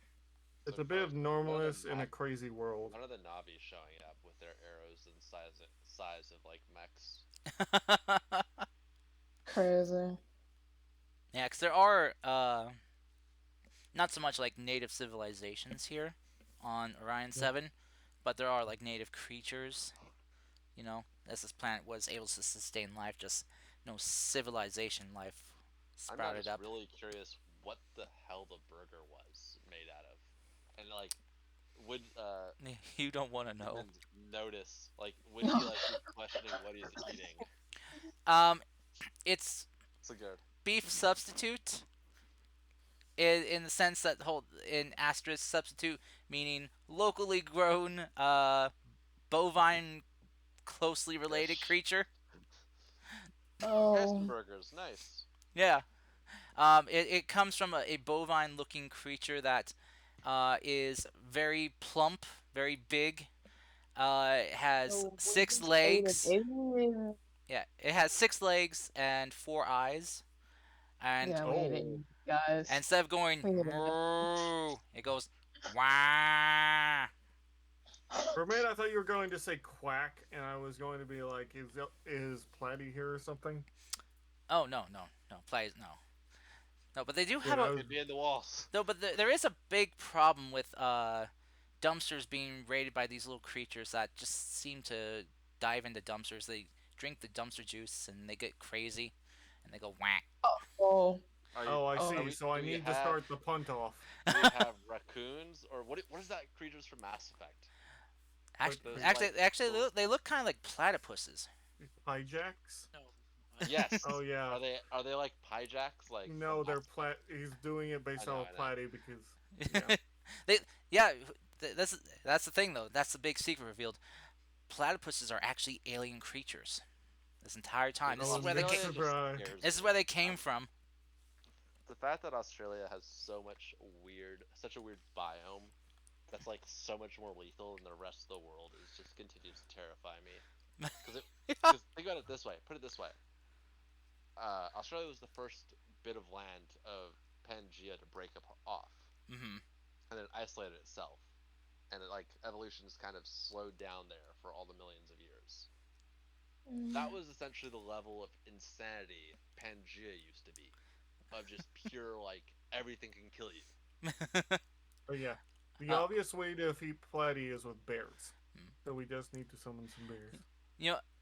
It's So a bit of first, normalness in a crazy world. one of the Navi showing up with their arrows and size of like mechs. Crazy. Yeah, because there are not so much like native civilizations here on Orion Yeah. 7, but there are like native creatures, as this planet was able to sustain life, just no civilization life I'm now sprouted just up. really curious what the hell the burger was made out of, and like would You don't want to know. Edmund notice? Like, would he like be questioning what he's eating? Um, it's So good. beef substitute in the sense that whole in asterisk substitute meaning locally grown bovine closely related Ish. creature. Oh, Burgers, nice. Yeah. It comes from a bovine looking creature that is very plump, very big. It has so we six just ate an legs. alien. Yeah, it has 6 legs and 4 eyes. And Yeah, we ate Oh, it, guys. instead of going We ate moo, it goes wah. for a minute I thought you were going to say quack, and I was going to be like, is Platy here or something? Oh no, no, no, please no, no. But they do have Dude, I a was It'd be in the walls. though. But there is a big problem with dumpsters being raided by these little creatures that just seem to dive into dumpsters. They drink the dumpster juice and they get crazy, and they go whack. Oh, Are you? Oh, I Oh. Are see. we? So I Do we need to have? start the punt off. Do we have raccoons or what is that creatures from Mass Effect? Actually, Those, actually, like, actually, little- they look kind of like platypuses. Hijacks? no. Yes. Oh yeah. Are they like pyjacks like No, from they're Mass Effect? He's doing it based I know, off I know. Platy because yeah. they, yeah, that's the thing though. That's the big secret revealed. Platypuses are actually alien creatures. This entire time, Oh, big surprise. this is where they came from. The fact that Australia has such a weird biome that's like so much more lethal than the rest of the world is just continues to terrify me. Because think about it this way. Put it this way. Australia was the first bit of land of Pangea to break off, Hmm. and then isolated itself, and like evolution's kind of slowed down there for all the millions of years. That was essentially the level of insanity Pangea used to be, of just pure like everything can kill you. Oh yeah. The Uh, obvious way to defeat Platy is with bears. Hmm. So we just need to summon some bears.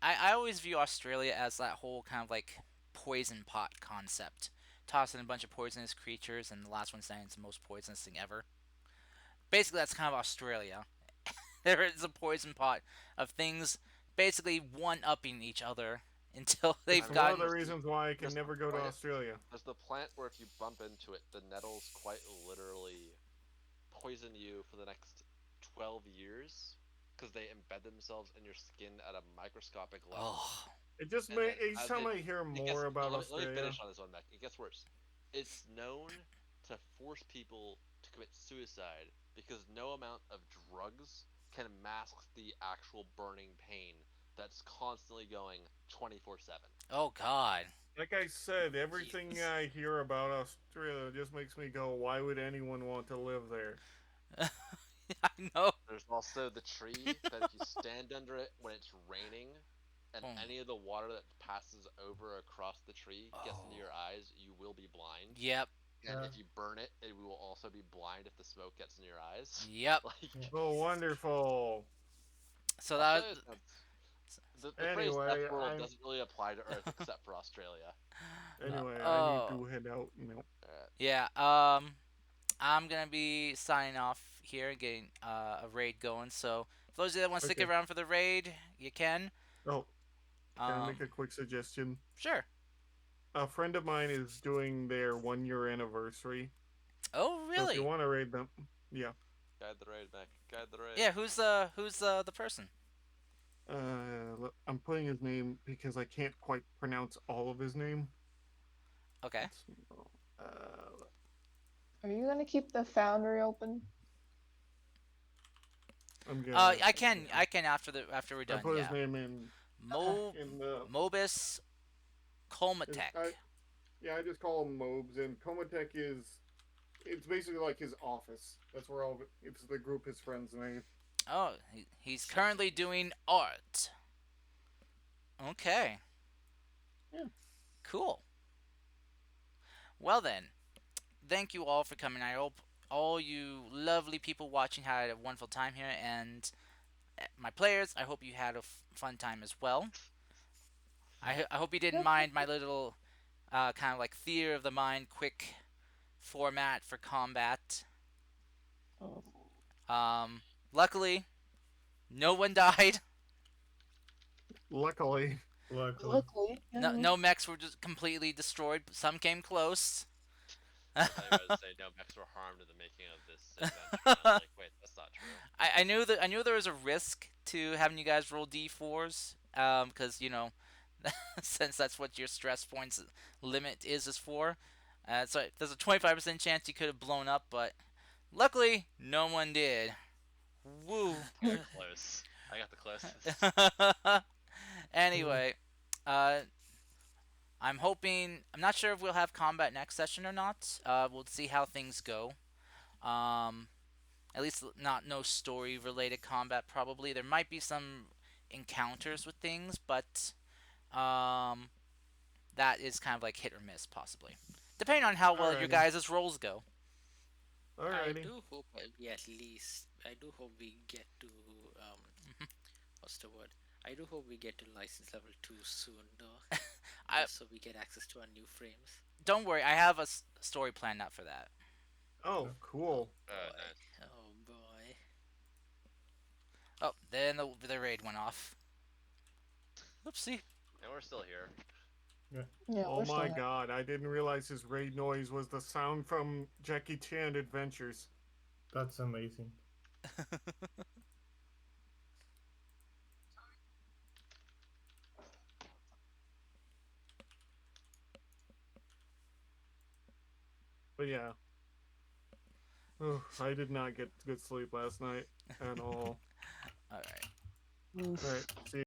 I always view Australia as that whole kind of like poison pot concept. Toss in a bunch of poisonous creatures, and the last one standing is the most poisonous thing ever. Basically, that's kind of Australia. There is a poison pot of things basically one upping each other until they've It's I mean, one of gotten. the reasons why I can Just never go to like Australia. there's the plant where if you bump into it, the nettles quite literally poison you for the next 12 years because they embed themselves in your skin at a microscopic level. Oh, It just And then each as time it, I hear it gets, more about let me Australia. finish on this one, Mac. It gets worse. It's known to force people to commit suicide because no amount of drugs can mask the actual burning pain that's constantly going 24/7. oh God. Like I said, everything Jesus. I hear about Australia just makes me go, why would anyone want to live there? I know. There's also the tree that if you stand under it when it's raining and Oh. any of the water that passes over across the tree gets into Oh. your eyes, you will be blind. Yep. and Yeah. if you burn it, it will also be blind if the smoke gets in your eyes. Yep. Like, Oh, wonderful. So that Australia, the phrase Anyway, F world I'm doesn't really apply to Earth except for Australia. anyway, I need oh to head out now. yeah. I'm gonna be signing off here and getting a raid going. So for those of you that want to stick Okay. around for the raid, you can. Oh, can I make Um, a quick suggestion? sure. A friend of mine is doing their 1 year anniversary. Oh So if you really? want to raid them, yeah. Guide the raid, Mac. Guide the raid. Yeah. Who's the person? I'm putting his name because I can't quite pronounce all of his name. Okay. Uh, Are you gonna keep the foundry open? I'm gonna. I can. Yeah. I can after we're I done. put his Yeah. name in Okay. in the. Mobus Colmatech. Yeah, I just call him Mobes, and Comatech is. It's basically like his office. That's where all. It's the group his friends made. Oh, he's currently doing art. Okay. Yeah. Cool. Well then, thank you all for coming. I hope all you lovely people watching had a wonderful time here, and my players, I hope you had a fun time as well. I hope you didn't Yep. mind my little kind of like theater of the mind, quick format for combat. Oh. Luckily, no one died. Luckily. Luckily. Luckily, No, yeah. no mechs were just completely destroyed. Some came close. I thought you were going to say no mechs were harmed in the making of this adventure. And I was like, wait, that's not true. I knew there was a risk to having you guys roll d4s, because since that's what your stress points limit is for. So there's a 25% chance you could have blown up, but luckily no one did. Woo. Very close. I got the closest. Anyway, uh, I'm not sure if we'll have combat next session or not. We'll see how things go. Um, at least not no story related combat probably. There might be some encounters with things, but um, that is kind of like hit or miss possibly, depending on how well your Alrighty. guys' rolls go. I Alrighty. do hope we at least. I do hope we get to. Um, what's the word? I do hope we get to license level 2 soon, though. I Just so we get access to our new frames. don't worry, I have a story planned out for that. Oh, cool. Nice. Oh boy. Oh, then the raid went off. Oopsie. And we're still here. Yeah, Oh we're my still god, I didn't realize his raid noise was the sound from Jackie Chan Adventures. That's amazing. But yeah. I did not get good sleep last night at all. All right. Oof. Alright, see